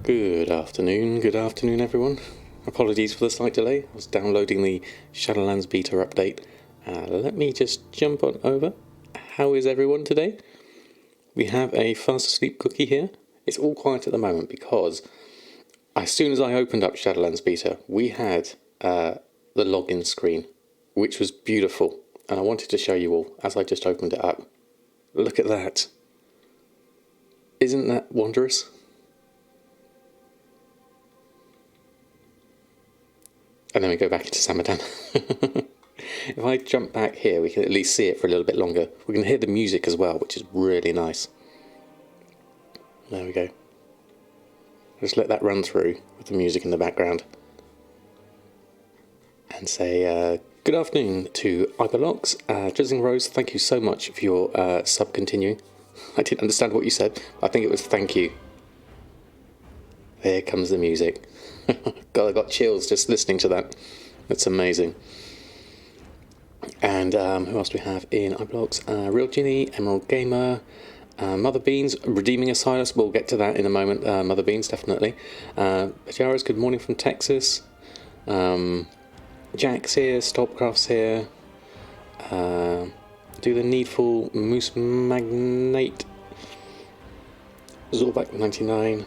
Good afternoon everyone. Apologies for the slight delay, I was downloading the Shadowlands beta update. Let me just jump on over. How is everyone today? We have a fast asleep cookie here. It's all quiet at the moment because as soon as I opened up Shadowlands beta, we had the login screen, which was beautiful, and I wanted to show you all as I just opened it up. Look at that. Isn't that wondrous? And then we go back into Samadan. If I jump back here, we can at least see it for a little bit longer. We can hear the music as well, which is really nice. There we go. Just let that run through with the music in the background. And say good afternoon to Iberlocks. Drizzling Rose, thank you so much for your sub continuing. I didn't understand what you said. I think it was thank you. There comes the music. God, I got chills just listening to that. That's amazing. And who else do we have in iBlocks? Real Ginny, Emerald Gamer, Mother Beans, Redeeming a Silas. We'll get to that in a moment. Mother Beans, definitely. Pajaras, good morning from Texas. Jack's here, Stopcraft's here. Do the Needful Moose Magnate. Zorback 99.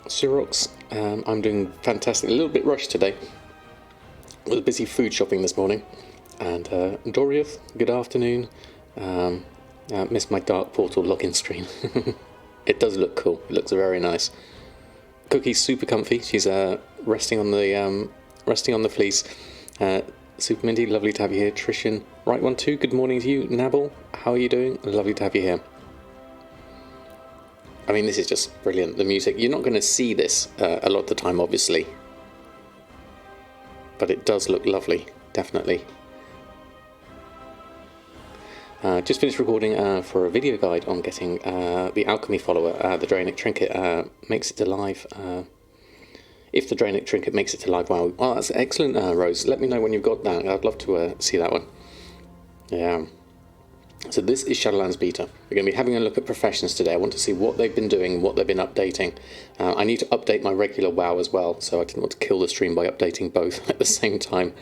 Sirox, I'm doing fantastic. A little bit rushed today. I was busy food shopping this morning. And Doriath, good afternoon. Missed my Dark Portal login screen. It does look cool. It looks very nice. Cookie's super comfy. She's resting on the fleece. Super Minty, lovely to have you here. Trishan, right one too. Good morning to you. Nabble, how are you doing? Lovely to have you here. I mean, this is just brilliant, the music. You're not going to see this a lot of the time, obviously. But it does look lovely, definitely. Just finished recording for a video guide on getting the alchemy follower, the Draenic Trinket, makes it to live. If the Draenic Trinket makes it to live, wow. Oh, that's excellent, Rose. Let me know when you've got that. I'd love to see that one. Yeah. So this is Shadowlands beta. We're going to be having a look at professions today. I want to see what they've been doing and what they've been updating. I need to update my regular WoW as well, so I didn't want to kill the stream by updating both at the same time.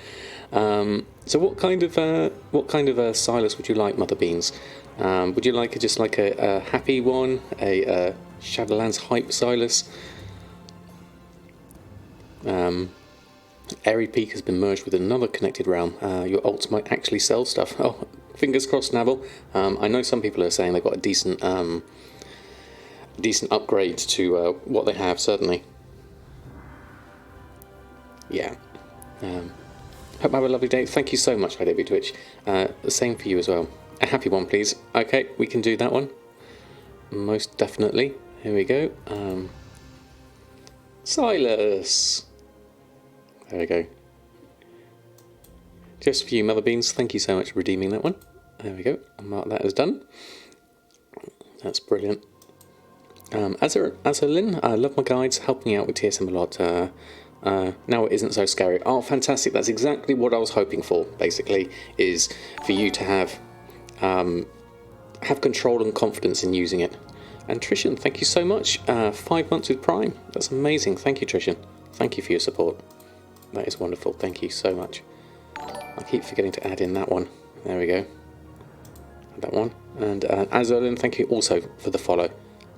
So what kind of Silas would you like, Mother Beans? Would you like just like a happy one, a Shadowlands hype Silas? Airy Peak has been merged with another connected realm. Your ults might actually sell stuff. Oh, fingers crossed, Nabble. I know some people are saying they've got a decent upgrade to what they have, certainly. Yeah. Hope you have a lovely day. Thank you so much, IDB Twitch. The same for you as well. A happy one, please. Okay, we can do that one. Most definitely. Here we go. Silas. There we go. Just for you, Mother Beans, thank you so much for redeeming that one. There we go, I'll mark that as done. That's brilliant. Lynn, I love my guides, helping out with TSM a lot. Now it isn't so scary. Oh, fantastic, that's exactly what I was hoping for, basically, is for you to have control and confidence in using it. And Trishan, thank you so much. 5 months with Prime, that's amazing. Thank you, Trishan. Thank you for your support. That is wonderful, thank you so much. I keep forgetting to add in that one. There we go. That one. And Azolin, thank you also for the follow.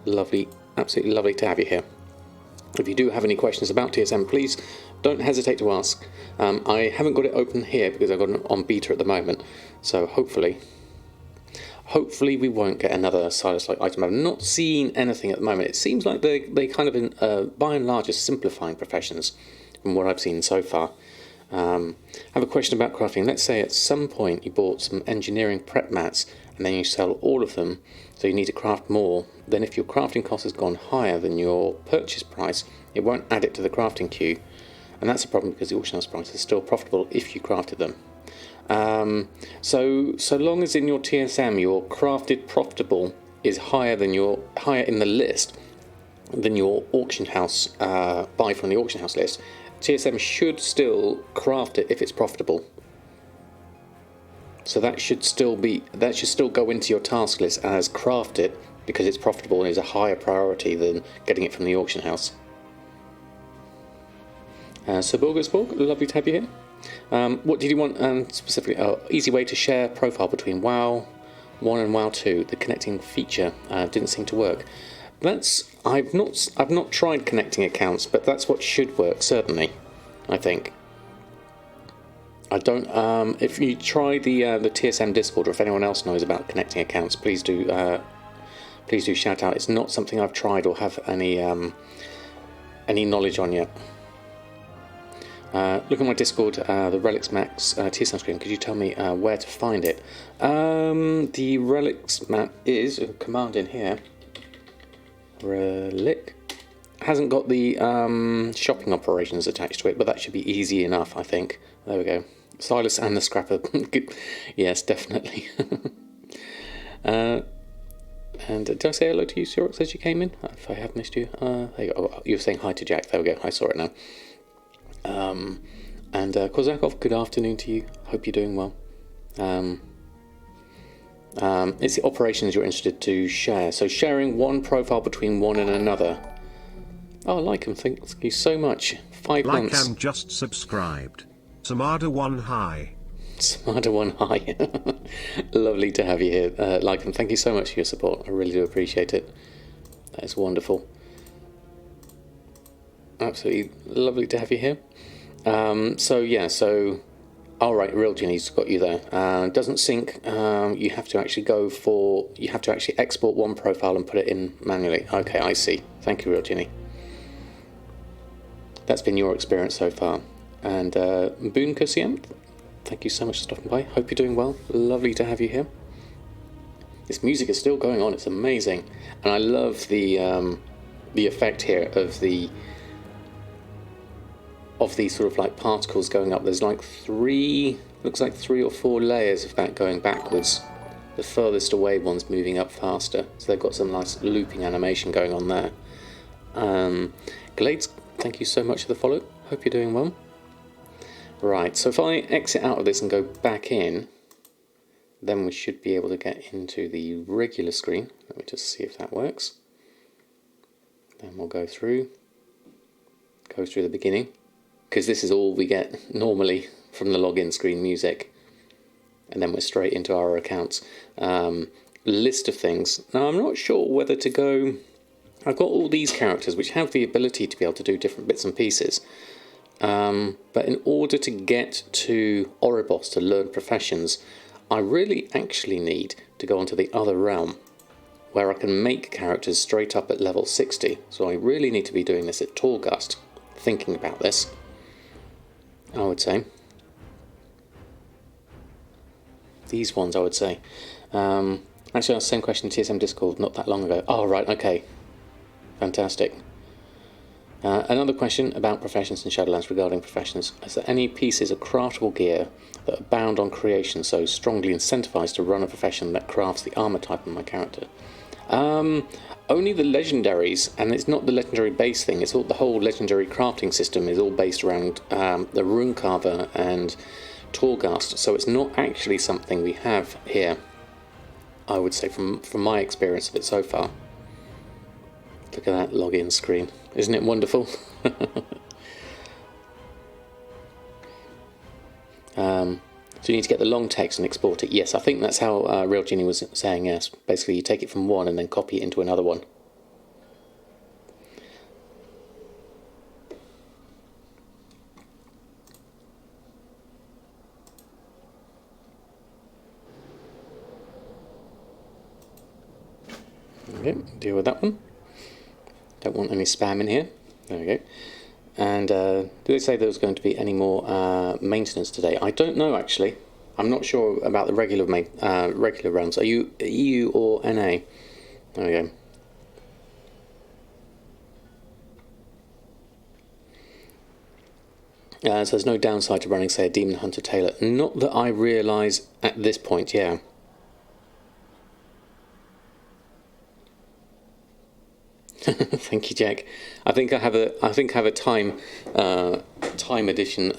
Lovely, absolutely lovely to have you here. If you do have any questions about TSM, please don't hesitate to ask. I haven't got it open here because I've got it on beta at the moment. So hopefully we won't get another Silas-like item. I've not seen anything at the moment. It seems like they kind of, by and large, are simplifying professions from what I've seen so far. I have a question about crafting. Let's say at some point you bought some engineering prep mats and then you sell all of them, so you need to craft more. Then if your crafting cost has gone higher than your purchase price, it won't add it to the crafting queue. And that's a problem because the auction house price is still profitable if you crafted them. So long as in your TSM your crafted profitable is higher in the list than your auction house buy from the auction house list, TSM should still craft it if it's profitable. So that should still go into your task list as craft it because it's profitable and is a higher priority than getting it from the auction house. So Borgersborg, lovely to have you here. What did you want specifically? Oh, easy way to share profile between WoW 1 and WoW 2. The connecting feature didn't seem to work. I've not tried connecting accounts, but that's what should work, certainly, I think. I don't. If you try the TSM Discord, or if anyone else knows about connecting accounts, please do shout out. It's not something I've tried or have any knowledge on yet. Look at my Discord, the Relics Max TSM screen. Could you tell me where to find it? The Relics map is a command in here. Relic hasn't got the shopping operations attached to it, but that should be easy enough, I think. There we go. Silas and the Scrapper. Yes, definitely. And did I say hello to you, Surox, as you came in? If I have missed you. There you go. Oh, you were saying hi to Jack. There we go. I saw it now. And Kozakov, good afternoon to you. Hope you're doing well. It's the operations you're interested to share. So sharing one profile between one and another. Oh, Lycam, thank you so much. 5 months. Lycam just subscribed. Samadan 1 hi. Samadan 1 hi. Lovely to have you here, Lycam. Thank you so much for your support. I really do appreciate it. That is wonderful. Absolutely lovely to have you here. So all right, Real Genie's got you there. Doesn't sync. You have to actually export one profile and put it in manually. Okay, I see. Thank you, Real Genie. That's been your experience so far. And Boon Kusiam, thank you so much for stopping by. Hope you're doing well. Lovely to have you here. This music is still going on. It's amazing, and I love the effect here of these sort of like particles going up. There's like looks like 3 or 4 layers of that going backwards. The furthest away one's moving up faster. So they've got some nice looping animation going on there. Glades, thank you so much for the follow. Hope you're doing well. Right, so if I exit out of this and go back in, then we should be able to get into the regular screen. Let me just see if that works. Then we'll go through the beginning, because this is all we get normally from the login screen, music, and then we're straight into our accounts. List of things. Now I'm not sure whether to go. I've got all these characters which have the ability to be able to do different bits and pieces, but in order to get to Oribos to learn professions, I really actually need to go onto the other realm, where I can make characters straight up at level 60. So I really need to be doing this at Torghast, thinking about this, I would say. These ones, I would say. Actually, asked the same question in TSM Discord not that long ago. Oh, right, okay. Fantastic. Another question about professions in Shadowlands regarding professions. Is there any pieces of craftable gear that are bound on creation, so strongly incentivized to run a profession that crafts the armor type of my character? Only the legendaries, and it's not the legendary base thing. It's all the whole legendary crafting system is all based around the Runecarver and Torghast, so it's not actually something we have here, I would say, from my experience of it so far. Look at that login screen. Isn't it wonderful? So you need to get the long text and export it. Yes, I think that's how Real Genie was saying, yes. Basically, you take it from one and then copy it into another one. Okay, deal with that one. Don't want any spam in here. There we go. And do they say there was going to be any more maintenance today? I don't know, actually. I'm not sure about the regular realms. Are you EU or NA? There we go. So there's no downside to running, say, a Demon Hunter Tailor. Not that I realise at this point, yeah. Thank you, Jack. I think I have a time edition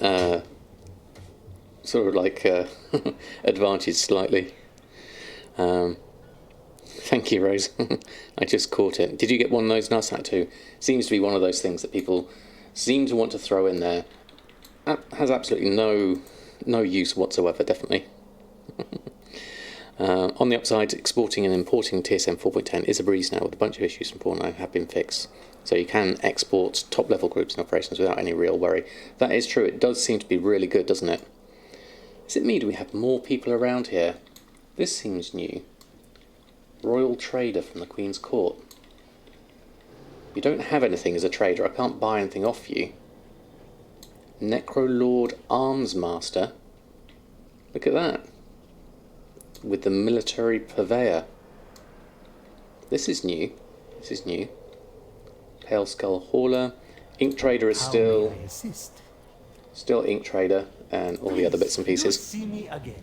sort of like advantage slightly. Thank you, Rose. I just caught it. Did you get one of those nuts too? Seems to be one of those things that people seem to want to throw in there. Has absolutely no use whatsoever, definitely. On the upside, exporting and importing TSM 4.10 is a breeze now, with a bunch of issues from 4.9 have been fixed. So you can export top level groups and operations without any real worry. That is true, it does seem to be really good, doesn't it? Is it me? Do we have more people around here? This seems new. Royal Trader from the Queen's Court. You don't have anything as a trader, I can't buy anything off you. Necrolord Arms Master. Look at that. With the military purveyor. This is new. This is new. Pale Skull Hauler. Ink Trader is still Ink Trader and all the other bits and pieces. See me again.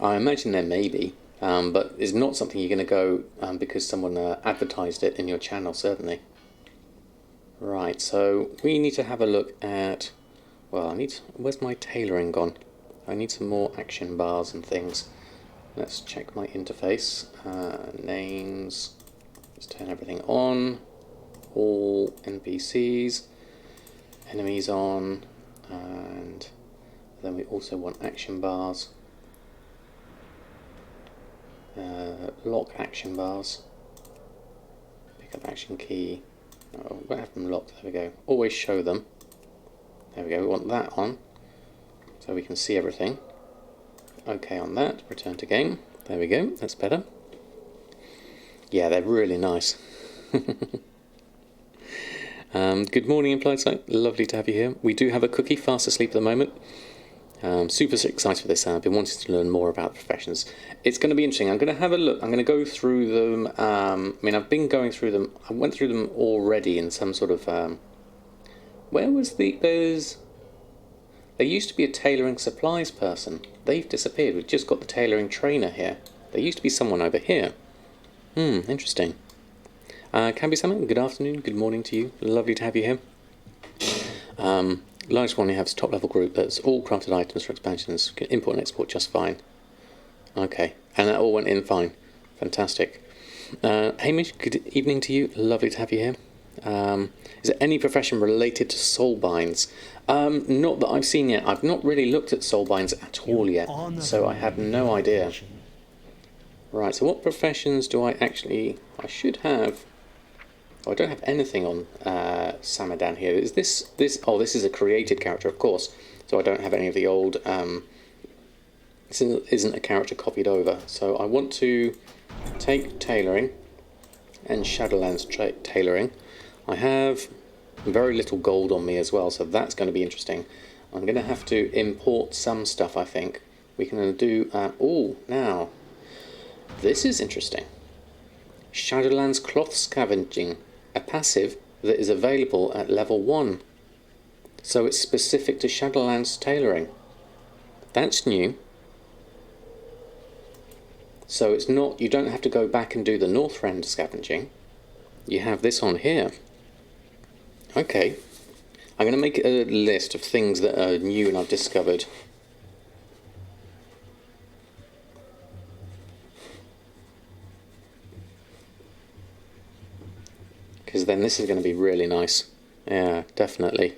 I imagine there may be, but it's not something you're going to go because someone advertised it in your channel, certainly. Right, so we need to have a look at, well, where's my tailoring gone? I need some more action bars and things. Let's check my interface. Names, let's turn everything on. All NPCs, enemies on, and then we also want action bars. Lock action bars. Pick up action key. Oh, we'll have them locked. There we go. Always show them. There we go. We want that on, so we can see everything. Okay on that. Return to game. There we go. That's better. Yeah, they're really nice. Good morning, Implied Sight. Lovely to have you here. We do have a cookie fast asleep at the moment. Super excited for this. I've been wanting to learn more about the professions. It's going to be interesting. I'm going to have a look. I'm going to go through them. I mean, I've been going through them. I went through them already in some sort of... where was the... There used to be a tailoring supplies person. They've disappeared. We've just got the tailoring trainer here. There used to be someone over here. Interesting. Can be something. Good afternoon. Good morning to you. Lovely to have you here. Largest one we have is top level group. That's all crafted items for expansions. Can import and export just fine. Okay, and that all went in fine. Fantastic. Hamish, good evening to you. Lovely to have you here. Is there any profession related to soulbinds? Not that I've seen yet. I've not really looked at soulbinds at all yet, so I have no idea. Right, so what professions do I actually... I should have... Oh, I don't have anything on Samadan here. Is this... Oh, this is a created character, of course. So I don't have any of the old... This isn't a character copied over. So I want to take tailoring and Shadowlands tailoring. I have very little gold on me as well, so that's going to be interesting. I'm going to have to import some stuff, I think. We can do... oh, now... This is interesting. Shadowlands Cloth Scavenging, a passive that is available at level 1. So it's specific to Shadowlands tailoring. That's new. So it's not, you don't have to go back and do the Northrend scavenging. You have this on here. Okay. I'm going to make a list of things that are new and I've discovered. Because then this is going to be really nice. Yeah, definitely.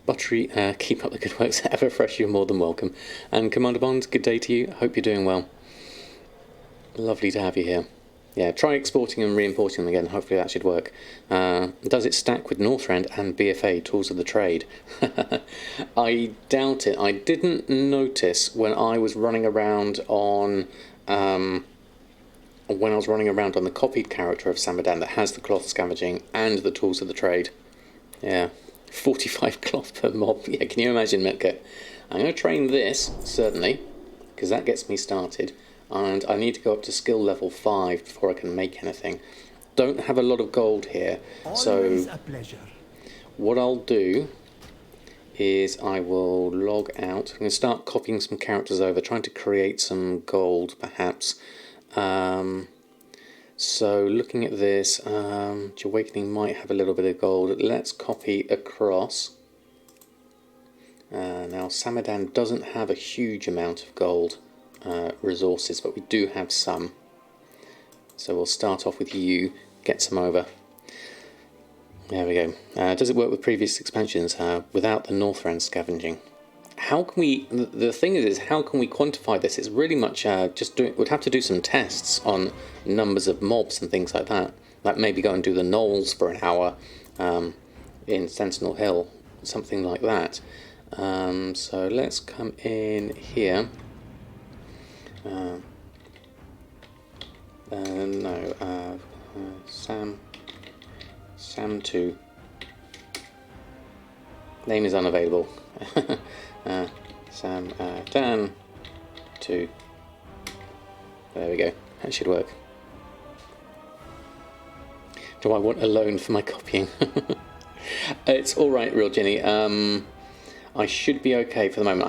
Buttery, keep up the good works. Ever fresh, you're more than welcome. And Commander Bond, good day to you. Hope you're doing well. Lovely to have you here. Yeah, try exporting and re-importing them again. Hopefully that should work. Does it stack with Northrend and BFA, Tools of the Trade? I doubt it. I didn't notice when I was running around on... when I was running around on the copied character of Samadan that has the cloth scavenging and the Tools of the Trade. Yeah, 45 cloth per mob. Yeah, can you imagine, Metka? I'm going to train this, certainly, because that gets me started. And I need to go up to skill level 5 before I can make anything. Don't have a lot of gold here, so what I'll do is I will log out. I'm going to start copying some characters over, trying to create some gold, perhaps. So looking at this, Awakening might have a little bit of gold. Let's copy across. Now Samadan doesn't have a huge amount of gold. resources, but we do have some. So we'll start off with you, get some over. There we go. Does it work with previous expansions without the Northrend scavenging? How can we? The thing is how can we quantify this? It's really much we'd have to do some tests on numbers of mobs and things like that. Like maybe go and do the gnolls for an hour in Sentinel Hill, something like that. So let's come in here. No, Sam 2. Name is unavailable. Dan 2. There we go. That should work. Do I want a loan for my copying? It's all right, Real Ginny. I should be okay for the moment.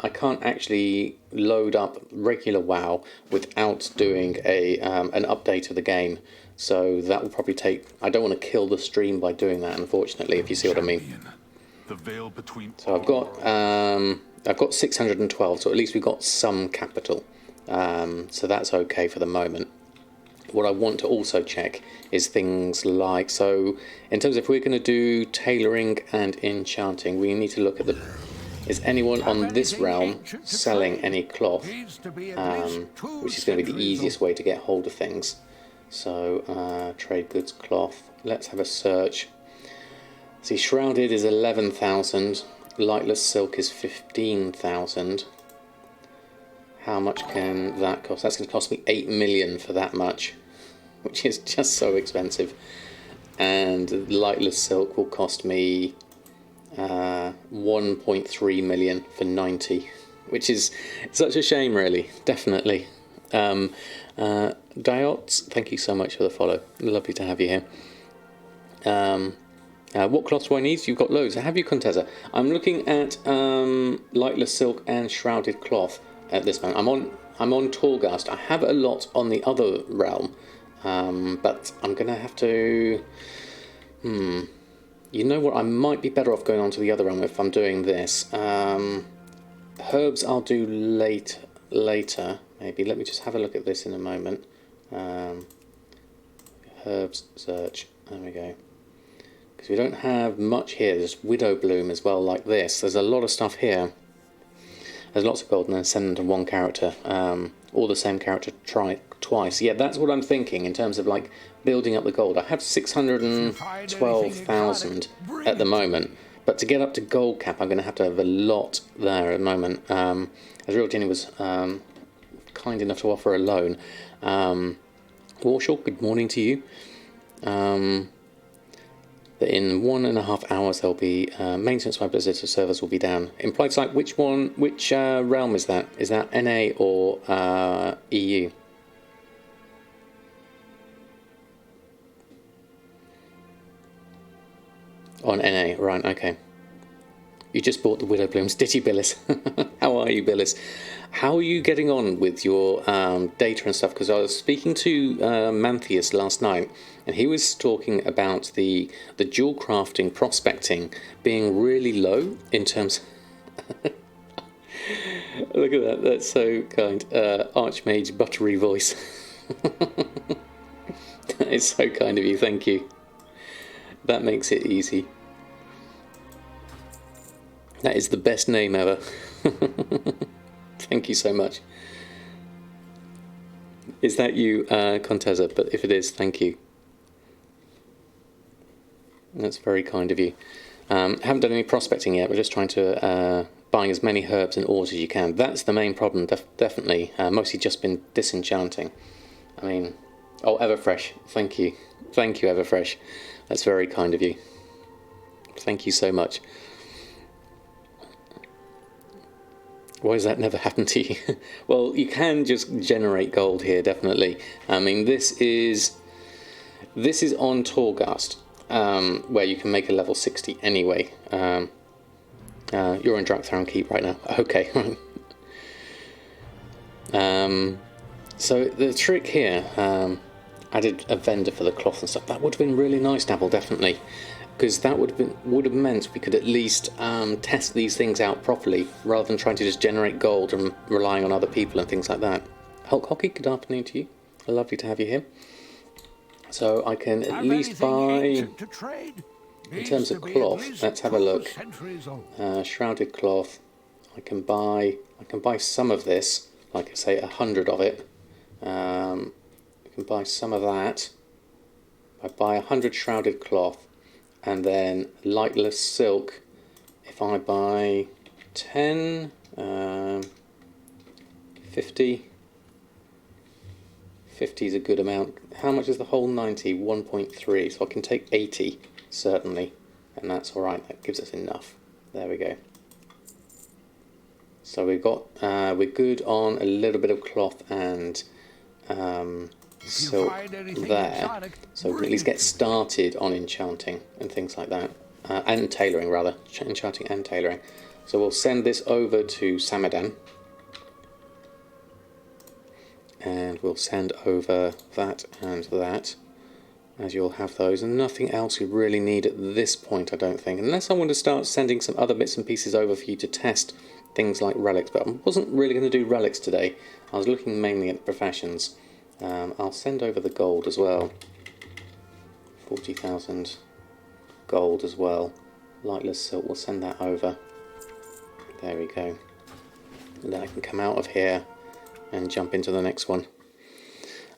I can't actually load up regular WoW without doing an update of the game. So that will probably take. I don't want to kill the stream by doing that, unfortunately. If you see what I mean. The veil between. So I've got 612. So at least we've got some capital. So that's okay for the moment. What I want to also check is things like, so in terms of if we're going to do tailoring and enchanting, we need to look at is anyone on this realm selling any cloth, which is going to be the easiest way to get hold of things. So trade goods cloth, let's have a search. See, shrouded is 11,000, lightless silk is 15,000. How much can that cost? That's going to cost me 8 million for that much, which is just so expensive. And lightless silk will cost me 1.3 million for 90, which is such a shame, really. Definitely. Diots, thank you so much for the follow. Lovely to have you here. What cloths do I need? You've got loads. Have you, Contessa? I'm looking at lightless silk and shrouded cloth. At this moment, I'm on Torghast. I have a lot on the other realm, but I'm gonna have to. You know what? I might be better off going on to the other realm if I'm doing this. Herbs I'll do later. Maybe. Let me just have a look at this in a moment. Herbs search. There we go. Because we don't have much here. There's Widow Bloom as well, like this. There's a lot of stuff here. There's lots of gold and then send them to one character, or the same character twice. Yeah, that's what I'm thinking in terms of like building up the gold. I have 612,000 at the moment, but to get up to gold cap, I'm going to have a lot there at the moment. As Real Jenny was kind enough to offer a loan. Warshaw, good morning to you. That in 1.5 hours there'll be maintenance by Blizzard of servers will be down. Implied site, which realm is that? Is that NA or EU? On NA, right, okay. You just bought the Widow Blooms, did you, Billis? How are you, Billis? How are you getting on with your data and stuff? Because I was speaking to Manthius last night, and he was talking about the dual crafting prospecting being really low in terms. Look at that! That's so kind. Archmage buttery voice. That is so kind of you. Thank you. That makes it easy. That is the best name ever. Thank you so much. Is that you, Contessa? But if it is, thank you. That's very kind of you. Haven't done any prospecting yet. We're just trying to buying as many herbs and ores as you can. That's the main problem, definitely. Mostly just been disenchanting. I mean, oh, Everfresh. Thank you. Thank you, Everfresh. That's very kind of you. Thank you so much. Why has that never happened to you? Well, you can just generate gold here, definitely. I mean, this is on Torghast, where you can make a level 60 anyway. You're in Drakthron Keep right now. Okay. So the trick here, added a vendor for the cloth and stuff. That would have been really nice, Dabble, definitely. because that would have meant we could at least test these things out properly, rather than trying to just generate gold and relying on other people and things like that. Hulk Hockey, good afternoon to you. Lovely to have you here. So I can at least buy, in terms of cloth, let's have a look. Shrouded cloth. I can buy some of this, like I say, 100 of it. I can buy some of that. I buy 100 shrouded cloth. And then lightless silk, if I buy 10, 50 is a good amount. How much is the whole 90? 1.3, so I can take 80, certainly, and that's alright, that gives us enough. There we go. So we've got, we're good on a little bit of cloth and silk there, so we can at least get started on enchanting and things like that, and tailoring rather, enchanting and tailoring. So we'll send this over to Samadan, and we'll send over that and that, as you'll have those, and nothing else we really need at this point, I don't think, unless I want to start sending some other bits and pieces over for you to test things like relics, but I wasn't really going to do relics today. I was looking mainly at the professions. I'll send over the gold as well. 40,000 gold as well. Lightless silk, we'll send that over. There we go. And then I can come out of here and jump into the next one.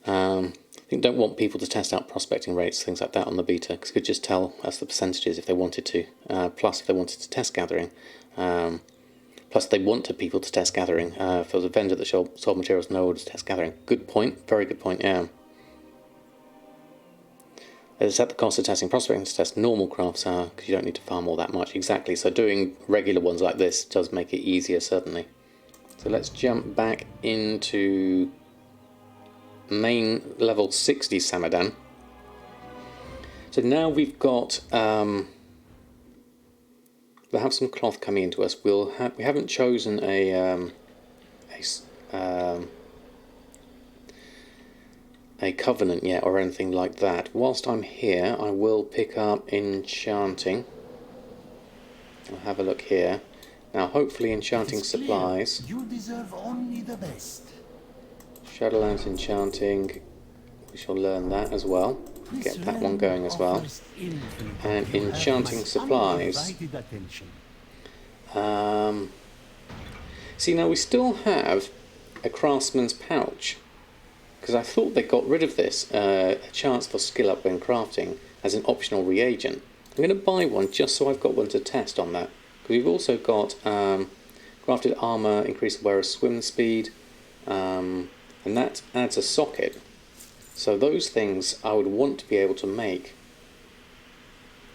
I think don't want people to test out prospecting rates, things like that on the beta, because it could just tell us the percentages if they wanted to. Plus, if they wanted to test gathering. Plus, they wanted people to test gathering. If there was a vendor that sold materials, no one to test gathering. Good point, very good point, yeah. Is that the cost of testing prospecting to test normal crafts? Because you don't need to farm all that much. Exactly, so doing regular ones like this does make it easier, certainly. So let's jump back into main level 60 Samadan. So now we've got... we'll have some cloth coming into us. We haven't chosen a covenant yet or anything like that. Whilst I'm here, I will pick up Enchanting. I'll have a look here. Now, hopefully, Enchanting supplies. You deserve only the best. Shadowlands Enchanting. We shall learn that as well. Get that one going as well. And Enchanting supplies. See, now we still have a craftsman's pouch, because I thought they got rid of this, a chance for skill up when crafting as an optional reagent. I'm going to buy one just so I've got one to test on that, because we've also got crafted armor, increase the wearer's swim speed, and that adds a socket. So those things I would want to be able to make.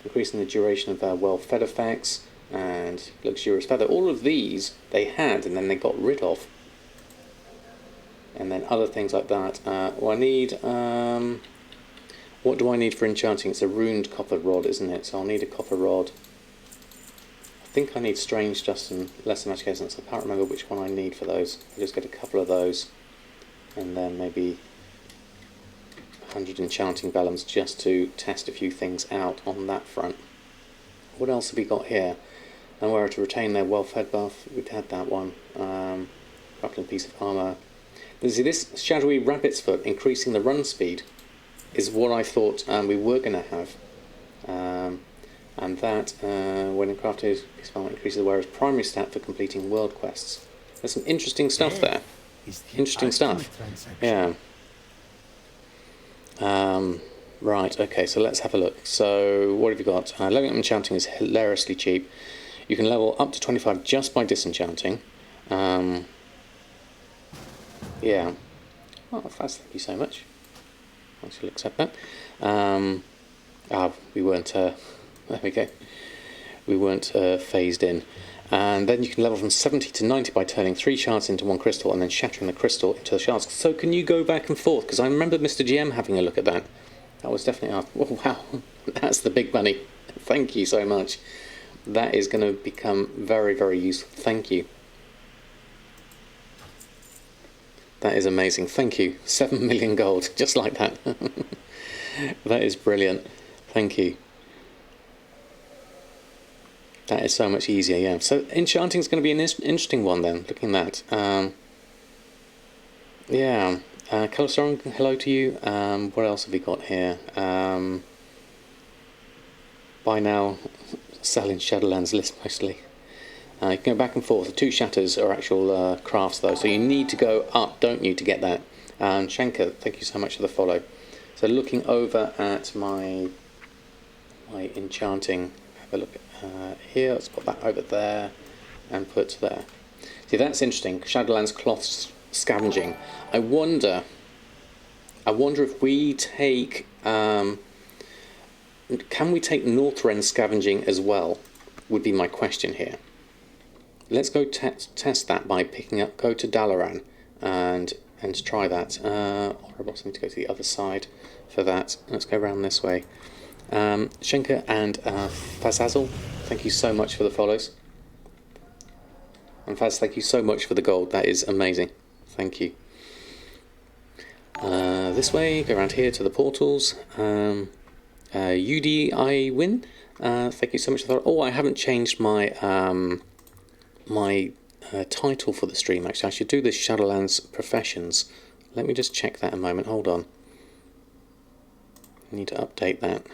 Increasing the duration of their well-fed effects and luxurious feather. All of these they had and then they got rid of. And then other things like that. Well, I need... what do I need for enchanting? It's a runed copper rod, isn't it? So I'll need a copper rod. I think I need strange dust and lesser magic essence. I can't remember which one I need for those. I'll just get a couple of those. And then maybe 100 enchanting vellums just to test a few things out on that front. What else have we got here? And where to retain their well-fed buff. We've had that one. Grappling piece of armour. But see, this shadowy rabbit's foot increasing the run speed is what I thought we were going to have. And that, when crafted, increases the wearer's primary stat for completing world quests. There's some interesting stuff there. Interesting stuff. Yeah. Right, okay, so let's have a look. So, what have you got? Leveling up enchanting is hilariously cheap. You can level up to 25 just by disenchanting. Yeah. Oh, fast, thank you so much. I shall accept that. We weren't, there we go. We weren't phased in. And then you can level from 70 to 90 by turning 3 shards into 1 crystal and then shattering the crystal into the shards. So can you go back and forth? Because I remember Mr. GM having a look at that. That was definitely... Oh, wow, that's the big money. Thank you so much. That is going to become very, very useful. Thank you. That is amazing. Thank you. 7 million gold, just like that. That is brilliant. Thank you. That is so much easier, yeah. So Enchanting is going to be an interesting one then, looking at that. Yeah, Tailoring, hello to you. What else have we got here? By now, selling Shadowlands list mostly. You can go back and forth. The 2 shatters are actual crafts though, so you need to go up, don't you, to get that. Shanka, thank you so much for the follow. So looking over at my enchanting, have a look here, let's put that over there and put there. See, that's interesting. Shadowlands cloths scavenging. I wonder if we take can we take Northrend scavenging as well, would be my question here. Let's go test that by picking up, go to Dalaran and try that. I need to go to the other side for that. Let's go around this way. Shenka and Fazazel, thank you so much for the follows. And Faz, thank you so much for the gold. That is amazing. Thank you. This way, go around here to the portals. UDI win. Thank you so much for that. Oh, I haven't changed my title for the stream. Actually, I should do this Shadowlands Professions. Let me just check that a moment. Hold on. I need to update that.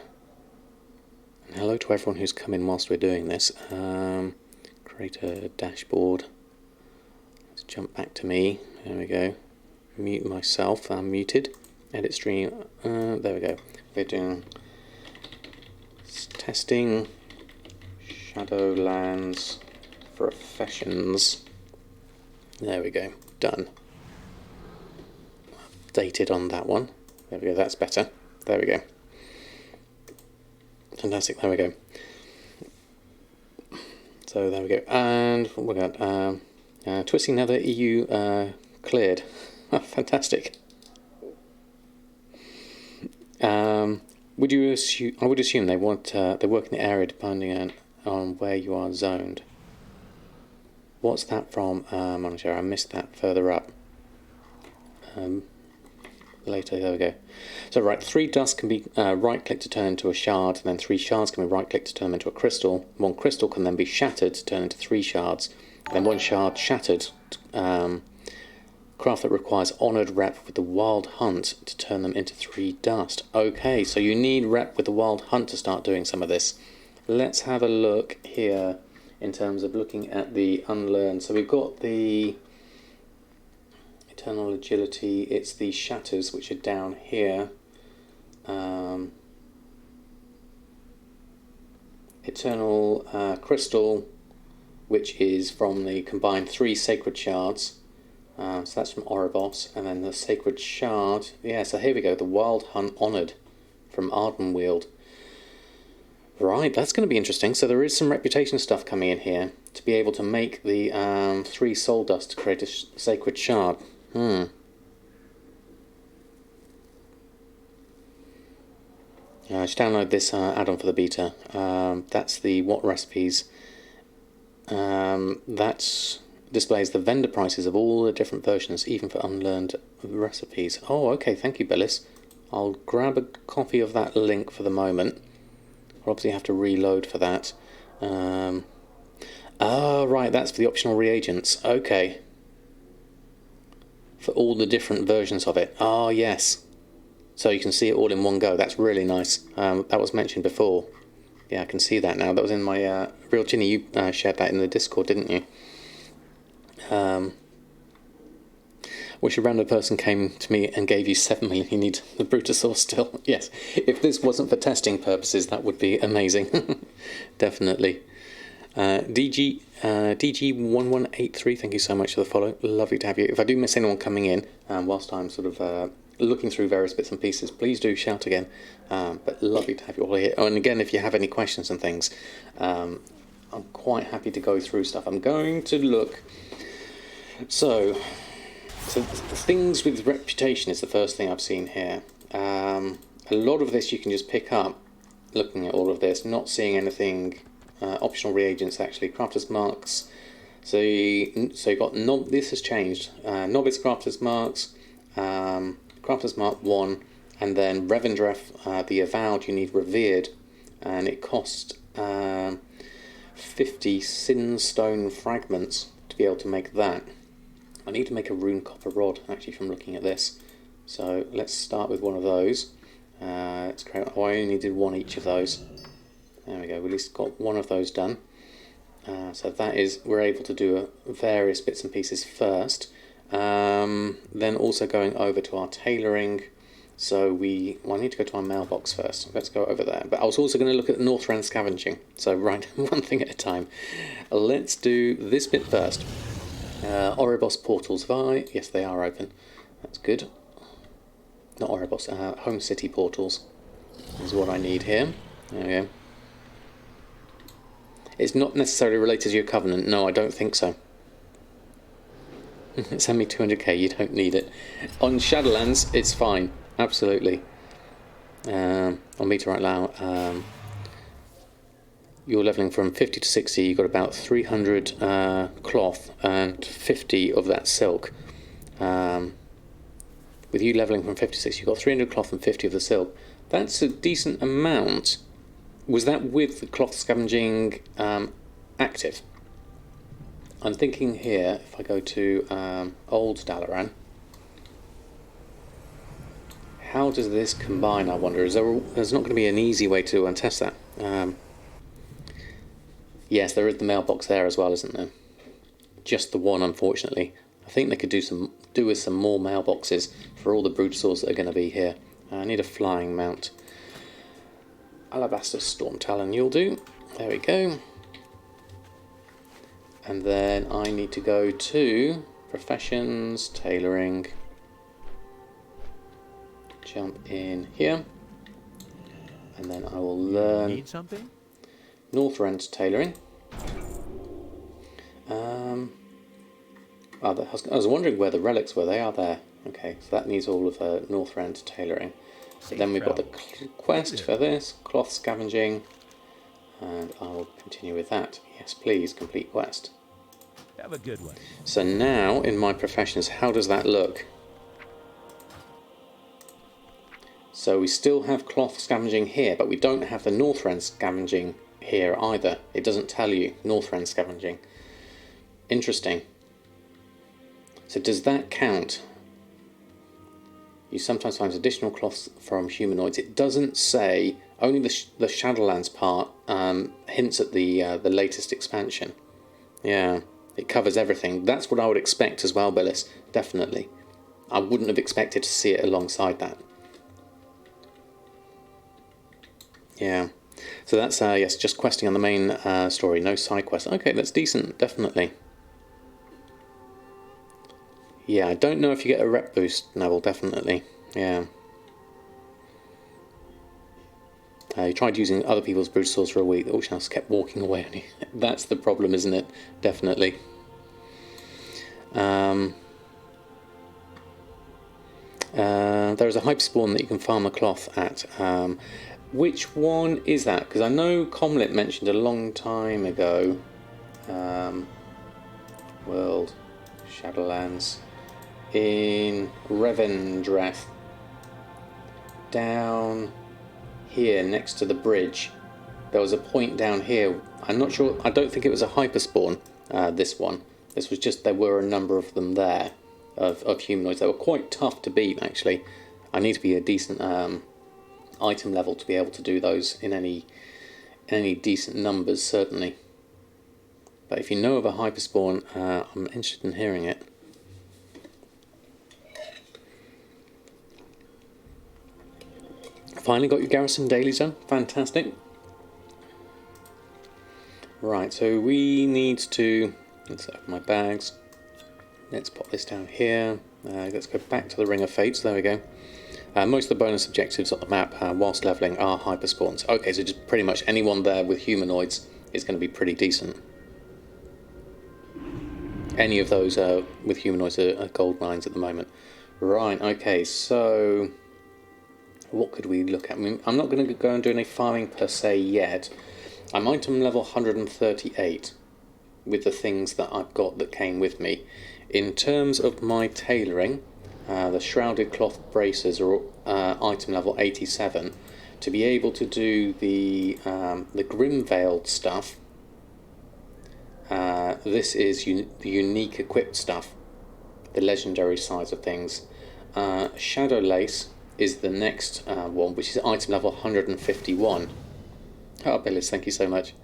And hello to everyone who's come in whilst we're doing this. Create a dashboard. Let's jump back to me. There we go. Mute myself. I'm muted. Edit stream. There we go. We're doing testing Shadowlands Professions. There we go. Done. Updated on that one. There we go. That's better. There we go. Fantastic. There we go. So there we go. And we got Twisting Nether EU cleared. Fantastic. Would you assume? I would assume they want they work in the area depending on where you are zoned. What's that from, Monitor? I missed that further up. Later, there we go. So right, 3 dust can be right-click to turn into a shard, and then 3 shards can be right-click to turn into a crystal. 1 crystal can then be shattered to turn into 3 shards. And then 1 shard shattered. Craft that requires honoured rep with the wild hunt to turn them into 3 dust. Okay, so you need rep with the wild hunt to start doing some of this. Let's have a look here in terms of looking at the unlearned. So we've got the Eternal Agility, it's the shatters which are down here. Eternal Crystal, which is from the combined 3 Sacred Shards. So that's from Oribos, and then the Sacred Shard, yeah, so here we go, the Wild Hunt Honoured from Ardenweald. Right, that's going to be interesting. So there is some reputation stuff coming in here to be able to make the 3 soul dust to create a Sacred Shard. I should download this add-on for the beta. That's the what recipes. That displays the vendor prices of all the different versions, even for unlearned recipes. Oh, okay, thank you, Bellis. I'll grab a copy of that link for the moment. I'll obviously have to reload for that. Right, that's for the optional reagents. Okay. For all the different versions of it. Ah, yes. So you can see it all in one go. That's really nice. That was mentioned before. Yeah, I can see that now. That was in my... Real Ginny, you shared that in the Discord, didn't you? Wish a random person came to me and gave you 7 million. You need the Brutosaur still. Yes. If this wasn't for testing purposes, that would be amazing. Definitely. DG1183, thank you so much for the follow. Lovely to have you. If I do miss anyone coming in, whilst I'm sort of looking through various bits and pieces, please do shout again. But lovely to have you all here. Oh, and again, if you have any questions and things, I'm quite happy to go through stuff. I'm going to look. So the things with reputation is the first thing I've seen here. A lot of this you can just pick up looking at all of this, not seeing anything. Optional reagents, actually, crafter's marks. So you got this has changed. Novice crafter's marks, crafter's mark 1, and then Revendreth, the avowed, you need revered, and it cost 50 sinstone fragments to be able to make that. I need to make a rune copper rod, actually, from looking at this. So let's start with one of those. Let's create. Oh, I only did one each of those. There we go. We at least got one of those done. So that is, we're able to do various bits and pieces first. Then also going over to our tailoring. So I need to go to our mailbox first. Let's go over there. But I was also going to look at the Northrend scavenging. So right, one thing at a time. Let's do this bit first. Oribos portals, yes, they are open. That's good. Not Oribos, Home City portals is what I need here. There we go. It's not necessarily related to your covenant. No, I don't think so. Send me 200k, you don't need it. On Shadowlands, it's fine. Absolutely. On Meter right now, you're leveling from 50 to 60, you've got about 300 cloth and 50 of that silk. With you leveling from 50 to 60, you've got 300 cloth and 50 of the silk. That's a decent amount. Was that with the cloth scavenging active? I'm thinking here, if I go to Old Dalaran, how does this combine, I wonder? There's not going to be an easy way to test that. Yes, there is the mailbox there as well, isn't there? Just the one, unfortunately. I think they could do with some more mailboxes for all the Brutosaurs that are going to be here. I need a flying mount. Alabaster Storm Talon, you'll do. There we go. And then I need to go to Professions, Tailoring. Jump in here. And then I will learn... Need something? Northrend Tailoring. I was wondering where the relics were. They are there. Okay, so that needs all of Northrend Tailoring. So then we've got the quest for this, cloth scavenging, and I will continue with that. Yes, please, complete quest. Have a good one. So now, in my professions, how does that look? So we still have cloth scavenging here, but we don't have the Northrend scavenging here either. It doesn't tell you Northrend scavenging. Interesting. So does that count? You sometimes find additional cloths from humanoids. It doesn't say. Only the Shadowlands part hints at the latest expansion. Yeah, it covers everything. That's what I would expect as well, Billis. Definitely. I wouldn't have expected to see it alongside that. Yeah. So that's, yes, just questing on the main story. No side quests. Okay, that's decent, definitely. Yeah, I don't know if you get a rep boost, Neville, definitely. Yeah. You tried using other people's Brutosaurs for a week. All else kept walking away. That's the problem, isn't it? Definitely. There's a hype spawn that you can farm a cloth at. Which one is that? Because I know Comlit mentioned a long time ago. World Shadowlands in Revendreth, down here next to the bridge. There was a point down here. I'm not sure. I don't think it was a hyperspawn. This one. This was just there were a number of them there of humanoids. They were quite tough to beat actually. I need to be a decent item level to be able to do those in any decent numbers, certainly. But if you know of a hyperspawn, I'm interested in hearing it. Finally got your garrison dailies done. Fantastic. Right, so we need to... Let's open my bags. Let's pop this down here. Let's go back to the Ring of Fates. There we go. Most of the bonus objectives on the map whilst levelling are hyperspawns. Okay, so just pretty much anyone there with humanoids is going to be pretty decent. Any of those with humanoids are gold mines at the moment. Right, okay, so... What could we look at? I mean, I'm not going to go and do any farming per se yet. I'm item level 138 with the things that I've got that came with me. In terms of my tailoring, the shrouded cloth braces are item level 87. To be able to do the grim veiled stuff, This is the unique equipped stuff, the legendary side of things. Shadow Lace is the next one, which is item level 151. Oh, Billis, thank you so much.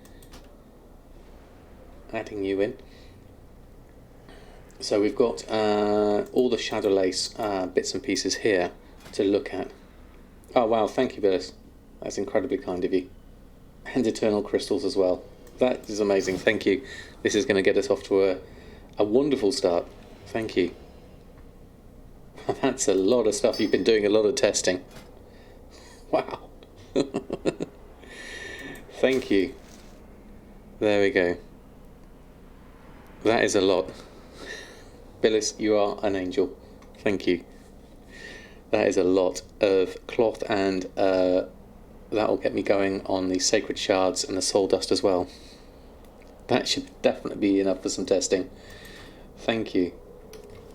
Adding you in. So we've got all the Shadow Lace bits and pieces here to look at. Oh wow, thank you, Billis. That's incredibly kind of you. And Eternal Crystals as well. That is amazing, thank you. This is going to get us off to a wonderful start. Thank you. That's a lot of stuff. You've been doing a lot of testing. Wow. Thank you. There we go. That is a lot. Billis, you are an angel. Thank you. That is a lot of cloth, and that will get me going on the Sacred Shards and the Soul Dust as well. That should definitely be enough for some testing. Thank you.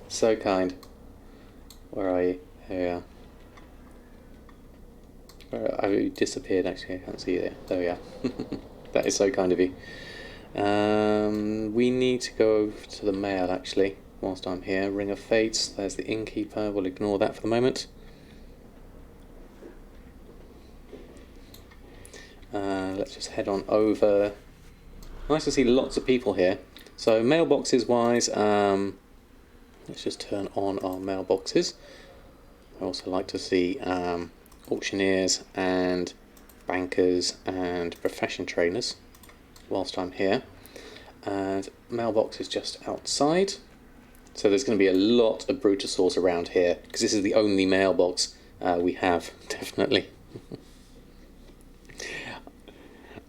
So kind. Where are you? Here we are. Where have you disappeared? Actually, I can't see you there. There we are. That is so kind of you. We need to go over to the mail actually whilst I'm here. Ring of Fates, there's the innkeeper. We'll ignore that for the moment. Let's just head on over. Nice to see lots of people here. So mailboxes wise, let's just turn on our mailboxes. I also like to see auctioneers and bankers and profession trainers whilst I'm here. And mailbox is just outside. So there's going to be a lot of Brutosaurs around here because this is the only mailbox we have, definitely.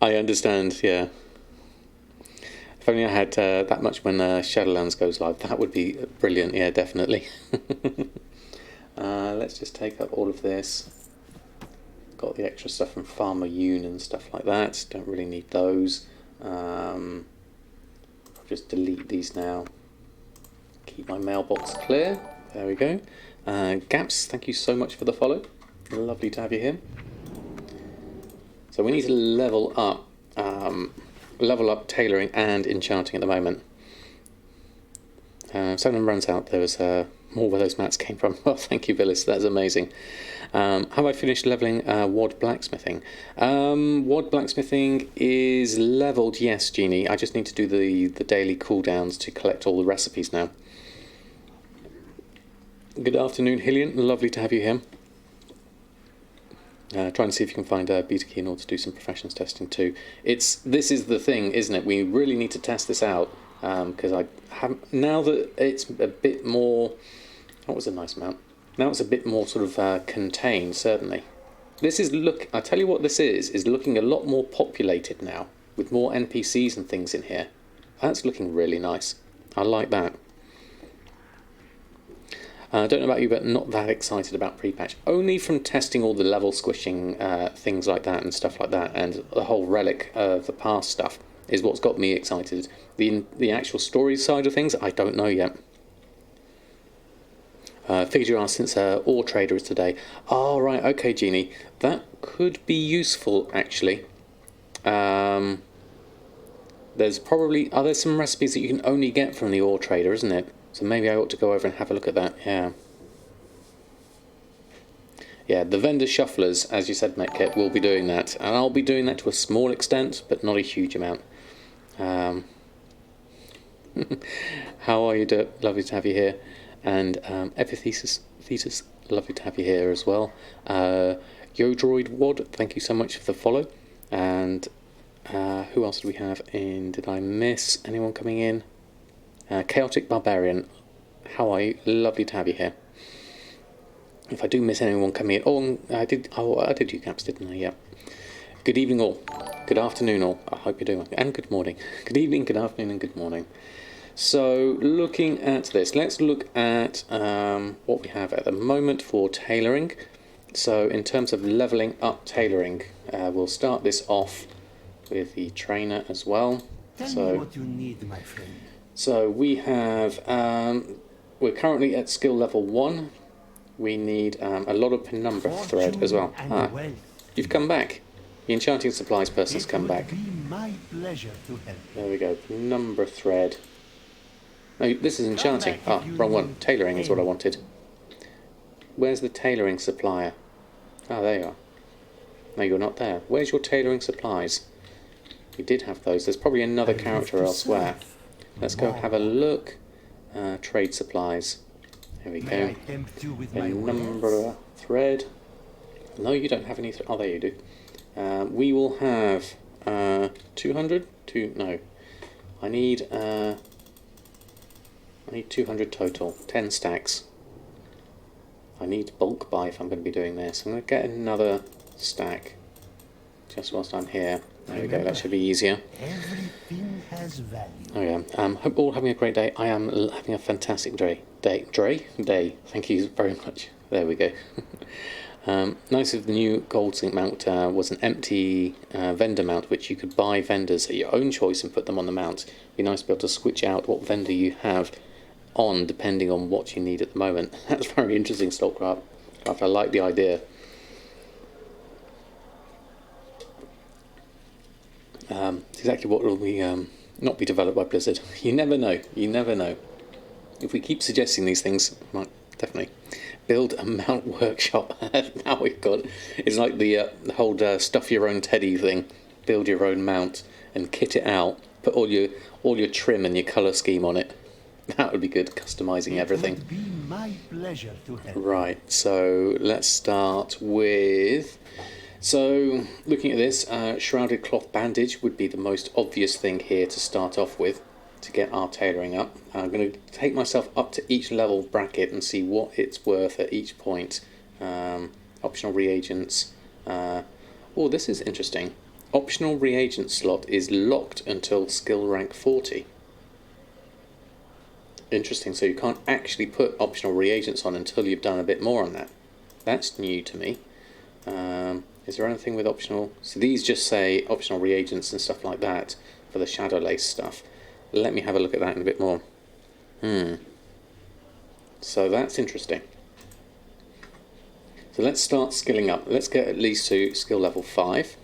I understand, yeah. If only I had that much when Shadowlands goes live, that would be brilliant, yeah, definitely. Let's just take up all of this. Got the extra stuff from Farmer Yoon and stuff like that. Don't really need those. I'll just delete these now. Keep my mailbox clear. There we go. Gaps, thank you so much for the follow. Lovely to have you here. So we need to level up tailoring and enchanting at the moment. Someone runs out. There was more where those mats came from. Oh, thank you, Villis. That's amazing. Have I finished leveling Wad Blacksmithing? Wad Blacksmithing is leveled, yes, Jeannie. I just need to do the daily cooldowns to collect all the recipes now. Good afternoon, Hillian. Lovely to have you here. Try and see if you can find a beta key in order to do some professions testing too. This is the thing, isn't it? We really need to test this out because I have now that it's a bit more. That was a nice mount. Now it's a bit more sort of contained. Certainly, this is look. I tell you what, this is looking a lot more populated now with more NPCs and things in here. That's looking really nice. I like that. I don't know about you, but not that excited about pre-patch. Only from testing all the level squishing things like that and stuff like that, and the whole relic of the past stuff is what's got me excited. The actual story side of things, I don't know yet. Figured you asked since Ore Trader is today. Oh, right, okay, Jeannie. That could be useful, actually. There's probably... Are there some recipes that you can only get from the Ore Trader, isn't it? So maybe I ought to go over and have a look at that, yeah. Yeah, the vendor shufflers, as you said, Metkit, will be doing that. And I'll be doing that to a small extent, but not a huge amount. How are you doing? Lovely to have you here. And Epithesis, lovely to have you here as well. Yodroid Wad, thank you so much for the follow. And who else do we have in? Did I miss anyone coming in? Chaotic Barbarian, how are you? Lovely to have you here. If I do miss anyone coming in, I did you caps, didn't I? Yeah. Good evening all. Good afternoon all. I hope you're doing well. And good morning. Good evening, good afternoon, and good morning. So looking at this, let's look at what we have at the moment for tailoring. So in terms of leveling up tailoring, we'll start this off with the trainer as well. Tell me what you need, my friend. So we have, we're currently at skill level 1. We need a lot of penumbra thread as well. You've come back. The enchanting supplies person's It come would back. be my pleasure to help. There we go. Number thread. No, this is enchanting. back if Ah, you wrong one. need Tailoring is what I any. wanted. Where's the tailoring supplier? Ah, there you are. No, you're not there. Where's your tailoring supplies? You did have those. There's probably another I live character to elsewhere. serve. Let's go have a look. Trade supplies. Here we May I go. tempt you with A my number words? thread. No, you don't have any. Oh, there you do. We will have 200. No, I need 200 total. 10 stacks. I need bulk buy if I'm going to be doing this. I'm going to get another stack just whilst I'm here. There we go. That should be easier. Everything has value. Oh yeah. Hope all having a great day. I am having a fantastic day. Day. Thank you very much. There we go. Nice of the new Goldsink mount was an empty vendor mount which you could buy vendors at your own choice and put them on the mount. It'd be nice to be able to switch out what vendor you have on depending on what you need at the moment. That's very interesting, Stockcraft. I like the idea. It's exactly what will be not be developed by Blizzard. You never know. You never know. If we keep suggesting these things, might definitely build a mount workshop. Now we've got. It's like the whole stuff your own teddy thing. Build your own mount and kit it out. Put all your trim and your colour scheme on it. That would be good. Customizing everything. It would be my pleasure to help. Right. So let's start with. So, looking at this, shrouded cloth bandage would be the most obvious thing here to start off with to get our tailoring up. I'm going to take myself up to each level bracket and see what it's worth at each point. Optional reagents. Oh, this is interesting. Optional reagent slot is locked until skill rank 40. Interesting, so you can't actually put optional reagents on until you've done a bit more on that. That's new to me. Is there anything with optional? So these just say optional reagents and stuff like that for the Shadowlands stuff. Let me have a look at that in a bit more. So that's interesting. So let's start skilling up. Let's get at least to skill level 5.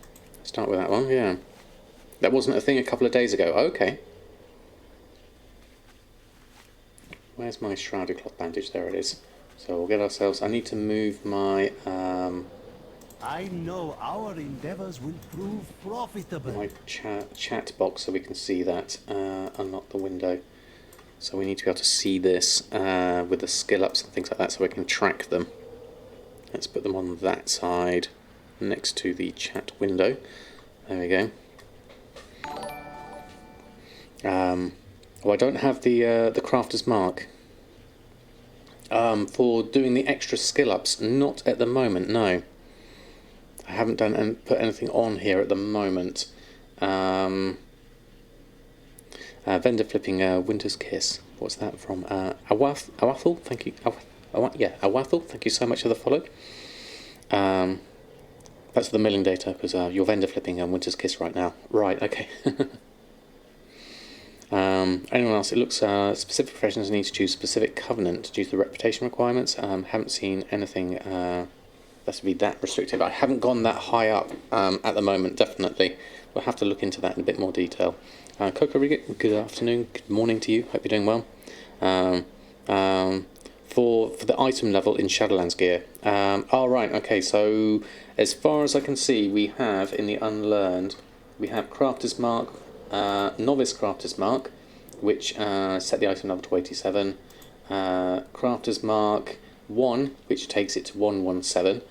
Start with that one, yeah. That wasn't a thing a couple of days ago. Okay. Where's my shrouded cloth bandage? There it is. So we'll get ourselves... I need to move my... I know our endeavors will prove profitable. my chat box so we can see that. Unlock the window. So we need to be able to see this with the skill ups and things like that so we can track them. Let's put them on that side next to the chat window. There we go. Oh, I don't have the crafter's mark. For doing the extra skill ups, not at the moment, no. I haven't done and put anything on here at the moment. Vendor flipping Winter's Kiss. What's that from? Awathel, thank you. Awathel, thank you so much for the follow. That's the milling data because you're vendor flipping Winter's Kiss right now. Right, okay. Anyone else? It looks specific professions need to choose specific covenant due to the reputation requirements. Haven't seen anything that's to be that restrictive. I haven't gone that high up at the moment, definitely. We'll have to look into that in a bit more detail. Coco Riggett, good afternoon, good morning to you. Hope you're doing well. For the item level in Shadowlands gear. Right, okay, so as far as I can see, we have in the Unlearned, we have Crafter's Mark, Novice Crafter's Mark, which set the item level to 87. Crafter's Mark 1, which takes it to 117.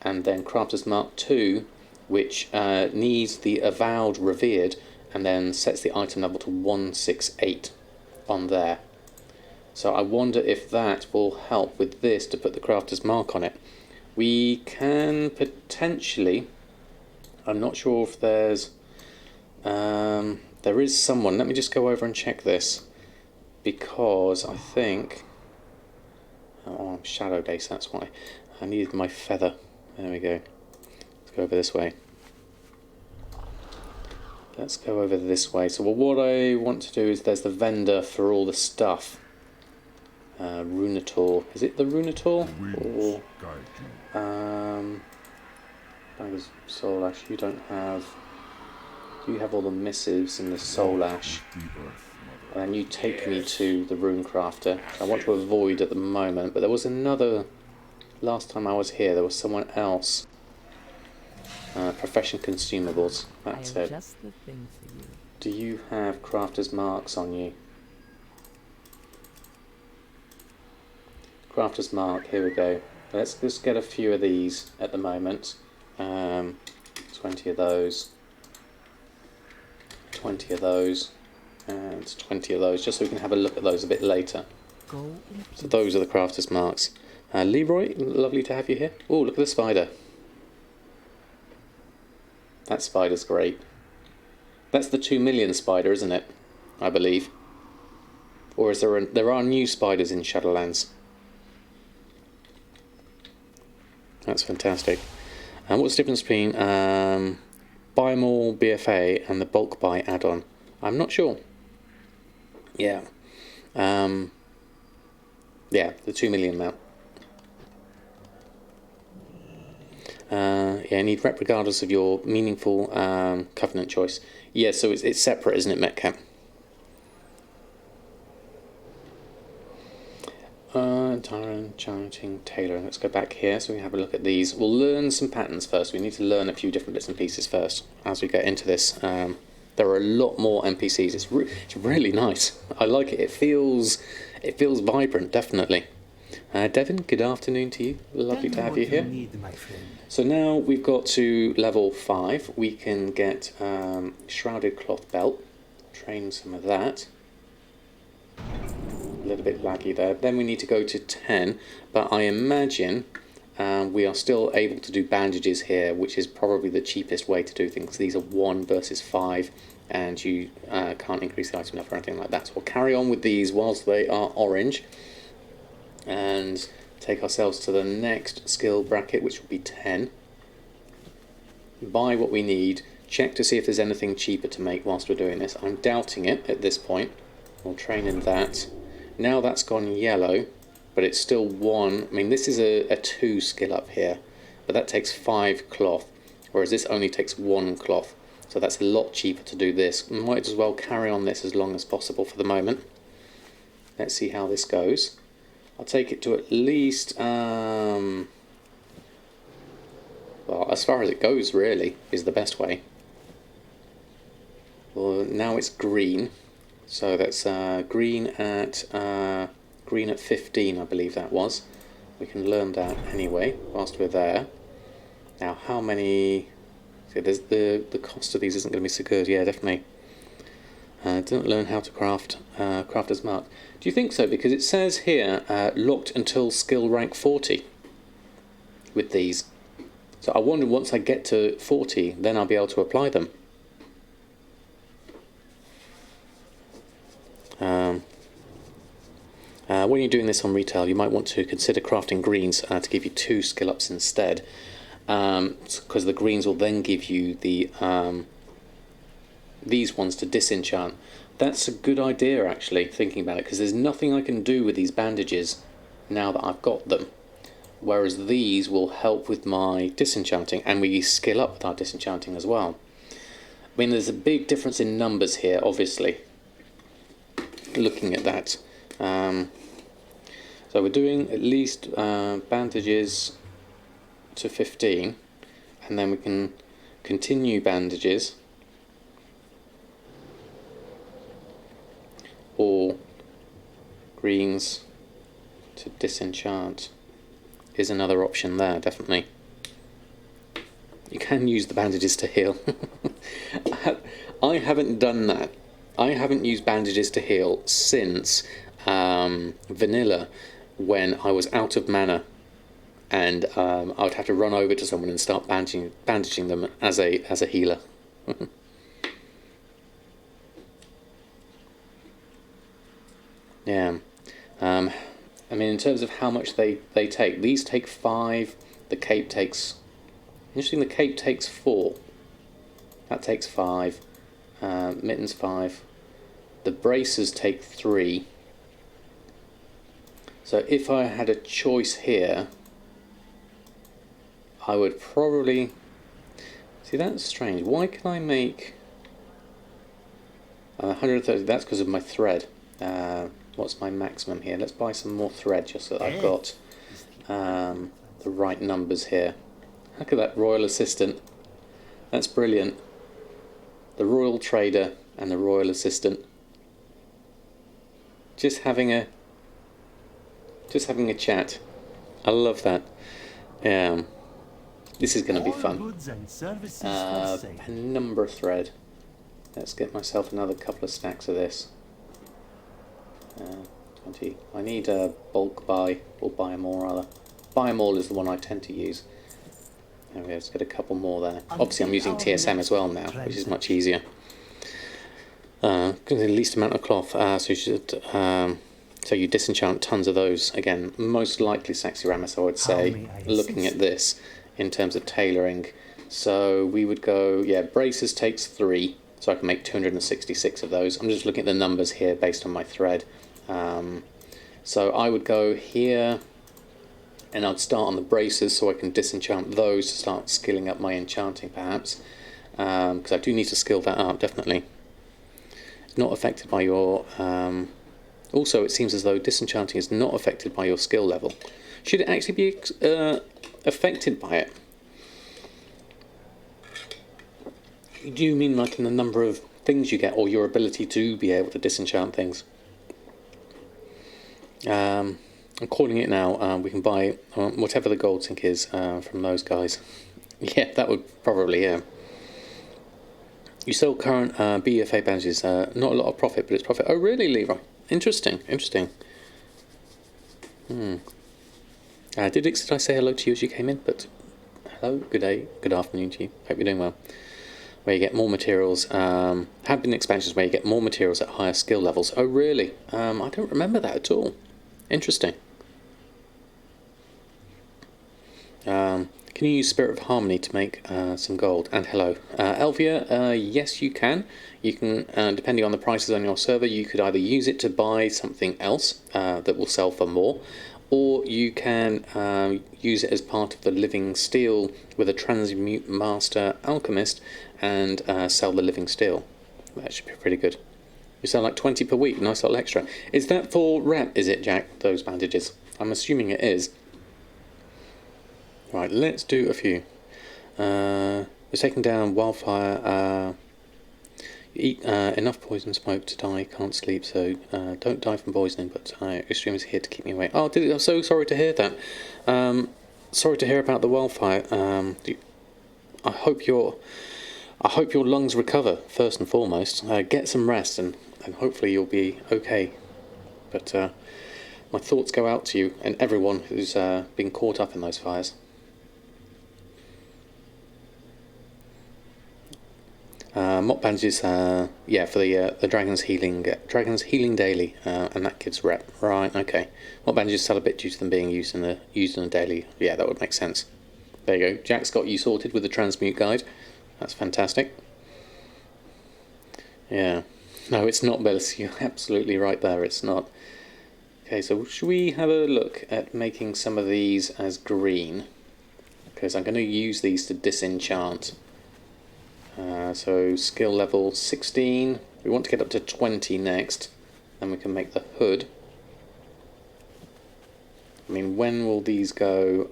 And then Crafter's Mark 2, which needs the Avowed Revered, and then sets the item level to 168 on there. So I wonder if that will help with this to put the Crafter's Mark on it. We can potentially... I'm not sure if there's... there is someone. Let me just go over and check this. Because I think... Oh, I'm Shadow Dace, that's why. I needed my feather. There we go. Let's go over this way. Let's go over this way. So what I want to do is there's the vendor for all the stuff. Runator. Is it the Runator? Or, Bag of soul ash. You don't have. You have all the missives in the soul ash. And then you take me to the rune crafter. I want to avoid at the moment, but there was another. Last time I was here, there was someone else. Profession consumables. That's it. Just the thing for you. Do you have crafter's marks on you? Crafter's mark. Here we go. Let's just get a few of these at the moment. 20 of those. 20 of those. And 20 of those, just so we can have a look at those a bit later. So those are the crafter's marks. Leroy, lovely to have you here. Oh, look at the spider. That spider's great. That's the 2 million spider, isn't it? I believe. Or is there are new spiders in Shadowlands. That's fantastic. And what's the difference between buy them all BFA and the bulk buy add-on? I'm not sure. Yeah. Yeah, the 2 million amount. Yeah, you need rep regardless of your meaningful covenant choice. Yeah, so it's separate, isn't it, Metcamp? Tailoring, Enchanting, Tailoring. Let's go back here so we can have a look at these. We'll learn some patterns first. We need to learn a few different bits and pieces first as we get into this. There are a lot more NPCs. It's really nice. I like it. It feels vibrant, definitely. Devin, good afternoon to you. Lovely to have you here. So now we've got to level 5. We can get Shrouded Cloth Belt. Train some of that. A little bit laggy there. Then we need to go to 10, but I imagine we are still able to do bandages here, which is probably the cheapest way to do things. These are 1 versus 5, and you can't increase the item enough or anything like that. So we'll carry on with these whilst they are orange, and take ourselves to the next skill bracket, which will be 10. Buy what we need. Check to see if there's anything cheaper to make whilst we're doing this. I'm doubting it at this point. We'll train in that. Now that's gone yellow, but it's still 1. I mean, this is a 2 skill up here, but that takes 5 cloth, whereas this only takes 1 cloth. So that's a lot cheaper to do this. Might as well carry on this as long as possible for the moment. Let's see how this goes. I'll take it to at least, well, as far as it goes, really, is the best way. Well, now it's green. So that's green at 15, I believe that was. We can learn that anyway whilst we're there. Now, how many? See, there's the cost of these isn't going to be so good. Yeah, definitely. Didn't learn how to craft crafter's mark. Do you think so? Because it says here locked until skill rank 40 with these. So I wonder once I get to 40, then I'll be able to apply them. When you're doing this on retail, you might want to consider crafting greens to give you 2 skill ups instead, because the greens will then give you the these ones to disenchant. That's a good idea, actually, thinking about it, because there's nothing I can do with these bandages now that I've got them, whereas these will help with my disenchanting, and we skill up with our disenchanting as well. I mean, there's a big difference in numbers here, obviously, looking at that. So we're doing at least bandages to 15, and then we can continue bandages, or greens to disenchant is another option there, definitely. You can use the bandages to heal. I haven't done that. I haven't used bandages to heal since vanilla, when I was out of mana, and I would have to run over to someone and start bandaging them as a healer. Yeah. I mean, in terms of how much they take, these take 5. The cape takes. Interesting. The cape takes 4. That takes 5. Mittens 5. The braces take 3. So if I had a choice here, I would probably See, that's strange. Why can I make 130? That's because of my thread. What's my maximum here? Let's buy some more thread just so that I've got the right numbers here. Look at that royal assistant. That's brilliant. The royal trader and the royal assistant. Just having a chat. I love that. This is going to be fun. Penumbra thread. Let's get myself another couple of stacks of this. 20. I need a bulk buy, or buy them all rather. Buy them all is the one I tend to use. There we go, let's get a couple more there. Obviously I'm using TSM as well now, which is much easier. The least amount of cloth, so you should... so you disenchant tons of those. Again, most likely Saxiramis, I would say, looking at this in terms of tailoring. So we would go, yeah, braces takes 3, so I can make 266 of those. I'm just looking at the numbers here based on my thread. So I would go here, and I'd start on the braces so I can disenchant those to start skilling up my enchanting perhaps. Because I do need to skill that up, definitely. It's not affected by your... also, it seems as though disenchanting is not affected by your skill level. Should it actually be affected by it? Do you mean like in the number of things you get, or your ability to be able to disenchant things? I'm calling it now. We can buy whatever the gold sink is from those guys. Yeah, that would probably, yeah. You sell current BFA bandages. Not a lot of profit, but it's profit. Oh, really, Leroy? Interesting, interesting. Did I say hello to you as you came in? But hello, good day, good afternoon to you. Hope you're doing well. Where you get more materials. Have been expansions where you get more materials at higher skill levels. Oh, really? I don't remember that at all. Interesting. Can you use Spirit of Harmony to make some gold? And hello. Elvia, yes you can. You can, depending on the prices on your server, you could either use it to buy something else that will sell for more, or you can use it as part of the living steel with a transmute master alchemist and sell the living steel. That should be pretty good. You sell like 20 per week, nice little extra. Is that for rep, is it, Jack, those bandages? I'm assuming it is. Right, let's do a few. We're taking down wildfire. Eat enough poison smoke to die, can't sleep, so don't die from poisoning, but Extreme is here to keep me awake. Oh, I'm so sorry to hear that. Sorry to hear about the wildfire. I hope your lungs recover, first and foremost. Get some rest, and hopefully you'll be okay. But my thoughts go out to you and everyone who's been caught up in those fires. Mop bandages, yeah, for the Dragon's Healing Daily, and that gives rep. Right, okay. Mop bandages sell a bit due to them being used in a daily. Yeah, that would make sense. There you go. Jack's got you sorted with the transmute guide. That's fantastic. Yeah. No, it's not, Bellis. You're absolutely right there. It's not. Okay, so should we have a look at making some of these as green? Because I'm going to use these to disenchant. So skill level 16. We want to get up to 20 next. Then we can make the hood. I mean, when will these go?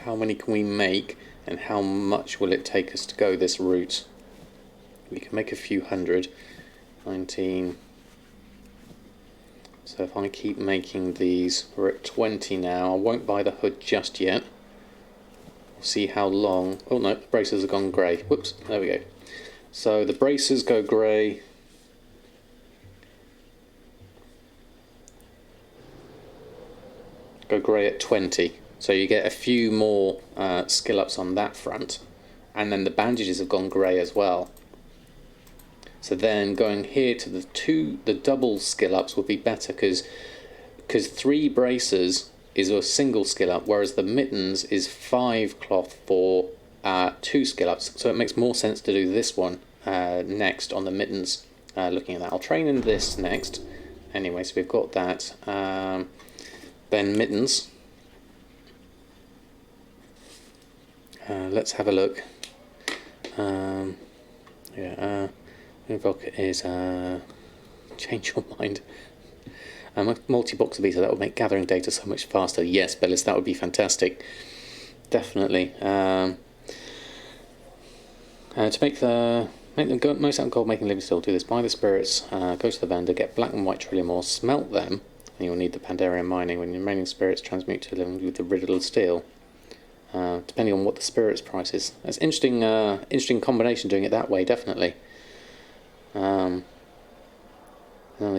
How many can we make, and how much will it take us to go this route? We can make a few hundred. 19. So if I keep making these, we're at 20 now. I won't buy the hood just yet. We'll see how long. Oh no, the braces have gone grey. Whoops, there we go. So the braces go grey. Go grey at 20. So you get a few more skill ups on that front. And then the bandages have gone grey as well. So then going here to the double skill ups would be better, because 3 braces is a single skill up, whereas the mittens is 5 cloth for 2 skill ups. So it makes more sense to do this one next on the mittens. Looking at that, I'll train in this next. Anyway, so we've got that. Then mittens. let's have a look. Invoke is change your mind. A multi-box beta, that would make gathering data so much faster. Yes, Bellis, that would be fantastic. Definitely. To make them go most out of gold making living still, do this. Buy the spirits, go to the vendor, get black and white trillium ore, smelt them, and you'll need the Pandarian mining. When your remaining spirits transmute to living with the riddle of steel. Depending on what the spirits price is. That's interesting. Interesting combination doing it that way, definitely. Another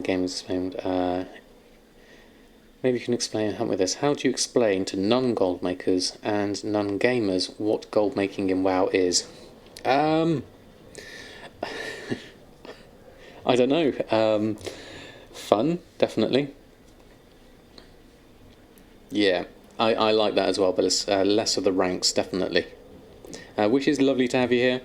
game is explained. Maybe you can explain, help with this. How do you explain to non-gold makers and non-gamers what gold making in WoW is? I don't know. Fun, definitely. Yeah, I like that as well, but it's less of the ranks, definitely. Which is lovely to have you here.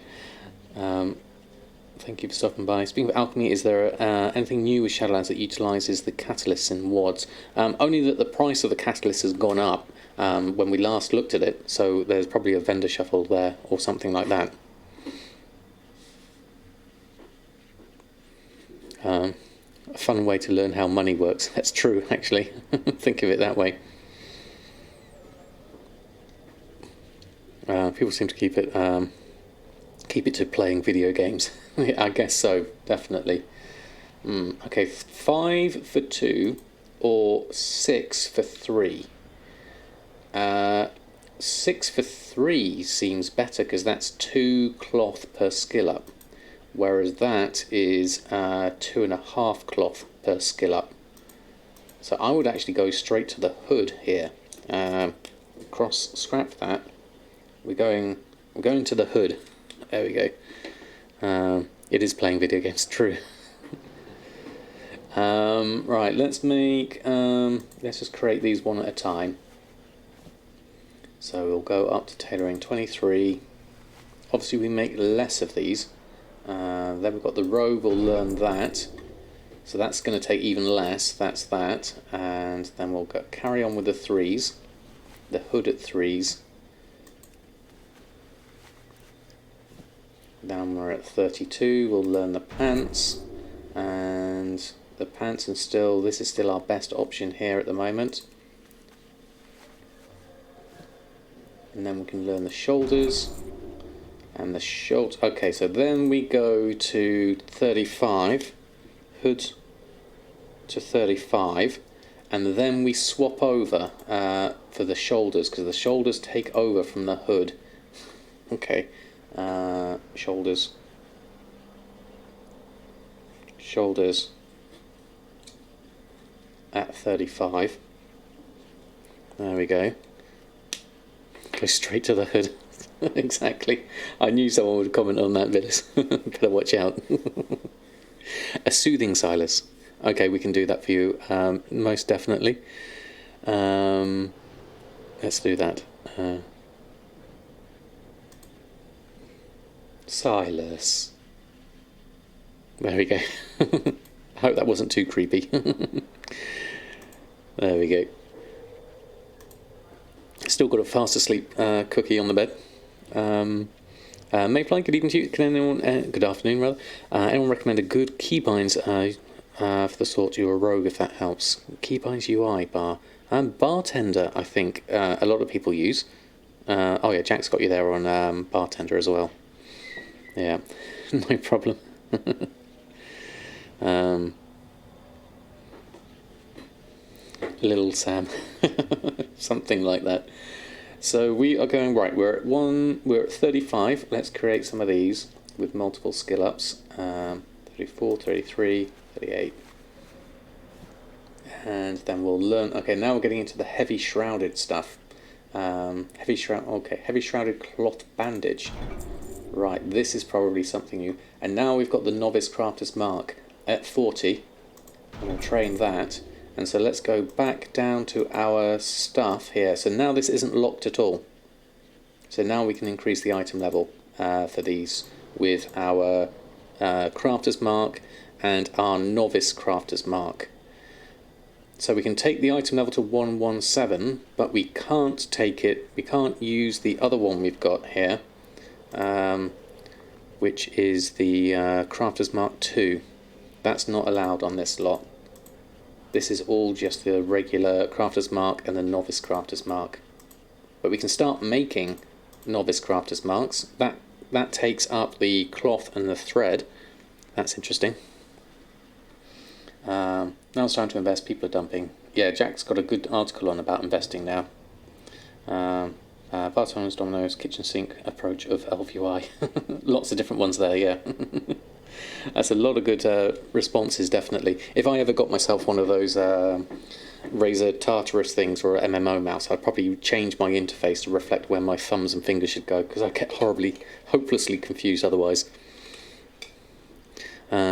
Thank you for stopping by. Speaking of alchemy, is there anything new with Shadowlands that utilises the catalysts in WODs? Only that the price of the catalyst has gone up when we last looked at it, so there's probably a vendor shuffle there or something like that. A fun way to learn how money works. That's true, actually. Think of it that way. People seem to keep it to playing video games. I guess so, definitely. Okay, 5 for 2 or 6 for 3. 6 for 3 seems better because that's 2 cloth per skill up, whereas that is 2.5 cloth per skill up. So I would actually go straight to the hood here. Scrap that. We're going to the hood. There we go. It is playing video games, true. Right, let's just create these one at a time. So we'll go up to tailoring 23. Obviously we make less of these. Then we've got the robe, we'll learn that. So that's going to take even less, that's that. And then we'll carry on with the 3s. The hood at 3s. Then we're at 32, we'll learn the pants, and the pants, and this is still our best option here at the moment. And then we can learn the shoulders, and the short. Okay, so then we go to 35, hood to 35, and then we swap over for the shoulders, because the shoulders take over from the hood. Okay. Shoulders at 35. There we go. Go straight to the hood. Exactly. I knew someone would comment on that, Villas. Better watch out. A soothing Silas. Okay, we can do that for you, most definitely. Let's do that. Silas. There we go. I hope that wasn't too creepy. There we go. Still got a fast asleep cookie on the bed. Mayfly, good evening to you. Can anyone, good afternoon rather. Anyone recommend a good keybinds for the sort you're a rogue, if that helps? Keybinds UI bar. Bartender, I think a lot of people use. Oh yeah, Jack's got you there on bartender as well. Yeah, no problem. Little Sam, something like that. So we are going right. We're at 35. Let's create some of these with multiple skill ups. 34, 33, 38, and then we'll learn. Okay, now we're getting into the heavy shrouded stuff. Heavy shrouded cloth bandage. Right, this is probably something new. And now we've got the novice crafter's mark at 40. And we'll train that. And so let's go back down to our stuff here. So now this isn't locked at all. So now we can increase the item level for these with our crafter's mark and our novice crafter's mark. So we can take the item level to 117, but we can't take it, we can't use the other one we've got here, which is the Crafter's Mark 2. That's not allowed on this lot. This is all just the regular Crafter's Mark and the Novice Crafter's Mark. But we can start making Novice Crafter's Marks. That takes up the cloth and the thread. That's interesting. Now it's time to invest. People are dumping. Yeah, Jack's got a good article on about investing now. Bartolo's Domino's kitchen sink approach of LVI. Lots of different ones there, yeah. That's a lot of good responses, definitely. If I ever got myself one of those Razer Tartarus things or an MMO mouse, I'd probably change my interface to reflect where my thumbs and fingers should go, because I get hopelessly confused otherwise.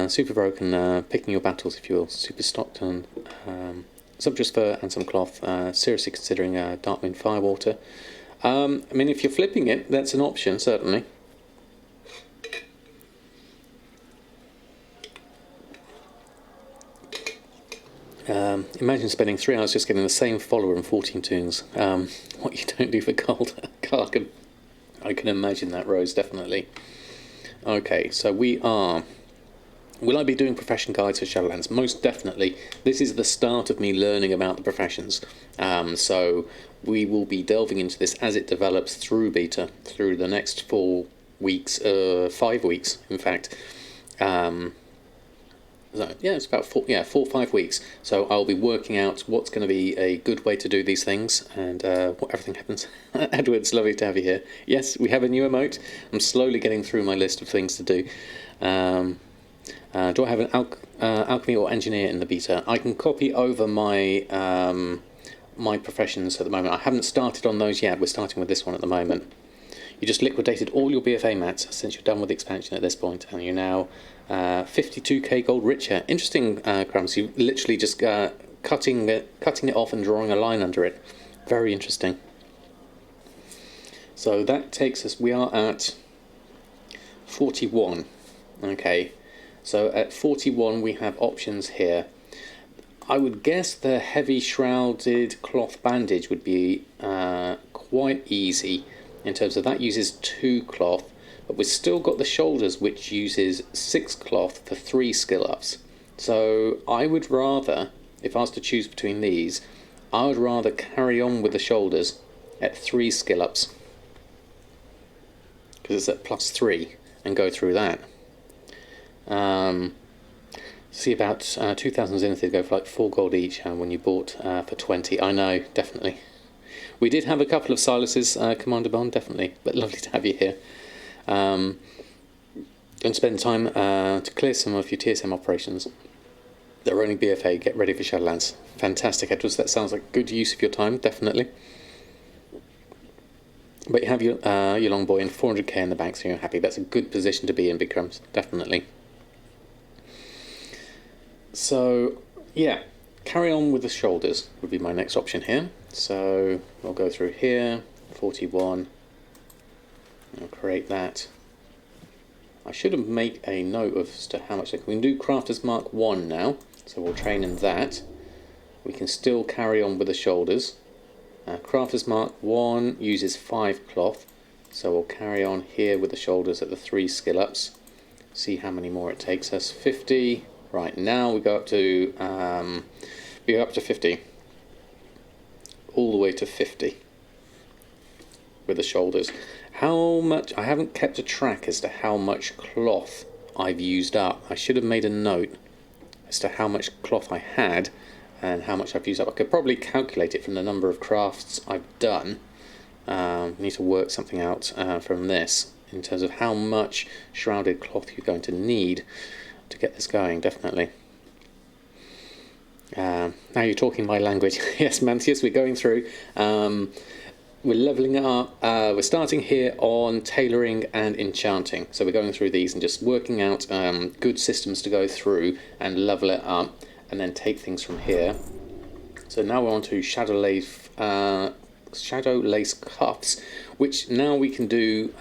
Super broken, picking your battles, if you will. Super Stockton, sumptuous fur and some cloth. Seriously considering Darkwind Firewater. I mean, if you're flipping it, that's an option, certainly. Imagine spending 3 hours just getting the same follower and 14 tunes. What you don't do for gold. I can imagine that, Rose, definitely. Okay, so we are... Will I be doing profession guides for Shadowlands? Most definitely. This is the start of me learning about the professions. So we will be delving into this as it develops through beta, through the next 4 weeks, 5 weeks, in fact. So, yeah, it's about 4 or 5 weeks. So I'll be working out what's going to be a good way to do these things and what everything happens. Edward's lovely to have you here. Yes, we have a new emote. I'm slowly getting through my list of things to do. Do I have an alchemy or engineer in the beta? I can copy over my my professions at the moment. I haven't started on those yet. We're starting with this one at the moment. You just liquidated all your BFA mats since you're done with the expansion at this point, and you're now 52k gold richer. Interesting, Crumbs. You literally just cutting it off and drawing a line under it. Very interesting. So that takes us. We are at 41. Okay. So at 41 we have options here. I would guess the heavy shrouded cloth bandage would be quite easy in terms of that uses 2 cloth, but we've still got the shoulders which uses 6 cloth for 3 skill ups. So I would rather, if I was to choose between these, I would rather carry on with the shoulders at 3 skill ups, because it's at +3, and go through that. See, about 2,000 zenith go for like 4 gold each when you bought for 20. I know, definitely. We did have a couple of Silas's, Commander Bond, definitely, but lovely to have you here. And spend time to clear some of your TSM operations that are only BFA. Get ready for Shadowlands. Fantastic, Edwards. That sounds like good use of your time, definitely. But you have your long boy and 400k in the bank, so you're happy. That's a good position to be in, Big Crumbs, definitely. So, yeah, carry on with the shoulders would be my next option here. So we'll go through here, 41. I'll create that. I should have made a note as to how much we can do. Crafter's Mark 1 now, so we'll train in that. We can still carry on with the shoulders. Crafter's Mark 1 uses 5 cloth, so we'll carry on here with the shoulders at the 3 skill ups. See how many more it takes us. 50. Right, now we go up to 50. All the way to 50 with the shoulders. How much? I haven't kept a track as to how much cloth I've used up. I should have made a note as to how much cloth I had and how much I've used up. I could probably calculate it from the number of crafts I've done. Need to work something out from this in terms of how much shrouded cloth you're going to need to get this going, definitely. Now you're talking my language. Yes, Mantius, we're going through. We're leveling it up. We're starting here on tailoring and enchanting. So we're going through these and just working out good systems to go through and level it up and then take things from here. So now we're on to shadow lace cuffs, which now we can do.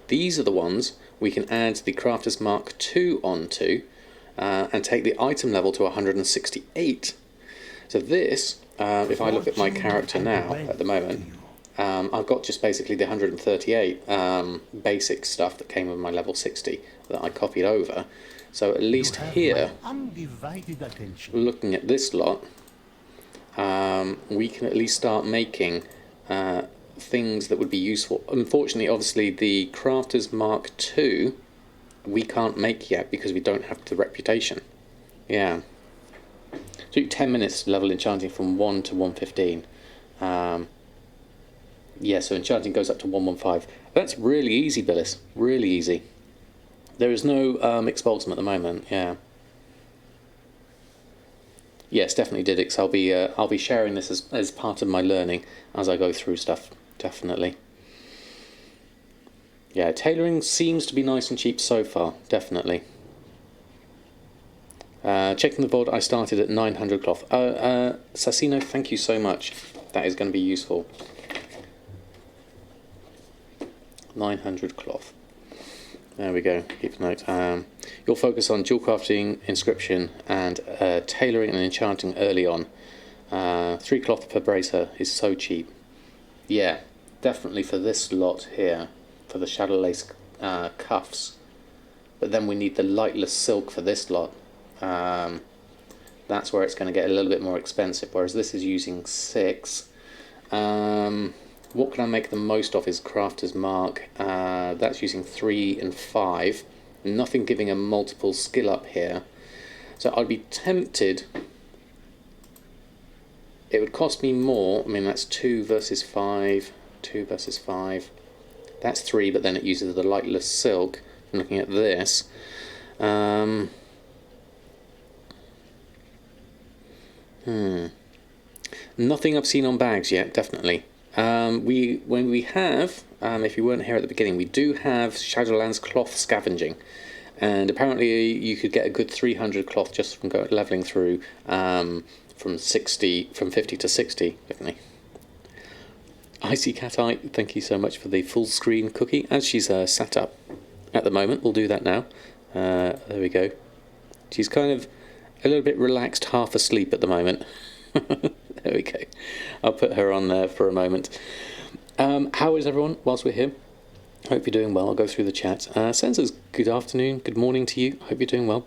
These are the ones we can add the Crafter's Mark 2 onto and take the item level to 168. So this, if I look at my character now, at the moment, I've got just basically the 138 basic stuff that came with my level 60 that I copied over. So at least here, Undivided attention. looking at this lot, we can at least start making things that would be useful. Unfortunately, obviously, the Crafter's Mark II, we can't make yet because we don't have the reputation. Yeah. Took 10 minutes to level Enchanting from 1 to 115. Yeah, so Enchanting goes up to 115. That's really easy, Billis. Really easy. There is no Expulsum at the moment, yeah. Yes, definitely Didix. I'll be sharing this as part of my learning as I go through stuff. Definitely. Yeah, tailoring seems to be nice and cheap so far. Definitely. Checking the VOD, I started at 900 cloth. Sassino, thank you so much. That is going to be useful. 900 cloth. There we go. Keep a note. You'll focus on dual crafting, inscription, and tailoring and enchanting early on. 3 cloth per bracer is so cheap. Yeah, definitely for this lot here, for the shadow lace cuffs. But then we need the lightless silk for this lot. That's where it's going to get a little bit more expensive, whereas this is using 6. What can I make the most of is Crafter's Mark. That's using 3 and 5. Nothing giving a multiple skill up here. So I'd be tempted. It would cost me more. I mean, that's 2 versus 5. 2 versus 5. That's 3, but then it uses the lightless silk. I'm looking at this. Nothing I've seen on bags yet, definitely. When we have, if you weren't here at the beginning, we do have Shadowlands cloth scavenging, and apparently you could get a good 300 cloth just from leveling through from 50 to 60, definitely. Icy Cat Eye, thank you so much for the full screen cookie. As she's sat up at the moment, we'll do that now. There we go. She's kind of a little bit relaxed, half asleep at the moment. There we go. I'll put her on there for a moment. How is everyone whilst we're here? Hope you're doing well. I'll go through the chat. Sensors, good afternoon, good morning to you. Hope you're doing well.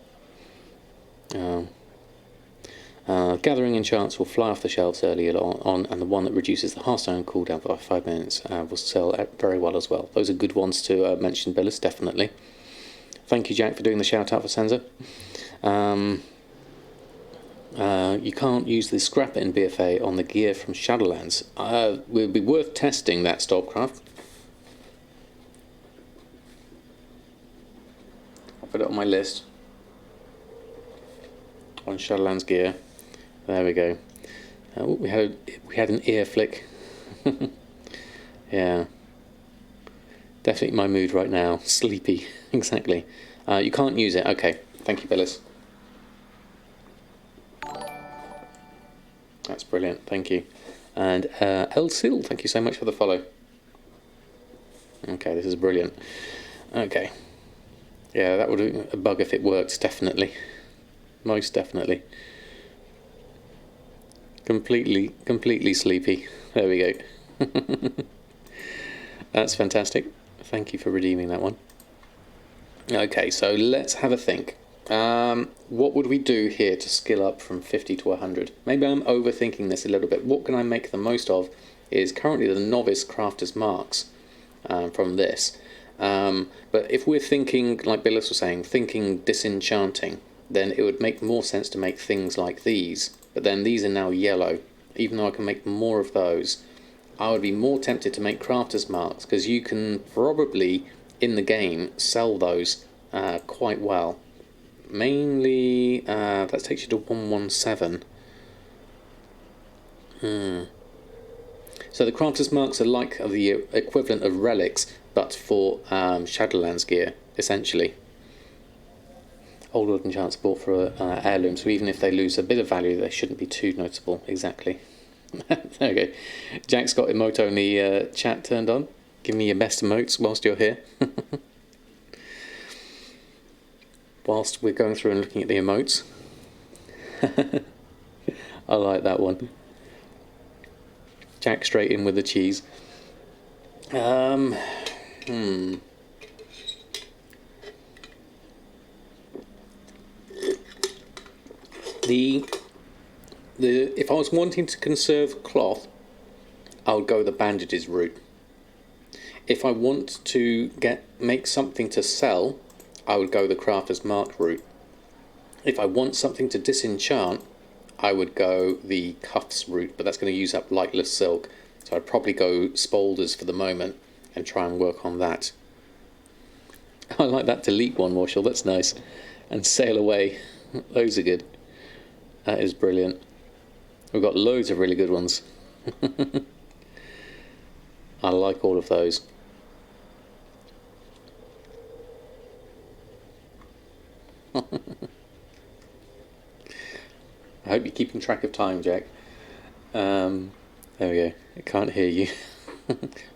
Gathering enchants will fly off the shelves earlier on, and the one that reduces the Hearthstone cooldown by 5 minutes will sell very well as well. Those are good ones to mention, Billis, definitely. Thank you, Jack, for doing the shout out for Senza. You can't use the scrap in BFA on the gear from Shadowlands. It would be worth testing that, Stopcraft. I'll put it on my list. On Shadowlands gear. There we go. We had an ear flick. Yeah. Definitely my mood right now. Sleepy. Exactly. You can't use it. Okay. Thank you, Billis. That's brilliant, thank you. And El Sil, thank you so much for the follow. Okay, this is brilliant. Okay. Yeah, that would be a bug if it worked, definitely. Most definitely. Completely sleepy. There we go. That's fantastic. Thank you for redeeming that one. Okay, so let's have a think. What would we do here to skill up from 50 to 100? Maybe I'm overthinking this a little bit. What can I make the most of is currently the Novice Crafter's Marks from this. But if we're thinking, like Billis was saying, thinking disenchanting, then it would make more sense to make things like these. But then these are now yellow. Even though I can make more of those, I would be more tempted to make Crafter's Marks, because you can probably, in the game, sell those quite well. Mainly, that takes you to 117. So the Crafter's Marks are like the equivalent of relics, but for Shadowlands gear, essentially. Old Wood enchants bought for heirloom, so even if they lose a bit of value, they shouldn't be too noticeable. Exactly. There we go. Jack's got emote only chat turned on. Give me your best emotes whilst you're here. Whilst we're going through and looking at the emotes. I like that one. Jack straight in with the cheese. If I was wanting to conserve cloth, I would go the bandages route. If I want to make something to sell, I would go the crafter's mark route. If I want something to disenchant, I would go the cuffs route, but that's going to use up lightless silk. So I'd probably go spolders for the moment and try and work on that. I like that delete one, Marshall, that's nice. And sail away. Those are good. That is brilliant. We've got loads of really good ones. I like all of those. I hope you're keeping track of time, Jack. There we go. I can't hear you.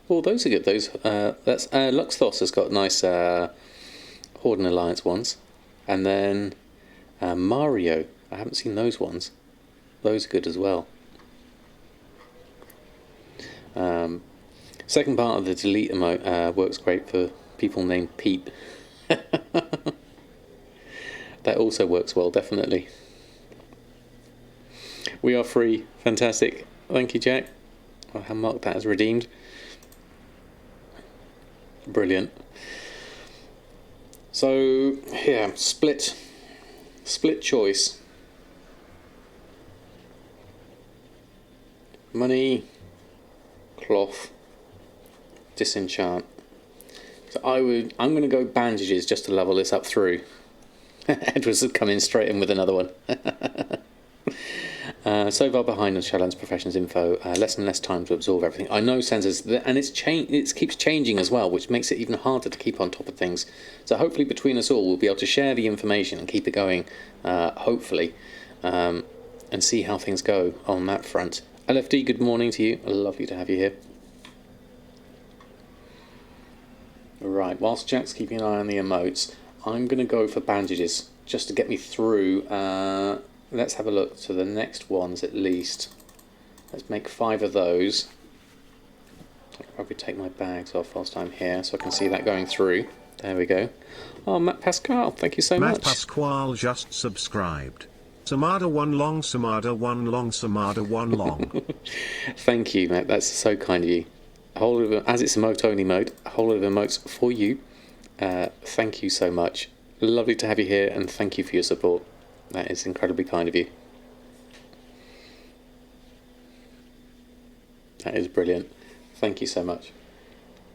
Oh, those are good. Those that's Luxthos has got nice Horde and Alliance ones, and then Mario. I haven't seen those ones. Those are good as well. Second part of the delete emote works great for people named Pete. That also works well, definitely. We are free. Fantastic. Thank you, Jack. I have marked that as redeemed. Brilliant. So, yeah, split choice. Money, cloth, disenchant. So I'm going to go bandages just to level this up through. Edwards has come in straight in with another one. So far behind on Shadowlands Professions info, less and less time to absorb everything. I know sensors, and it keeps changing as well, which makes it even harder to keep on top of things. So hopefully between us all, we'll be able to share the information and keep it going, hopefully, and see how things go on that front. LFD, good morning to you. Lovely to have you here. Right, whilst Jack's keeping an eye on the emotes, I'm going to go for bandages, just to get me through. Let's have a look to the next ones at least. Let's make 5 of those. I'll probably take my bags off whilst I'm here so I can see that going through. There we go. Oh, Matt Pascal, thank you so much. Matt Pasquale just subscribed. Samada one long, Samada one long, Samada one long. Thank you, Matt. That's so kind of you. A whole lot of, as it's emote only mode, a whole lot of emotes for you. Thank you so much. Lovely to have you here, and thank you for your support. That is incredibly kind of you. That is brilliant. Thank you so much.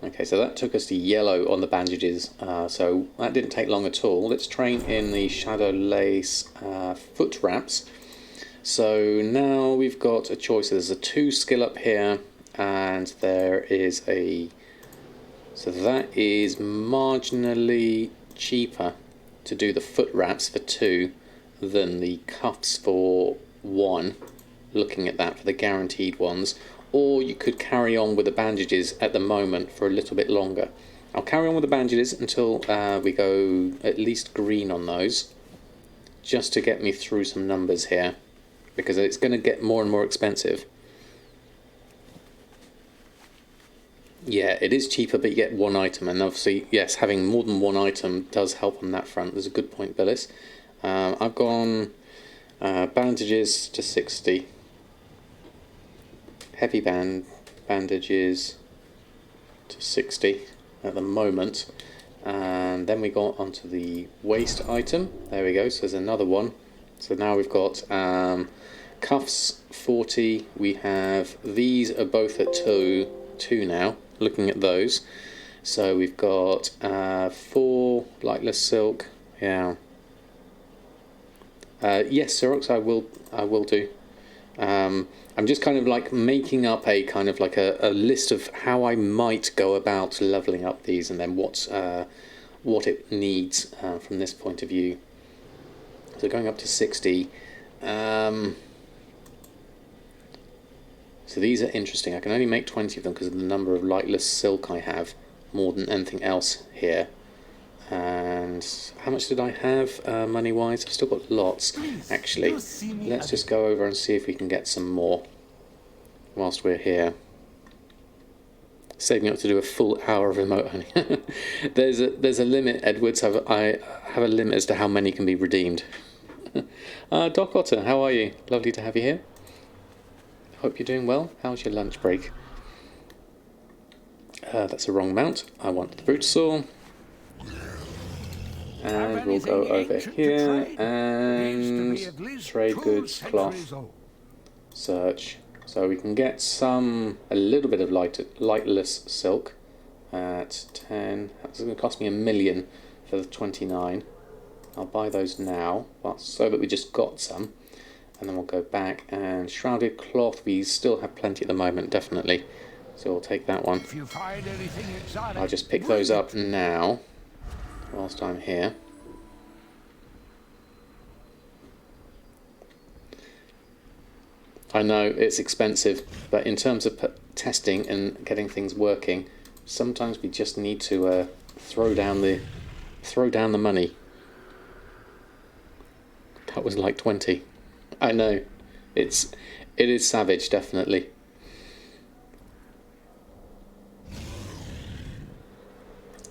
Okay, so that took us to yellow on the bandages, so that didn't take long at all. Let's train in the Shadow Lace foot wraps. So now we've got a choice. There's a 2 skill up here, and there is a... So that is marginally cheaper to do the foot wraps for 2 than the cuffs for 1, looking at that for the guaranteed ones. Or you could carry on with the bandages at the moment for a little bit longer. I'll carry on with the bandages until we go at least green on those, just to get me through some numbers here, because it's going to get more and more expensive. Yeah, it is cheaper, but you get 1 item, and obviously, yes, having more than 1 item does help on that front. There's a good point, Billis. I've gone bandages to 60. Heavy bandages to 60 at the moment, and then we got onto the waist item. There we go. So there's another one. So now we've got cuffs 40. We have these are both at 2 now. Looking at those, so we've got 4 lightless silk. Yeah. Yes, Xerox, I will do. I'm just kind of like making up a kind of like a list of how I might go about leveling up these, and then what it needs from this point of view. So going up to 60. So these are interesting. I can only make 20 of them because of the number of lightless silk I have, more than anything else here. And how much did I have money-wise? I've still got lots, actually. Let's just go over and see if we can get some more whilst we're here. Saving up to do a full hour of remote hunting. there's a limit, Edwards. I have a limit as to how many can be redeemed. Doc Otter, how are you? Lovely to have you here. Hope you're doing well. How's your lunch break? That's a wrong mount. I want the brute saw. And we'll go over here and trade goods, cloth, search. So we can get a little bit of lightless silk at 10. That's going to cost me 1 million for the 29. I'll buy those now, well, so that we just got some. And then we'll go back, and shrouded cloth, we still have plenty at the moment, definitely. So we'll take that one. I'll just pick those up now, whilst I'm here. I know it's expensive, but in terms of testing and getting things working, sometimes we just need to throw down the money. That was like 20. I know, it is savage, definitely.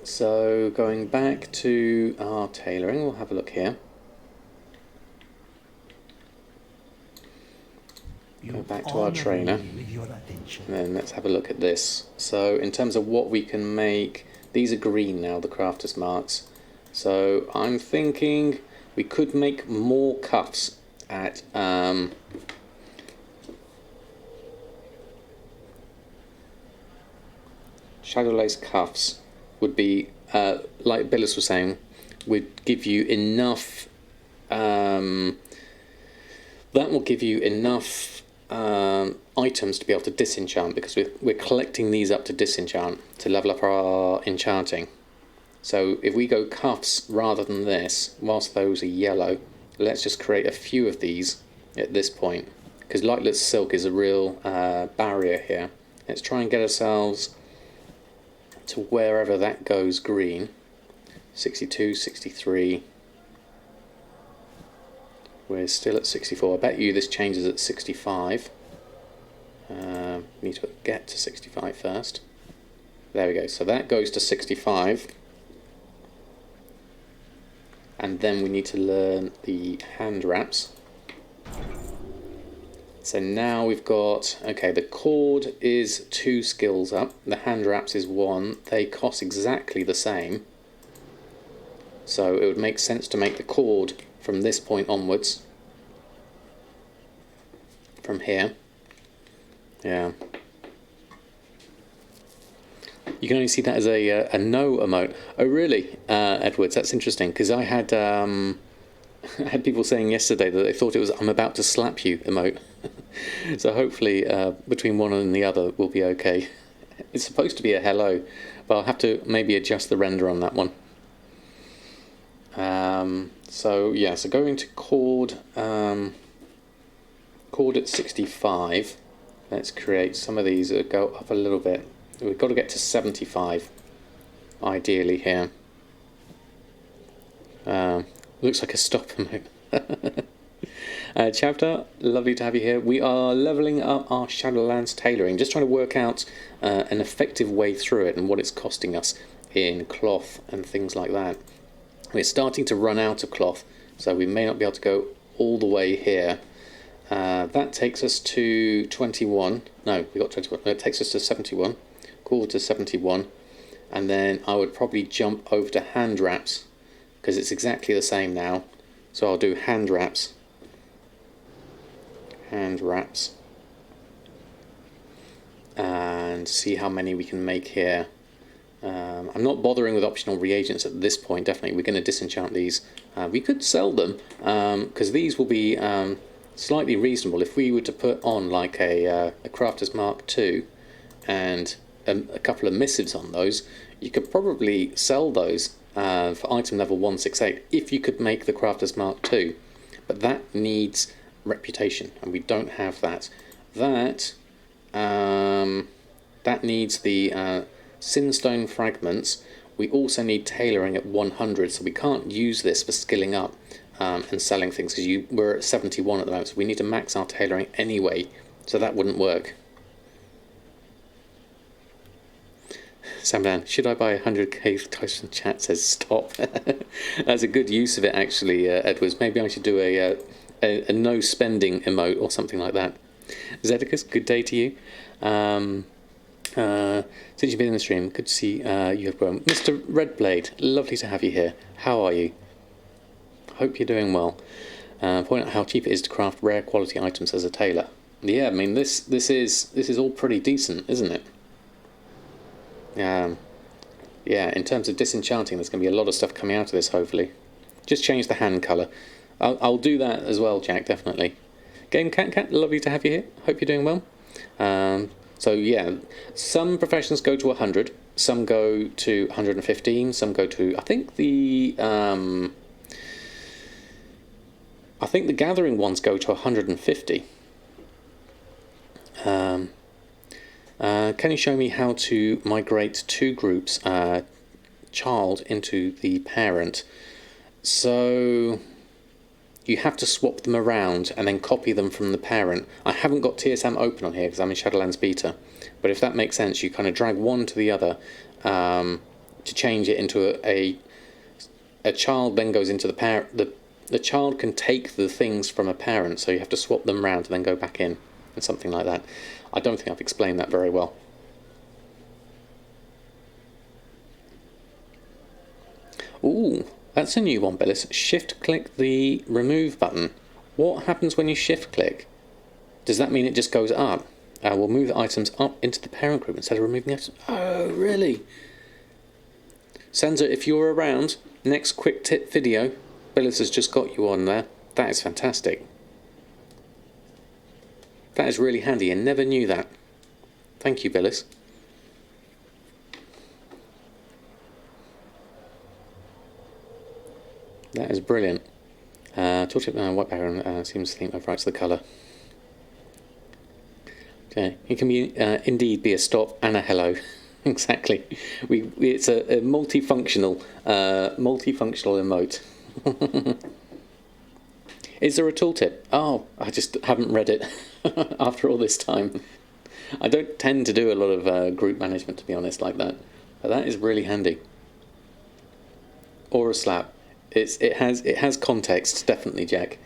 So going back to our tailoring, we'll have a look here. Go back to our trainer, and then let's have a look at this. So in terms of what we can make, these are green now, the crafter's marks. So I'm thinking we could make more cuffs at Shadowlands cuffs would be, like Billis was saying, would give you enough, that will give you enough items to be able to disenchant, because we're collecting these up to disenchant to level up our enchanting. So if we go cuffs rather than this, whilst those are yellow, let's just create a few of these at this point, because lightless silk is a real barrier here. Let's try and get ourselves to wherever that goes green. 62, 63. We're still at 64. I bet you this changes at 65. Need to get to 65 first. There we go. So that goes to 65. And then we need to learn the hand wraps. So now we've got, okay, the cord is 2 skills up. The hand wraps is 1. They cost exactly the same. So it would make sense to make the cord from this point onwards. From here. Yeah. You can only see that as a no emote. Oh really, Edwards? That's interesting, because I had had people saying yesterday that they thought it was "I'm about to slap you" emote. So hopefully between one and the other we'll be okay. It's supposed to be a hello, but I'll have to maybe adjust the render on that one. So yeah, so going to cord at 65. Let's create some of these that go up a little bit. We've got to get to 75 ideally here. Looks like a stop emote. Chapter, lovely to have you here. We are leveling up our Shadowlands tailoring, just trying to work out an effective way through it and what it's costing us in cloth and things like that. We're starting to run out of cloth, so we may not be able to go all the way here. That takes us to 21. No, we got 21. No, it takes us to 71. Call to 71. And then I would probably jump over to hand wraps, because it's exactly the same now. So I'll do hand wraps. Hand wraps. And see how many we can make here. I'm not bothering with optional reagents at this point, definitely. We're going to disenchant these. We could sell them, because these will be slightly reasonable. If we were to put on like a Crafter's Mark II and a couple of missives on those, you could probably sell those for item level 168 if you could make the Crafter's Mark II. But that needs reputation, and we don't have that. That needs the Sinstone fragments, we also need tailoring at 100, so we can't use this for skilling up and selling things, because we're at 71 at the moment, so we need to max our tailoring anyway, so that wouldn't work. Samadan, should I buy 100k? Tyson chat says stop. That's a good use of it, actually, Edwards. Maybe I should do a no spending emote or something like that. Zedicus, good day to you. Since you've been in the stream, good to see you have grown. Mr. Redblade, lovely to have you here. How are you? Hope you're doing well. Point out how cheap it is to craft rare quality items as a tailor. Yeah, I mean this is all pretty decent, isn't it? Yeah, in terms of disenchanting, there's going to be a lot of stuff coming out of this, hopefully. Just change the hand colour. I'll do that as well, Jack, definitely. Game Cat, lovely to have you here. Hope you're doing well. So yeah, some professions go to 100, some go to 115, some go to, I think the gathering ones go to 150. Can you show me how to migrate two groups, child into the parent? So you have to swap them around and then copy them from the parent. I haven't got TSM open on here because I'm in Shadowlands beta, but if that makes sense, you kind of drag one to the other to change it into a child. Then goes into the parent. The child can take the things from a parent, so you have to swap them around and then go back in, and something like that. I don't think I've explained that very well. Ooh, that's a new one, Billis. Shift click the remove button. What happens when you shift click? Does that mean it just goes up? We'll move the items up into the parent group instead of removing items. Oh, really? Senza, if you're around, next quick tip video, Billis has just got you on there. That is fantastic. That is really handy. I never knew that. Thank you, Billis. That is brilliant. Tooltip white background seems to think overwrites the colour. Okay, it can be indeed be a stop and a hello. Exactly. It's a multifunctional emote. Is there a tooltip? Oh, I just haven't read it after all this time. I don't tend to do a lot of group management, to be honest, like that. But that is really handy. Or a slap. It has context, definitely, Jack.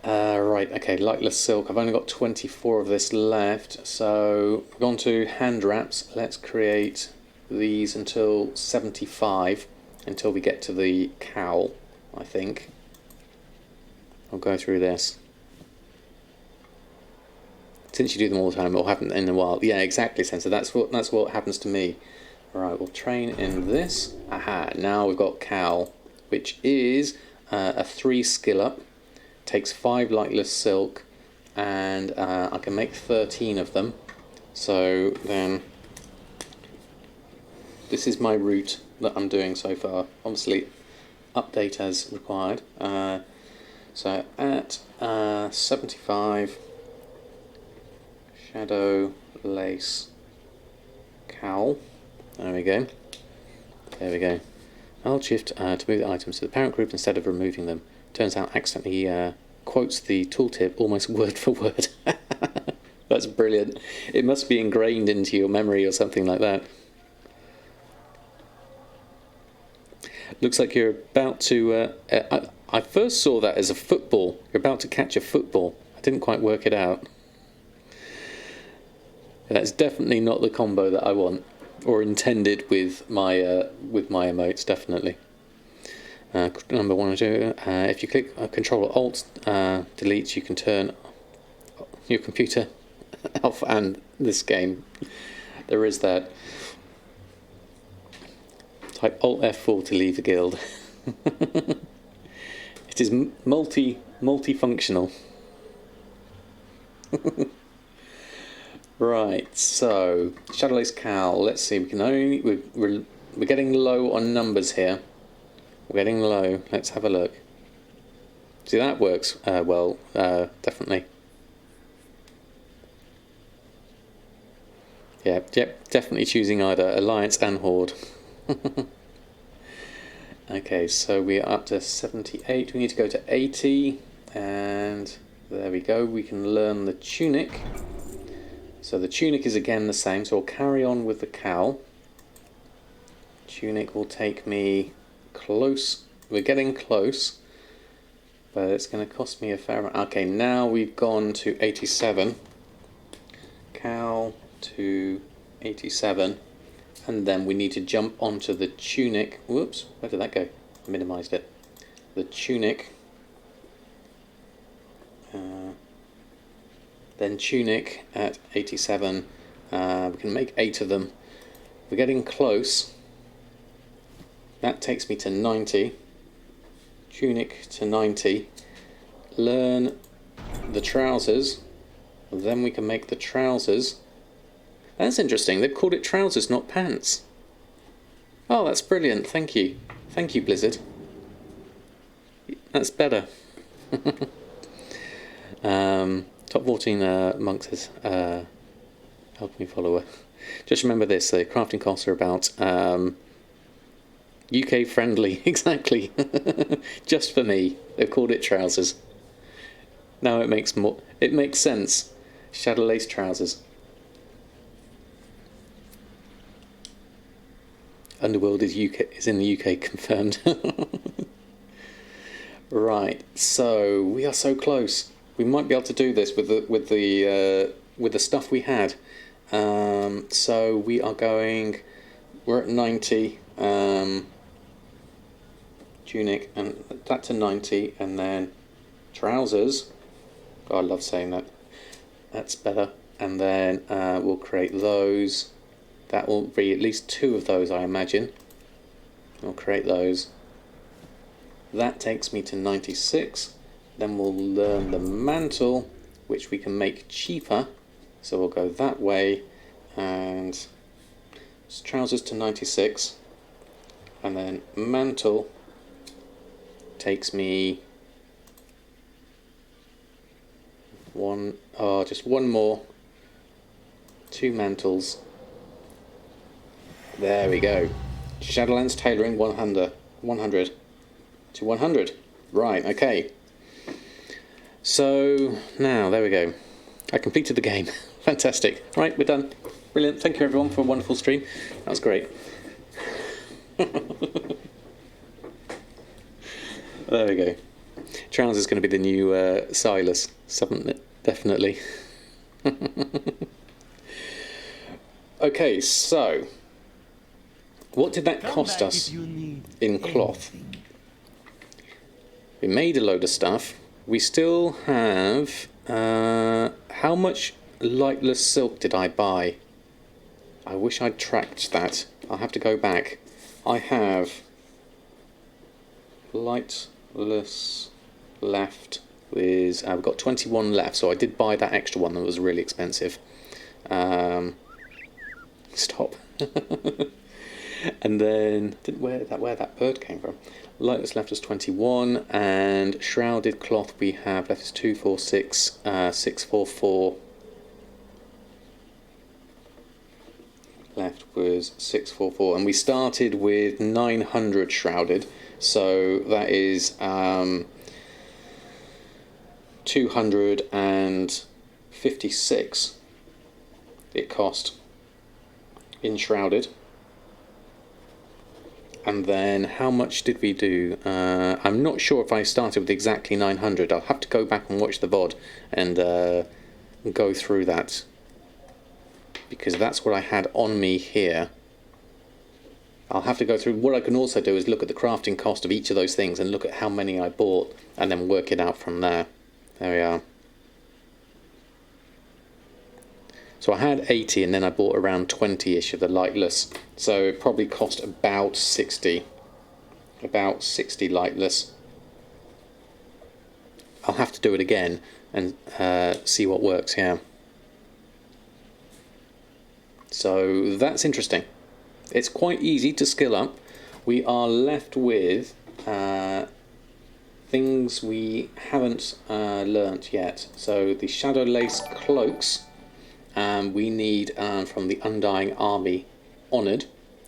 Right, okay, lightless silk. I've only got 24 of this left, so we've gone to hand wraps. Let's create these until 75, until we get to the cowl, I think. I'll go through this. Since you do them all the time, it'll happen in a while. Yeah, exactly, Sensor. That's what happens to me. Alright, we'll train in this. Aha, now we've got cowl, which is a 3 skill up. Takes 5 lightless silk, and I can make 13 of them. So then, this is my route that I'm doing so far. Obviously, update as required. So at 75, shadow lace cowl. There we go. There we go. I'll shift to move the items to the parent group instead of removing them. Turns out accidentally quotes the tooltip almost word for word. That's brilliant. It must be ingrained into your memory or something like that. Looks like you're about to... I first saw that as a football. You're about to catch a football. I didn't quite work it out. That's definitely not the combo that I want, or intended with my emotes, definitely. Number 1 or 2, if you click Control or Alt delete, you can turn your computer off, and this game. There is that. Type Alt F4 to leave the guild. It is multifunctional. Right, so Shadowlace Cowl. Let's see. We can only we're getting low on numbers here. We're getting low. Let's have a look. See, that works well. Definitely. Yep. Definitely choosing either Alliance and Horde. Okay, so we are up to 78. We need to go to 80, and there we go. We can learn the tunic. So the tunic is again the same, so I'll carry on with the cowl. Tunic will take me close. We're getting close, but it's going to cost me a fair amount. Okay, now we've gone to 87. Cowl to 87. And then we need to jump onto the tunic. Whoops, where did that go? I minimised it. The tunic. Then tunic at 87. We can make 8 of them. We're getting close. That takes me to 90. Tunic to 90. Learn the trousers. Then we can make the trousers. That's interesting. They've called it trousers, not pants. Oh, that's brilliant. Thank you. Thank you, Blizzard. That's better. Top 14 monks has helped me follow her. Just remember this, the crafting costs are about UK friendly, exactly. Just for me. They've called it trousers. Now it makes sense. Shadow lace trousers. Underworld is in the UK, confirmed. Right, so we are so close. We might be able to do this with the stuff we had. So we are going. We're at 90. Tunic and that to 90, and then trousers. God, I love saying that. That's better. And then we'll create those. That will be at least 2 of those, I imagine. I'll create those. That takes me to 96. Then we'll learn the mantle, which we can make cheaper. So we'll go that way. And trousers to 96. And then mantle takes me just one more. 2 mantles. There we go. Shadowlands tailoring 100 to 100. Right, okay. So now, there we go. I completed the game. Fantastic. Right, we're done. Brilliant. Thank you everyone for a wonderful stream. That was great. There we go. Trousers is going to be the new Silas. Definitely. Okay, so what did that cost us in cloth? We made a load of stuff. We still have... how much lightless silk did I buy? I wish I'd tracked that. I'll have to go back. I have lightless left with... I've got 21 left, so I did buy that extra one that was really expensive. Stop. And then where that bird came from. Lightless left us 21, and shrouded cloth we have left us 246, 644. Left was 644, and we started with 900 shrouded, so that is 256 it cost in shrouded. And then how much did we do? I'm not sure if I started with exactly 900. I'll have to go back and watch the VOD and go through that, because that's what I had on me here. I'll have to go through. What I can also do is look at the crafting cost of each of those things and look at how many I bought and then work it out from there. There we are. So I had 80 and then I bought around 20-ish of the lightless. So it probably cost about 60. About 60 lightless. I'll have to do it again and see what works, yeah. So that's interesting. It's quite easy to skill up. We are left with things we haven't learnt yet. So the shadow lace cloaks we need from the Undying Army honoured.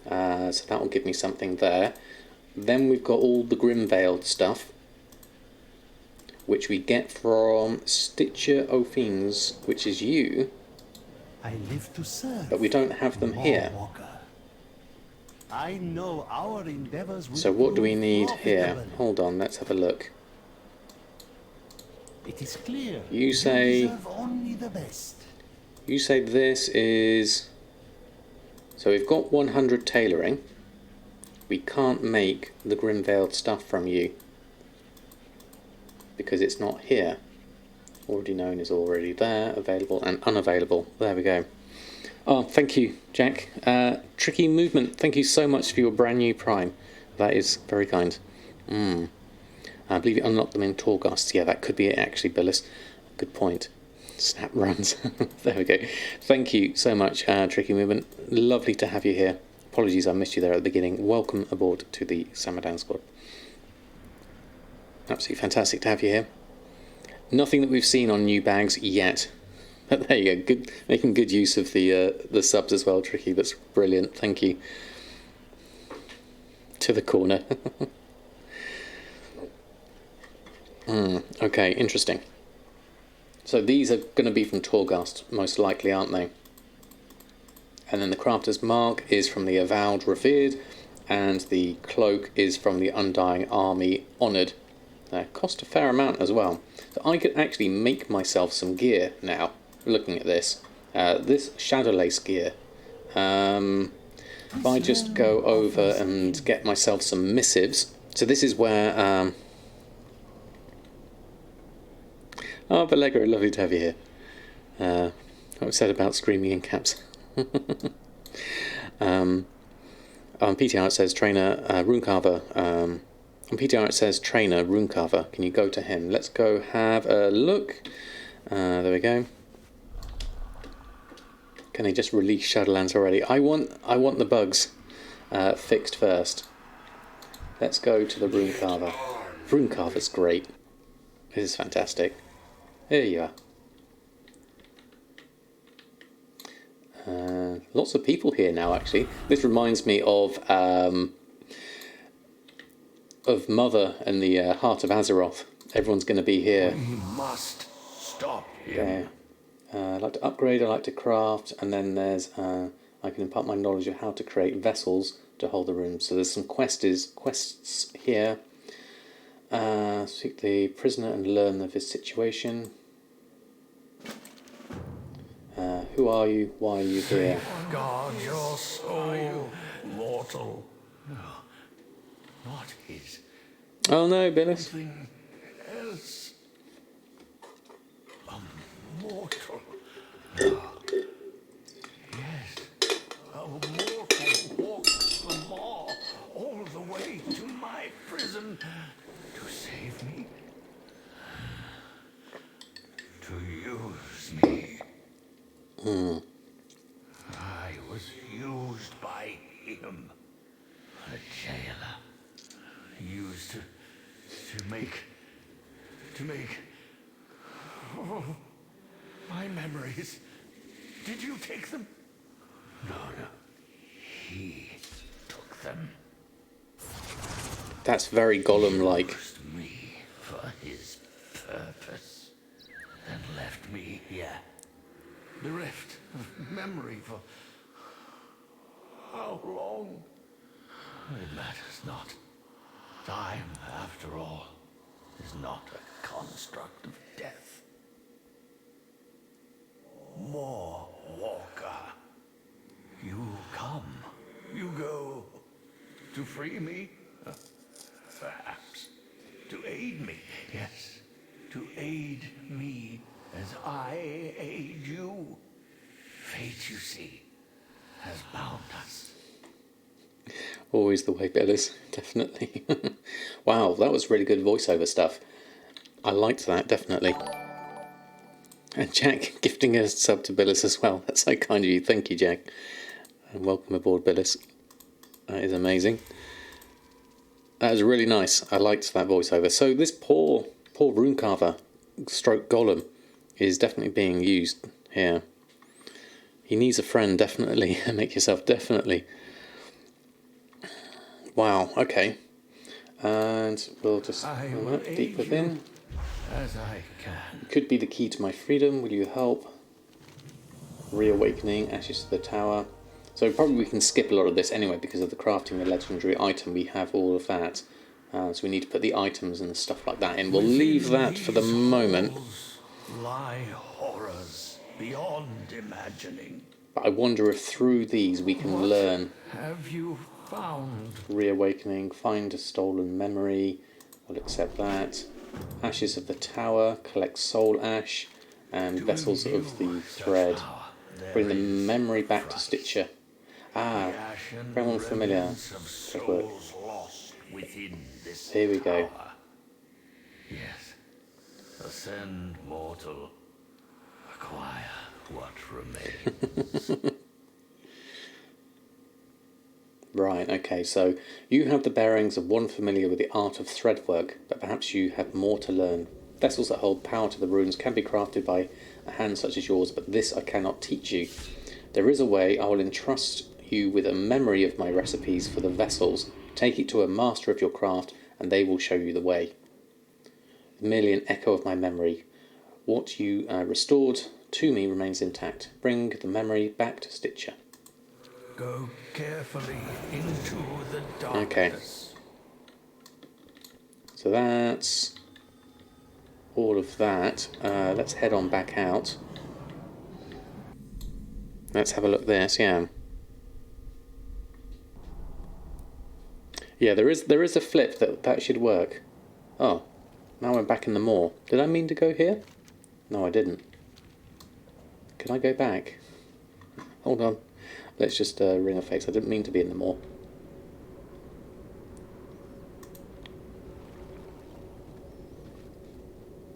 So that will give me something there. Then we've got all the Grim-Veiled stuff, which we get from Stitcher O'Fiends, which is you, I live to serve. but we don't have them here. Walker. I know our endeavors will So what do we prove need here? profitable. Hold on, let's have a look. It is clear. You say- deserve only the best. You say this is... So we've got 100 tailoring. We can't make the Grim-Veiled stuff from you, because it's not here. Already known is already there, available and unavailable. There we go. Oh, thank you, Jack. Tricky Movement, thank you so much for your brand new Prime. That is very kind. I believe you unlocked them in Torghast. Yeah, that could be it actually, Billis. Good point. Snap runs. There we go. Thank you so much, Tricky Movement. Lovely to have you here. Apologies I missed you there at the beginning. Welcome aboard to the Samadan squad. Absolutely fantastic to have you here. Nothing that we've seen on new bags yet. But there you go. Good, making good use of the subs as well, Tricky. That's brilliant. Thank you. To the corner. Okay, interesting. So these are going to be from Torghast, most likely, aren't they? And then the Crafter's Mark is from the Avowed Revered, and the Cloak is from the Undying Army Honoured. Cost a fair amount as well. So I could actually make myself some gear now, looking at this. This Shadow Lace gear. If I just go over and get myself some missives. So this is where... Oh, Belegro, lovely to have you here. What was said about screaming in caps. On PTR it says trainer Runecarver. On PTR it says trainer Runecarver. Can you go to him? Let's go have a look. There we go. Can they just release Shadowlands already? I want the bugs fixed first. Let's go to the Runecarver. Runecarver's great. This is fantastic. Here you are. Lots of people here now, actually. This reminds me of Mother and the Heart of Azeroth. Everyone's going to be here. We must stop him. Yeah. I like to upgrade, I like to craft, and then there's I can impart my knowledge of how to create vessels to hold the rooms. So there's some quests here. Seek the prisoner and learn of his situation. Who are you? Why are you here? Guard your soul, mortal. Not his. Oh no, Billis. Something else. A mortal. Yes, a mortal walks the maw all the way to my prison to save me, to use me. I was used by him, a jailer, used to make my memories. Did you take them? No. He took them. That's very Gollum-like. Used me for his purpose, and left me here. Bereft of memory for how long? It matters not. Time, after all, is not a construct of death. More Walker. You come, you go, to free me, perhaps, to aid me, yes, to aid me as I aid you. Fate, you see, has bound us. Always the way, Billis. Definitely. Wow, that was really good voiceover stuff. I liked that, definitely. And Jack gifting a sub to Billis as well. That's so kind of you. Thank you, Jack. And welcome aboard, Billis. That is amazing. That was really nice. I liked that voiceover. So this poor Runecarver stroke Gollum is definitely being used here. He needs a friend, definitely. Make yourself, definitely. Wow, okay. And we'll just I look will deep aid within. you as I can. Could be the key to my freedom. Will you help? Reawakening, Ashes to the Tower. So probably we can skip a lot of this anyway because of the crafting the legendary item. We have all of that. So we need to put the items and stuff like that in. We'll leave that for the These moment. halls lie horrors beyond imagining. But I wonder if through these we can learn. Have you found? Reawakening, find a stolen memory. I'll accept that. Ashes of the Tower, collect soul ash, and vessels of the thread. Bring the memory back to Stitcher. Ah, very one familiar. Take a look. Here we go. Yes. Ascend, mortal. Acquire what remains. Right, okay, so you have the bearings of one familiar with the art of threadwork, but perhaps you have more to learn. Vessels that hold power to the runes can be crafted by a hand such as yours, but this I cannot teach you. There is a way. I will entrust you with a memory of my recipes for the vessels. Take it to a master of your craft, and they will show you the way. Merely an echo of my memory. What you restored to me remains intact. Bring the memory back to Stitcher. Go carefully into the darkness. Okay. So that's all of that. Let's head on back out. Let's have a look at this, yeah. Yeah, there is a flip that should work. Oh, now we're back in the moor. Did I mean to go here? No, I didn't. Can I go back? Hold on. Let's just ring a face. I didn't mean to be in the moor.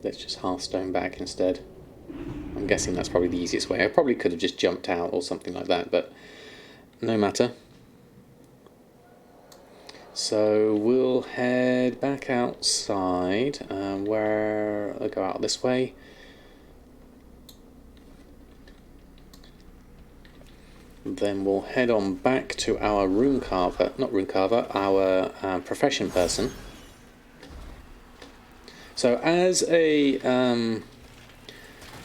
Let's just Hearthstone back instead. I'm guessing that's probably the easiest way. I probably could have just jumped out or something like that, but no matter. So we'll head back outside. Where I'll go out this way. Then we'll head on back to our rune carver, not rune carver, our profession person. So as a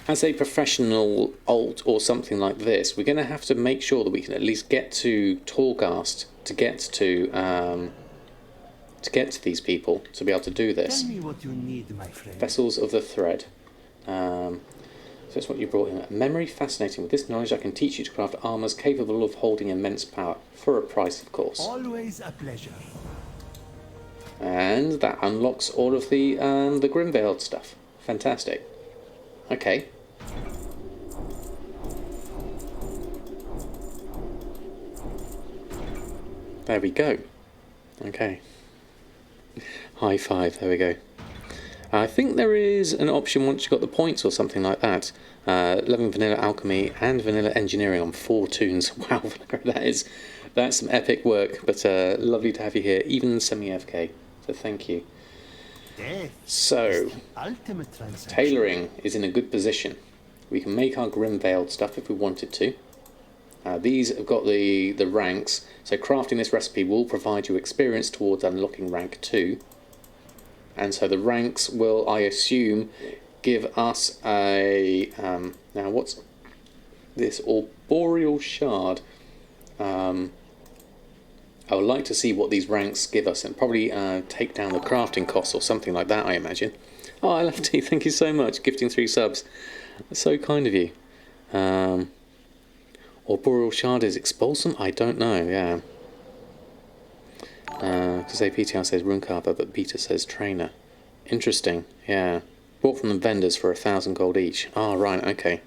professional alt or something like this, we're going to have to make sure that we can at least get to Torghast to get to these people to be able to do this. Tell me what you need, my friend. Vessels of the thread. So that's what you brought in. Memory, fascinating. With this knowledge, I can teach you to craft armors capable of holding immense power for a price, of course. Always a pleasure. And that unlocks all of the Grimveiled stuff. Fantastic. Okay. There we go. Okay. High five. There we go. I think there is an option once you've got the points or something like that. Loving vanilla alchemy and vanilla engineering on 4 tunes. Wow, that's some epic work. But lovely to have you here, even semi-FK. So thank you. Death So is the ultimate transaction. tailoring is in a good position. We can make our Grimveiled stuff if we wanted to. These have got the ranks. So crafting this recipe will provide you experience towards unlocking rank 2. And so the ranks will, I assume, give us a... now, what's this? Arboreal Shard. I would like to see what these ranks give us and probably take down the crafting costs or something like that, I imagine. Oh, LFT, thank you so much. Gifting 3 subs. That's so kind of you. Arboreal Shard is expulsum? I don't know, yeah. Because APTR says Runecarver, but Beta says Trainer. Interesting, yeah. Bought from the vendors for 1,000 gold each. Ah, right, okay.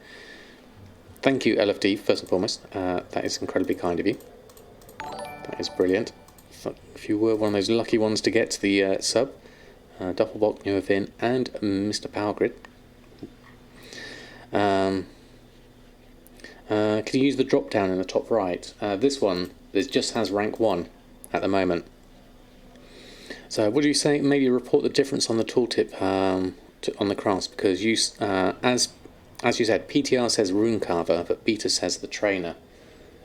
Thank you, LFD, first and foremost. That is incredibly kind of you. That is brilliant. If you were one of those lucky ones to get to the sub, Doppelbock, Neuvin, and Mr. Powergrid. Can you use the drop down in the top right? This one, this just has rank 1 at the moment. So what do you say? Maybe report the difference on the tooltip on the crafts, because you, as you said, PTR says Runecarver, but Beta says the Trainer.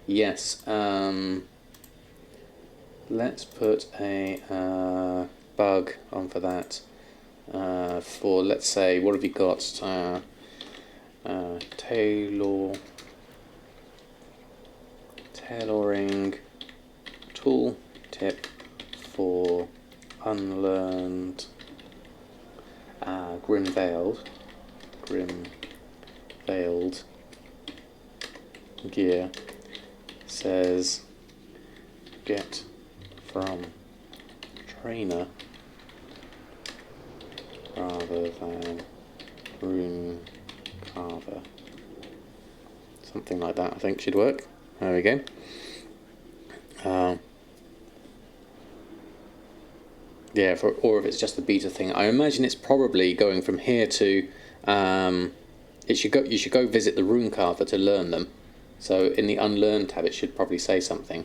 Yes. let's put a bug on for that. For, let's say, what have you got? Tailoring tool tip for unlearned grim veiled gear. Says get from trainer rather than rune carver. Something like that I think should work. There we go. Yeah, or if it's just the beta thing, I imagine it's probably going from here to you should go visit the rune carver to learn them. So in the unlearn tab it should probably say something.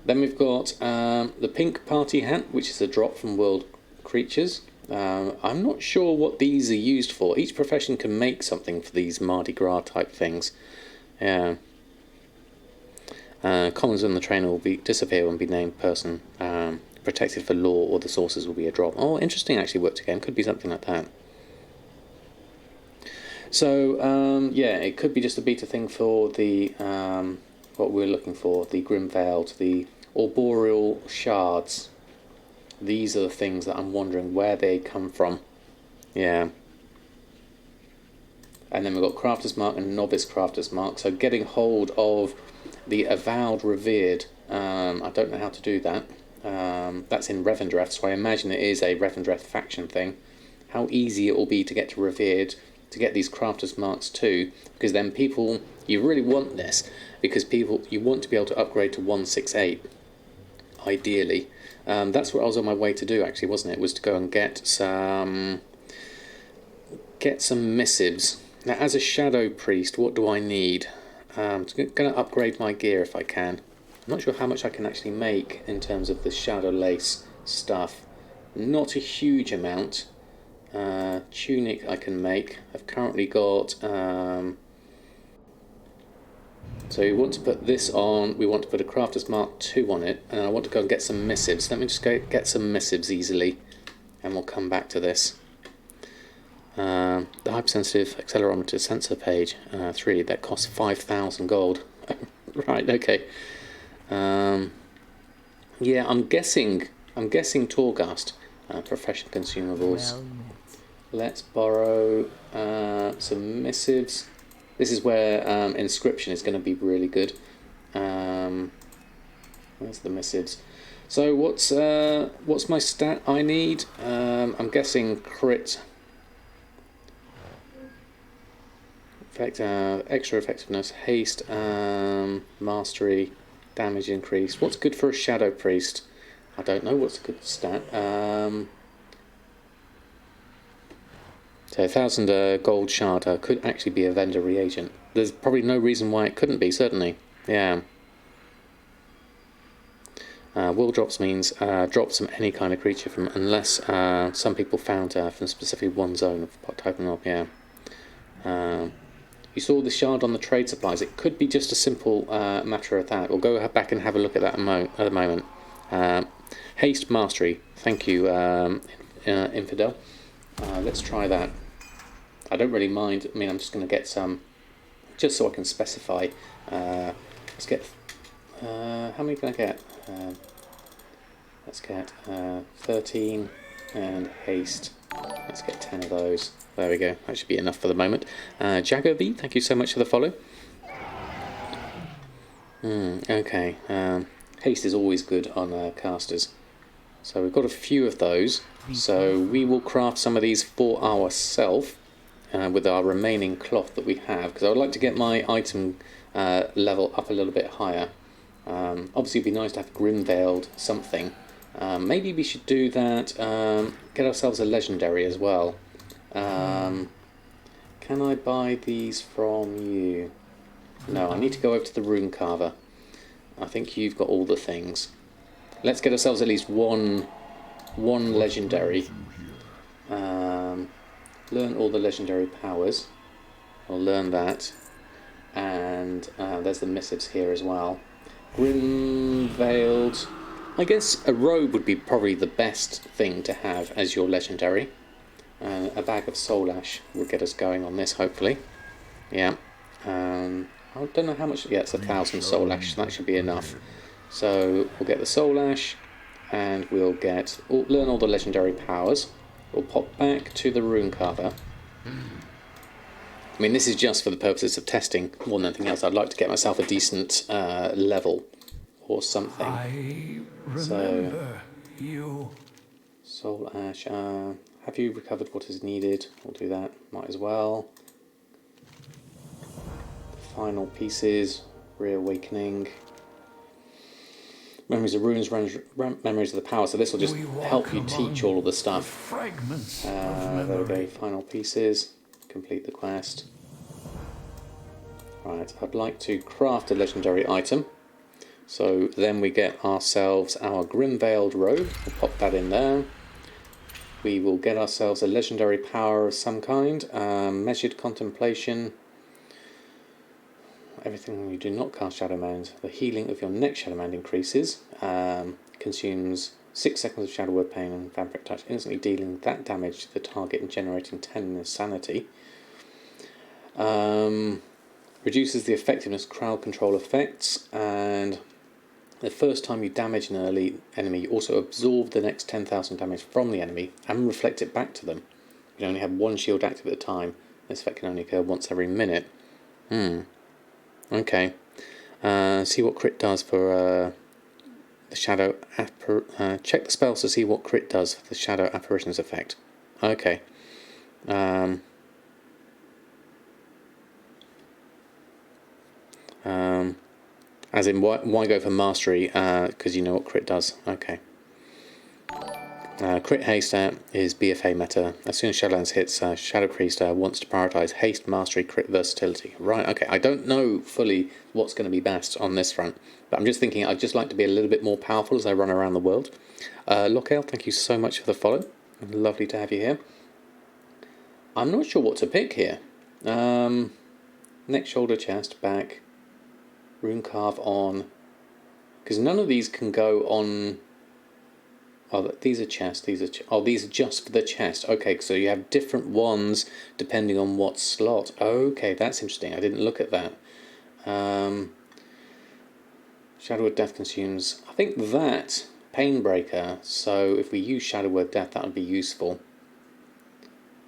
Then we've got the pink party hat, which is a drop from world creatures. I'm not sure what these are used for. Each profession can make something for these Mardi Gras type things. Yeah. Commons on the trainer will disappear when be named person protected for lore, or the sources will be a drop. Oh, interesting, actually worked again. Could be something like that. So, yeah, it could be just a beta thing for the, what we're looking for, the Grim Veiled, the Arboreal Shards. These are the things that I'm wondering where they come from. Yeah. And then we've got Crafter's Mark and Novice Crafter's Mark. So getting hold of the Avowed Revered, I don't know how to do that. That's in Revendreth, so I imagine it is a Revendreth faction thing. How easy it will be to get to Revered, to get these Crafter's Marks too, because then people, you really want this, because you want to be able to upgrade to 168, ideally. That's what I was on my way to do, actually, wasn't it? Was to go and get some missives. Now, as a Shadow Priest, what do I need? I'm going to upgrade my gear if I can. I'm not sure how much I can actually make in terms of the Shadow Lace stuff. Not a huge amount. Tunic I can make. I've currently got... so we want to put this on. We want to put a Crafter's Mark 2 on it. And I want to go and get some missives. Let me just go get some missives easily. And we'll come back to this. The hypersensitive accelerometer sensor page 3, that costs 5,000 gold. Right, okay. Yeah, I'm guessing Torghast, professional consumables. Let's borrow some missives. This is where inscription is going to be really good. Where's the missives? So what's my stat I need? I'm guessing crit. Extra effectiveness, haste, mastery, damage increase. What's good for a Shadow Priest? I don't know what's a good stat. So 1,000 gold shard could actually be a vendor reagent. There's probably no reason why it couldn't be, certainly. Yeah. Will drops means drops from any kind of creature, from unless some people found from specifically one zone of typing up, yeah. You saw the shard on the trade supplies. It could be just a simple matter of that. We'll go back and have a look at that at the moment. Haste Mastery. Thank you, Infidel. Let's try that. I don't really mind. I mean, I'm just going to get some, just so I can specify. Let's get, how many can I get? Let's get 13 and haste. Let's get 10 of those. There we go. That should be enough for the moment. Jago V, thank you so much for the follow. Okay. Haste is always good on casters. So we've got a few of those. So we will craft some of these for ourselves with our remaining cloth that we have, because I would like to get my item level up a little bit higher. Obviously it'd be nice to have Grim Veiled something. Maybe we should do that, get ourselves a legendary as well. Can I buy these from you? No, I need to go over to the rune carver. I think you've got all the things. Let's get ourselves at least one legendary. Learn all the legendary powers. I'll learn that. And there's the missives here as well. Grim Veiled. I guess a robe would be probably the best thing to have as your legendary. A bag of soul ash will get us going on this, hopefully. Yeah. I don't know how much. Yeah, it's 1,000 soul ash, so that should be enough. So we'll get the soul ash, and we'll learn all the legendary powers. We'll pop back to the rune carver. I mean, this is just for the purposes of testing more than anything else. I'd like to get myself a decent level or something. I remember you. Soul ash. Have you recovered what is needed? We'll do that. Might as well. Final pieces. Reawakening. Memories of runes, memories of the power. So this will just help you teach all of the stuff. Fragments There we go. Final pieces. Complete the quest. Right. I'd like to craft a legendary item. So then we get ourselves our Grim-Veiled robe. We'll pop that in there. We will get ourselves a legendary power of some kind. Measured Contemplation. Everything when you do not cast Shadowland. The healing of your next Shadowland increases. Consumes 6 seconds of Shadow Word Pain and Vampiric Touch, instantly dealing that damage to the target and generating 10 sanity. Reduces the effectiveness crowd control effects, and the first time you damage an elite enemy, you also absorb the next 10,000 damage from the enemy and reflect it back to them. You can only have one shield active at a time. This effect can only occur once every minute. Okay. See what crit does for the shadow. Check the spells to see what crit does for the shadow apparitions effect. Okay. As in, why go for mastery? Because you know what crit does. Okay. Crit haste is BFA meta. As soon as Shadowlands hits, Shadow Priest wants to prioritise haste, mastery, crit, versatility. Right, okay. I don't know fully what's going to be best on this front, but I'm just thinking I'd just like to be a little bit more powerful as I run around the world. Lockale, thank you so much for the follow. Lovely to have you here. I'm not sure what to pick here. Neck, shoulder, chest, back, rune carve on. Because none of these can go on. Oh, these are chest. These are just for the chest. Okay, so you have different ones depending on what slot. Okay, that's interesting. I didn't look at that. Shadow Word Death consumes. I think that Painbreaker. So if we use Shadow Word Death, that would be useful.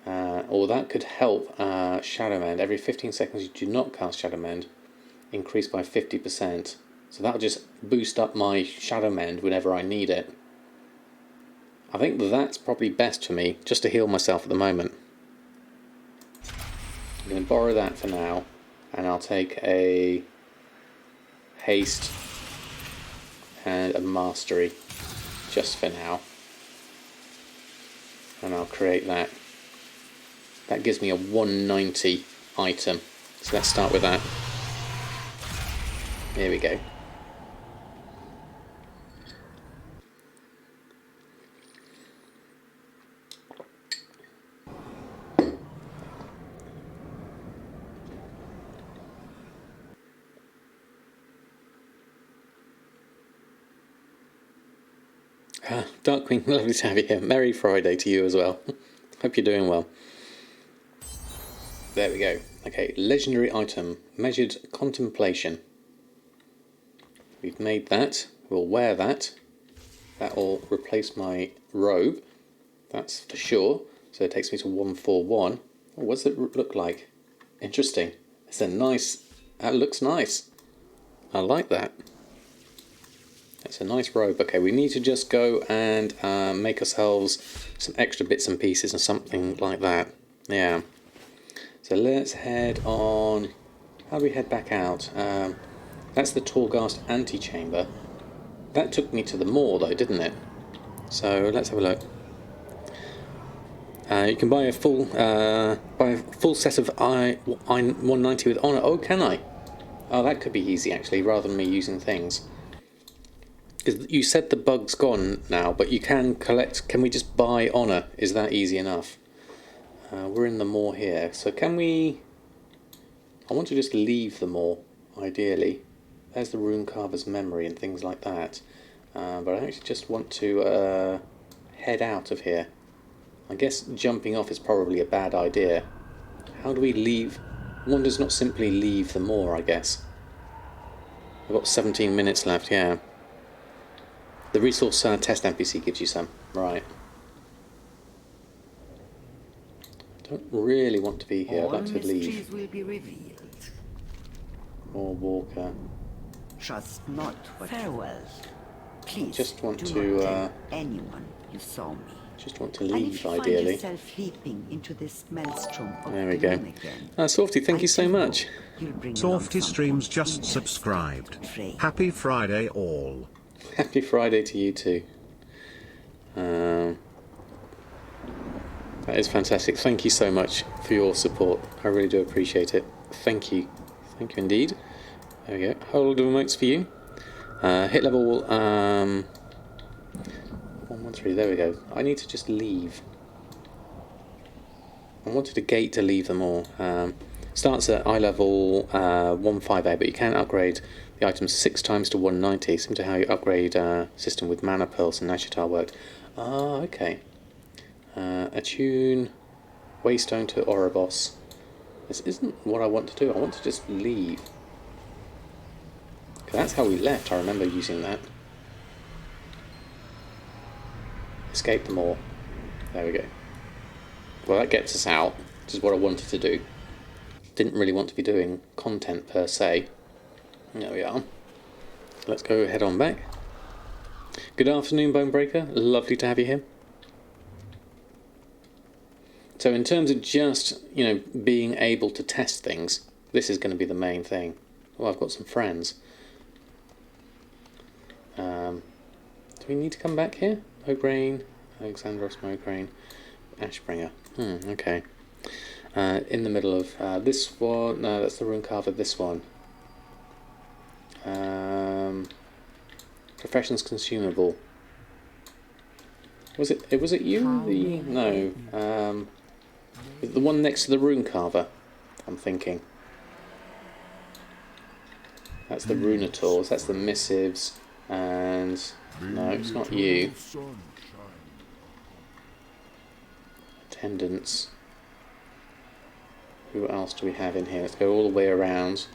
Or that could help Shadow Mend. Every 15 seconds you do not cast Shadow Mend, increase by 50%. So that'll just boost up my Shadow Mend whenever I need it. I think that's probably best for me, just to heal myself at the moment. I'm going to borrow that for now, and I'll take a haste and a mastery just for now. And I'll create that. That gives me a 190 item. So let's start with that. Here we go. Dark Queen, lovely to have you here. Merry Friday to you as well. Hope you're doing well. There we go. Okay, legendary item, Measured Contemplation. We've made that. We'll wear that. That will replace my robe. That's for sure. So it takes me to 141. Oh, what does it look like? Interesting. It's a nice... That looks nice. I like that. It's a nice robe. Okay, we need to just go and make ourselves some extra bits and pieces and something like that. Yeah. So let's head on. How do we head back out? That's the Torghast antechamber. That took me to the moor though, didn't it? So let's have a look. You can buy a full set of I-190 with honour. Oh, can I? Oh, that could be easy actually, rather than me using things. Because you said the bug's gone now, but you can collect. Can we just buy honour? Is that easy enough? We're in the moor here, so can we... I want to just leave the moor, ideally. There's the rune carver's memory and things like that. but I actually just want to head out of here. I guess jumping off is probably a bad idea. How do we leave? One does not simply leave the moor, I guess. I've got 17 minutes left, yeah. The resource test NPC gives you some. Right. I don't really want to be here. I'd like to leave. Will be revealed. More walker. Trust not what farewell. Please Just want do to, not tell anyone you saw me. Just want to And if leave, you ideally. find yourself leaping into this maelstrom of There we go. gloom again, Softy, thank you so I much. you'll bring Softy along Streams someone just interesting. subscribed. Afraid. Happy Friday all. Happy Friday to you too. That is fantastic. Thank you so much for your support. I really do appreciate it. Thank you. Thank you indeed. There we go. Hold of emotes for you. Hit level 113. There we go. I need to just leave. I wanted a gate to leave them all. Starts at eye level 158, but you can upgrade the items 6 times to 190. Similar to how you upgrade system with mana pearls and Nashitar worked. Ah, okay. Attune Waystone to Ouroboros. This isn't what I want to do. I want to just leave. 'Cause that's how we left. I remember using that. Escape them all. There we go. Well, that gets us out, which is what I wanted to do. Didn't really want to be doing content per se. There we are. Let's go head on back. Good afternoon, Bonebreaker. Lovely to have you here. So in terms of just, being able to test things, this is going to be the main thing. Oh, I've got some friends. Do we need to come back here? Mograine, Alexandros Mograine, Ashbringer. Okay. In the middle of this one. No, that's the rune carver. This one. Professions consumable. Was it you? No. The one next to the rune carver. I'm thinking. That's the runators. That's the missives. And no, it's not you. Attendants. Who else do we have in here? Let's go all the way around.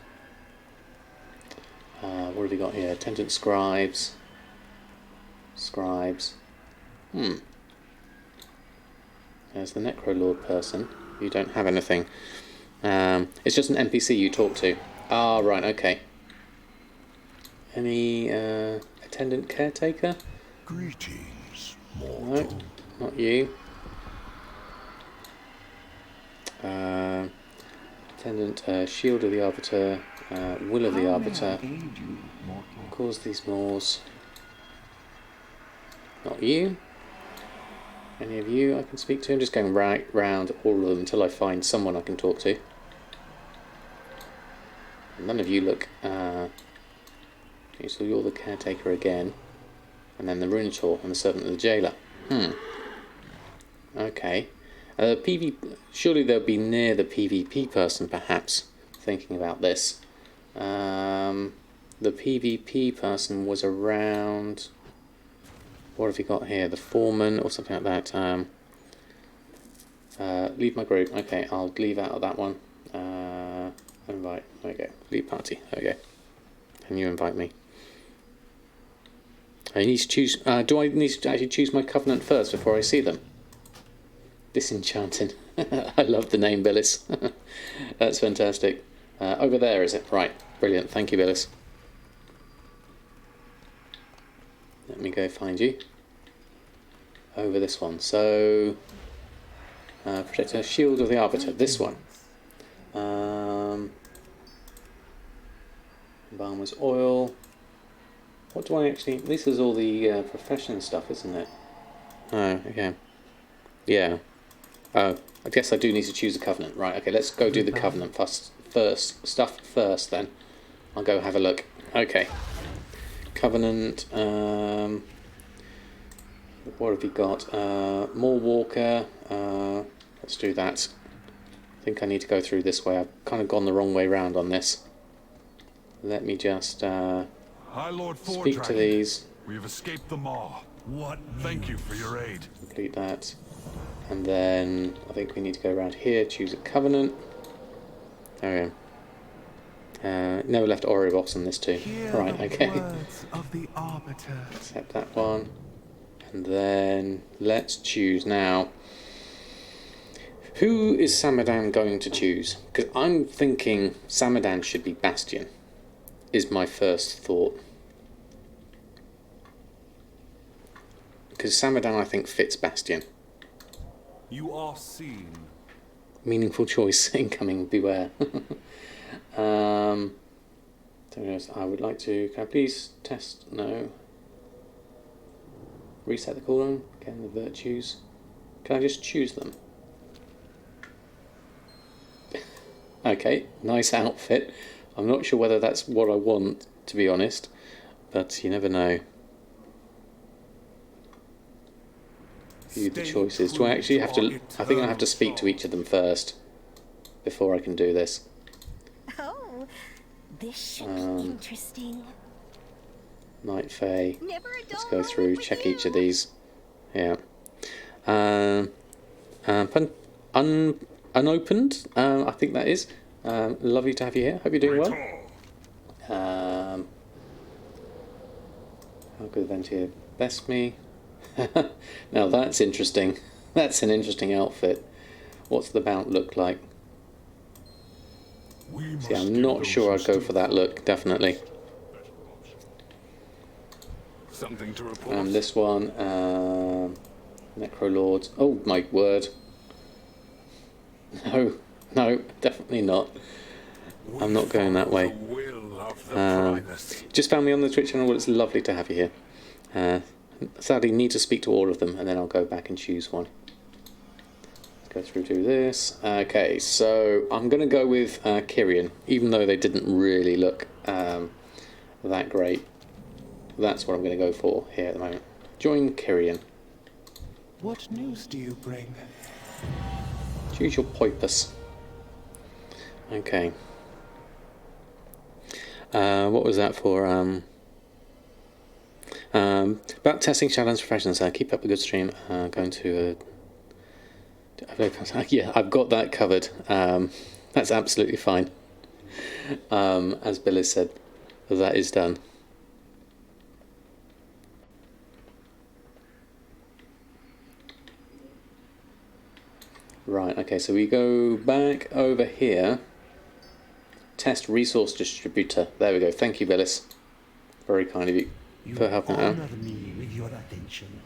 What have we got here? Attendant scribes. Scribes. There's the Necrolord person. You don't have anything. It's just an NPC you talk to. Ah, right, okay. Any attendant caretaker? Greetings, No, mortal. not you. Attendant Shield of the Arbiter, Will of the Arbiter. Cause these Moors. Not you. Any of you I can speak to? I'm just going right round all of them until I find someone I can talk to. None of you look... okay, so you're the caretaker again. And then the Runator and the Servant of the Jailer. Okay. Surely they'll be near the PvP person, perhaps, thinking about this. The PvP person was around... What have you got here? The foreman or something like that. Leave my group. Okay, I'll leave out of that one. Invite. There we go. Leave party. There we go. Can you invite me? I need to choose... do I need to actually choose my covenant first before I see them? Disenchanting. I love the name, Billis. That's fantastic. Over there, is it? Right. Brilliant. Thank you, Billis. Let me go find you. Over this one. So... Protector, Shield of the Arbiter. This one. Balmer's Oil. What do I actually... This is all the profession stuff, isn't it? Oh, okay. Yeah. Oh, I guess I do need to choose a covenant. Right, okay, let's go do the covenant first. Stuff first, then. I'll go have a look. Okay. Covenant. What have we got? More Walker. Let's do that. I think I need to go through this way. I've kind of gone the wrong way round on this. Let me just High Lord speak to these. We have escaped the Maw. What? Thank you for your aid. Complete that. And then I think we need to go around here, choose a covenant. There we go. Never left Oribos on this too. Right, okay. Of the Arbiter. Accept that one. And then let's choose now. Who is Samadan going to choose? Because I'm thinking Samadan should be Bastion, is my first thought. Because Samadan, I think, fits Bastion. You are seen. Meaningful choice incoming, beware. I would like to, can I please test, no. Reset the cooldown, again the virtues. Can I just choose them? Okay, nice outfit. I'm not sure whether that's what I want, to be honest, but you never know. View the choices. Do I actually have to, I think I have to speak to each of them first before I can do this. Oh, this should be interesting. Night Fae. Never a Let's dull go through, moment with check you. each of these. Yeah. Unopened, I think that is. Lovely to have you here. Hope you're doing well. How good event here. Best me. Now that's interesting. That's an interesting outfit. What's the mount look like? See, I'm not sure I'd go for that look, definitely. Something to report. This one, Necrolords. Oh my word. No, no, definitely not. I'm not going that way. Just found me on the Twitch channel. Well, it's lovely to have you here. Sadly, need to speak to all of them, and then I'll go back and choose one. Let's go through to this. Okay, so I'm going to go with Kyrian, even though they didn't really look that great. That's what I'm going to go for here at the moment. Join Kyrian. What news do you bring? Choose your poipus. Okay. What was that for? About testing Shadowlands professionals. Keep up a good stream. Going to. Yeah, I've got that covered. That's absolutely fine. As Billy said, that is done. Right, okay, so we go back over here. Test resource distributor. There we go. Thank you, Billis. Very kind of you for helping out. Honor me with your attention.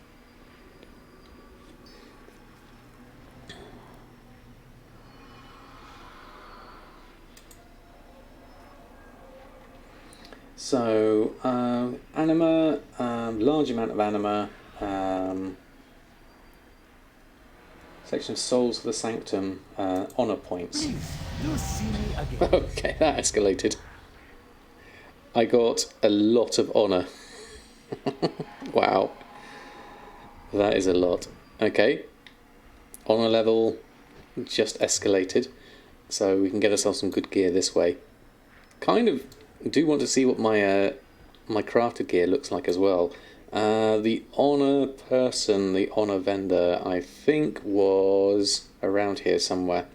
So, anima, large amount of anima, section of Souls of the Sanctum, honour points. You'll see me again. Okay, that escalated. I got a lot of honour. Wow. That is a lot. Okay. Honour level just escalated. So we can get ourselves some good gear this way. Kind of do want to see what my my crafted gear looks like as well. The honour person, the honour vendor, I think was around here somewhere.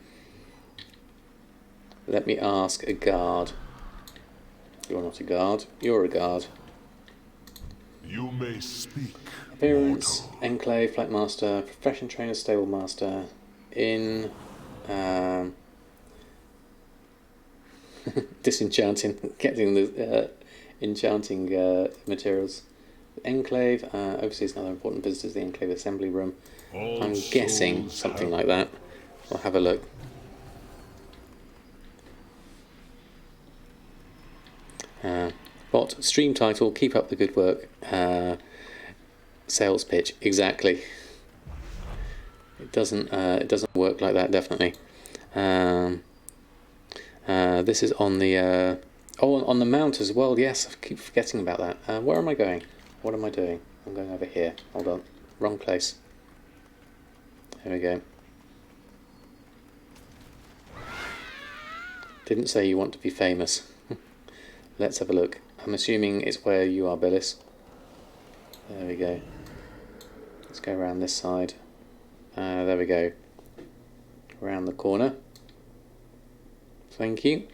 Let me ask a guard. You're not a guard. You're a guard. You may speak. Appearance, Enclave, Flight Master, Profession Trainer, Stable Master, in disenchanting, getting the enchanting materials. Enclave, oversees another important visitors, the Enclave Assembly Room. I'm guessing something like that. We'll have a look. Bot, stream title, keep up the good work. Sales pitch, exactly. It doesn't work like that, definitely. This is on the on the mount as well. Yes, I keep forgetting about that. Where am I going? What am I doing? I'm going over here. Hold on, wrong place. There we go. Didn't say you want to be famous. Let's have a look. I'm assuming it's where you are, Billis. There we go. Let's go around this side. There we go. Around the corner. Thank you.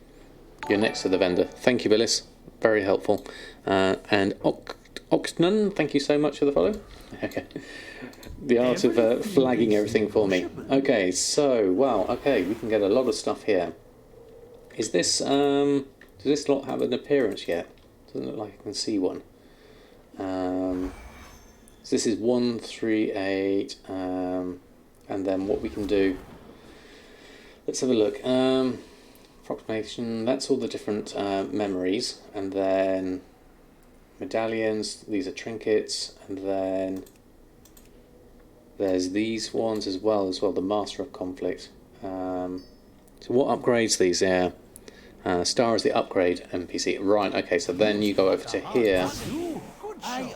You're next to the vendor. Thank you, Billis. Very helpful. And Oxnan, thank you so much for the follow. Okay. The art of flagging everything for me. Okay, so, wow, okay, we can get a lot of stuff here. Is this, does this lot have an appearance yet? Doesn't look like I can see one. So this is 138, and then what we can do, let's have a look. Approximation, that's all the different memories, and then medallions, these are trinkets, and then there's these ones as well, the Master of Conflict. So what upgrades these? Yeah, Star is the upgrade NPC. Right, okay, so then you go over to here,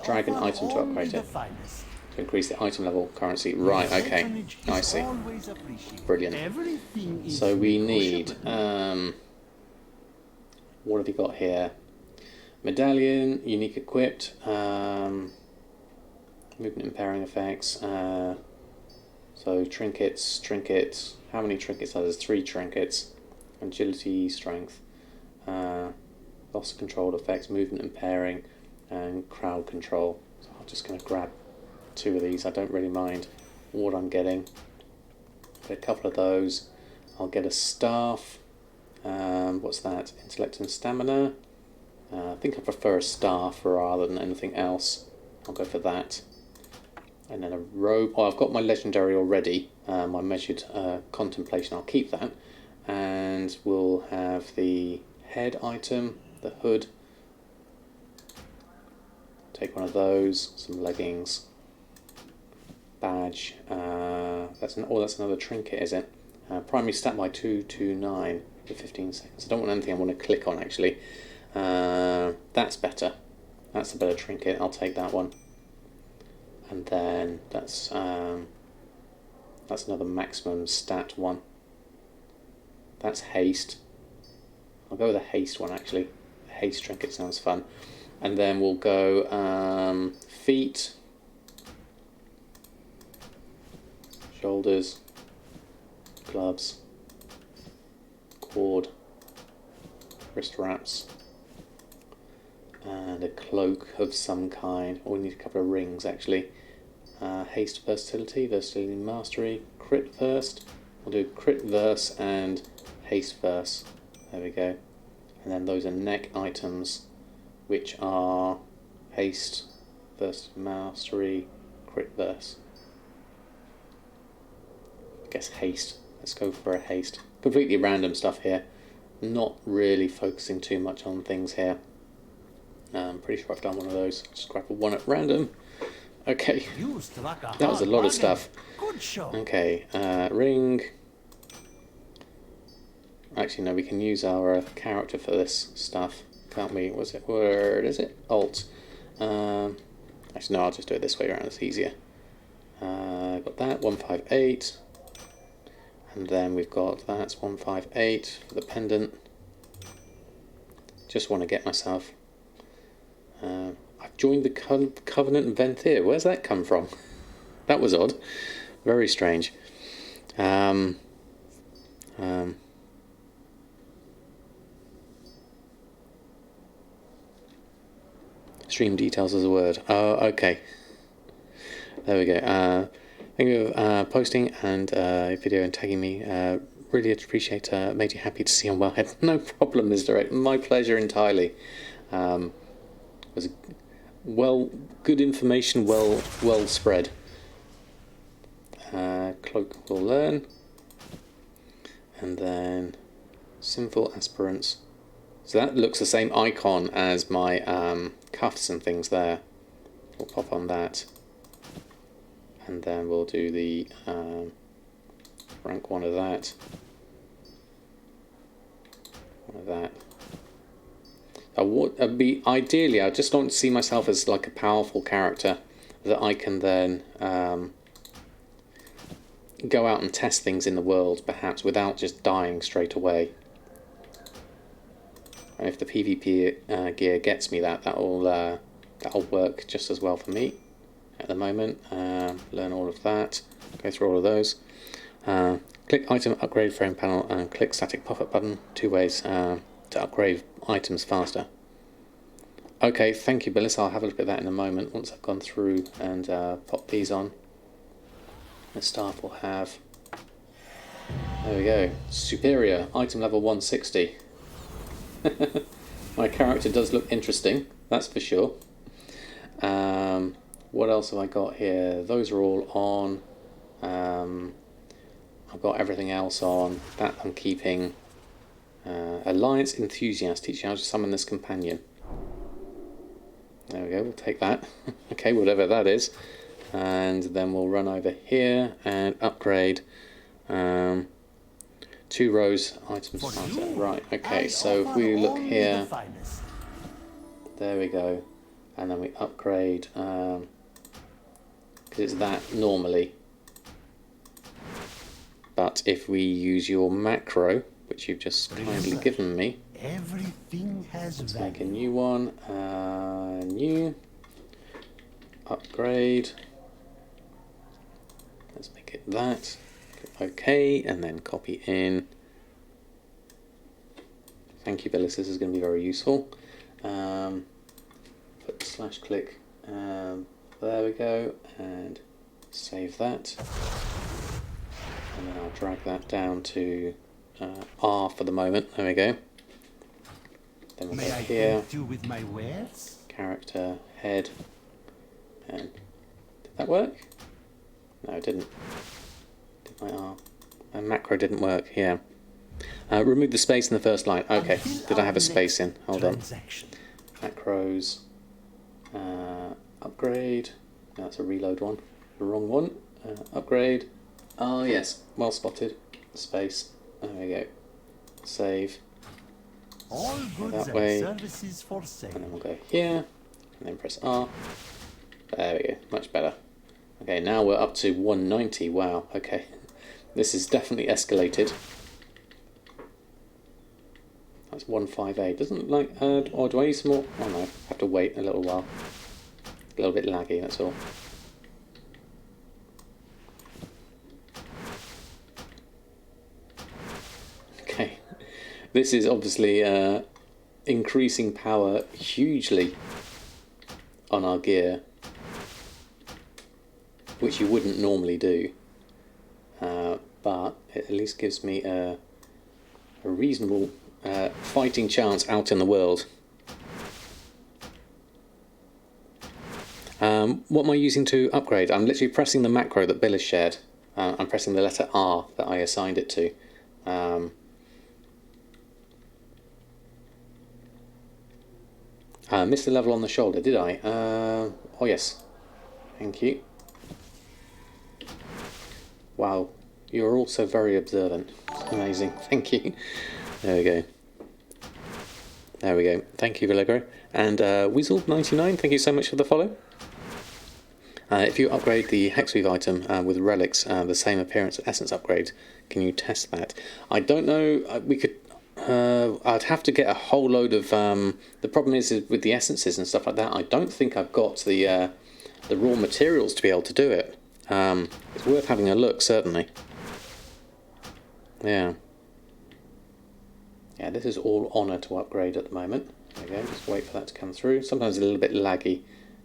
drag an item to upgrade it. To increase the item level currency. Right, okay, I see. Brilliant. So we need, what have we got here? Medallion, unique equipped, movement impairing effects, so trinkets, how many trinkets are there? 3 trinkets, agility, strength, loss of controlled effects, movement impairing, and crowd control. So I'm just going to grab 2 of these. I don't really mind what I'm getting. Get a couple of those. I'll get a staff. What's that? Intellect and stamina. I think I prefer a staff rather than anything else. I'll go for that. And then a robe. Oh, I've got my legendary already. My measured contemplation. I'll keep that. And we'll have the head item, the hood. Take one of those. Some leggings. Badge. That's another trinket, is it? Primary stat by 229 for 15 seconds. I don't want anything I want to click on actually. That's better. That's a better trinket. I'll take that one. And then that's another maximum stat one. That's haste. I'll go with a haste one actually. The haste trinket sounds fun. And then we'll go feet, shoulders, gloves, cord, wrist wraps, and a cloak of some kind. Or we need a couple of rings actually. Haste, versatility, mastery, crit first. We'll do crit verse and haste verse. There we go. And then those are neck items, which are haste, verse, mastery, crit verse. I guess haste. Let's go for a haste. Completely random stuff here. Not really focusing too much on things here. I'm pretty sure I've done one of those. Just grab one at random. Okay. That was a lot of stuff. Okay, ring. Actually, no, we can use our character for this stuff, can't we? Was it word? Is it alt? Actually, no, I'll just do it this way around. It's easier. Got that 158, and then we've got that's 158 for the pendant. Just want to get myself. I've joined the Covenant of Venthir. Where's that come from? That was odd. Very strange. Stream details is a word. Oh, okay. There we go. Thank you for posting and video and tagging me. Really appreciate. Made you happy to see on Wellhead. No problem, Mr. X. My pleasure entirely. Was good information, well spread. Cloak will learn, and then sinful aspirants. So that looks the same icon as my cuffs and things there. We'll pop on that, and then we'll do the rank 1 of that. One of that. Ideally, I just don't see myself as like a powerful character that I can then go out and test things in the world, perhaps without just dying straight away. And if the PvP gear gets me that'll work just as well for me. at the moment. Learn all of that. Go through all of those. Click item upgrade frame panel and click static pop-up button. 2 ways to upgrade items faster. Okay, thank you, Billis. I'll have a look at that in a moment once I've gone through and pop these on. The staff will have, there we go, superior, item level 160. My character does look interesting, that's for sure. What else have I got here? Those are all on. I've got everything else on. That I'm keeping. Alliance Enthusiast, teach you how to summon this companion. There we go, we'll take that. Okay, whatever that is. And then we'll run over here and upgrade 2 rows items faster. Right, okay, so if we look here, there we go. And then we upgrade, because it's that normally. But if we use your macro, which you've just kindly given me, Everything has let's value. make a new one. New. Upgrade. Let's make it that. OK, and then copy in. Thank you, Billis. This is going to be very useful. Put slash click. There we go. And save that. And then I'll drag that down to R for the moment. There we go. Then we'll go here. Tempt you with my wares? Character, head. And did that work? No, it didn't. Did my R? My macro didn't work. Yeah. Remove the space in the first line. Okay. Did I have a space in? Hold on. Macros. Upgrade. No, that's a reload one. The wrong one. Upgrade. Oh yes. Well spotted. Space. There we go. Save. All goods that and way. services for sale. And then we'll go here. And then press R. There we go. Much better. Okay, now we're up to 190. Wow. Okay. This is definitely escalated. That's 158. Doesn't like add, or do I need some more? Oh no, have to wait a little while. A little bit laggy, that's all. Okay, this is obviously increasing power hugely on our gear, which you wouldn't normally do. But it at least gives me a reasonable fighting chance out in the world. What am I using to upgrade? I'm literally pressing the macro that Bill has shared. I'm pressing the letter R that I assigned it to. Missed the level on the shoulder, did I? Oh yes. Thank you. Wow, you're also very observant. Amazing, thank you. There we go. There we go. Thank you, Villegro. And Weasel99, thank you so much for the follow. If you upgrade the Hexweave item with relics, the same appearance and essence upgrade, can you test that? I don't know. We could. I'd have to get a whole load of. The problem is with the essences and stuff like that. I don't think I've got the raw materials to be able to do it. It's worth having a look, certainly. Yeah. Yeah, this is all honour to upgrade at the moment. There we go, just wait for that to come through. Sometimes a little bit laggy,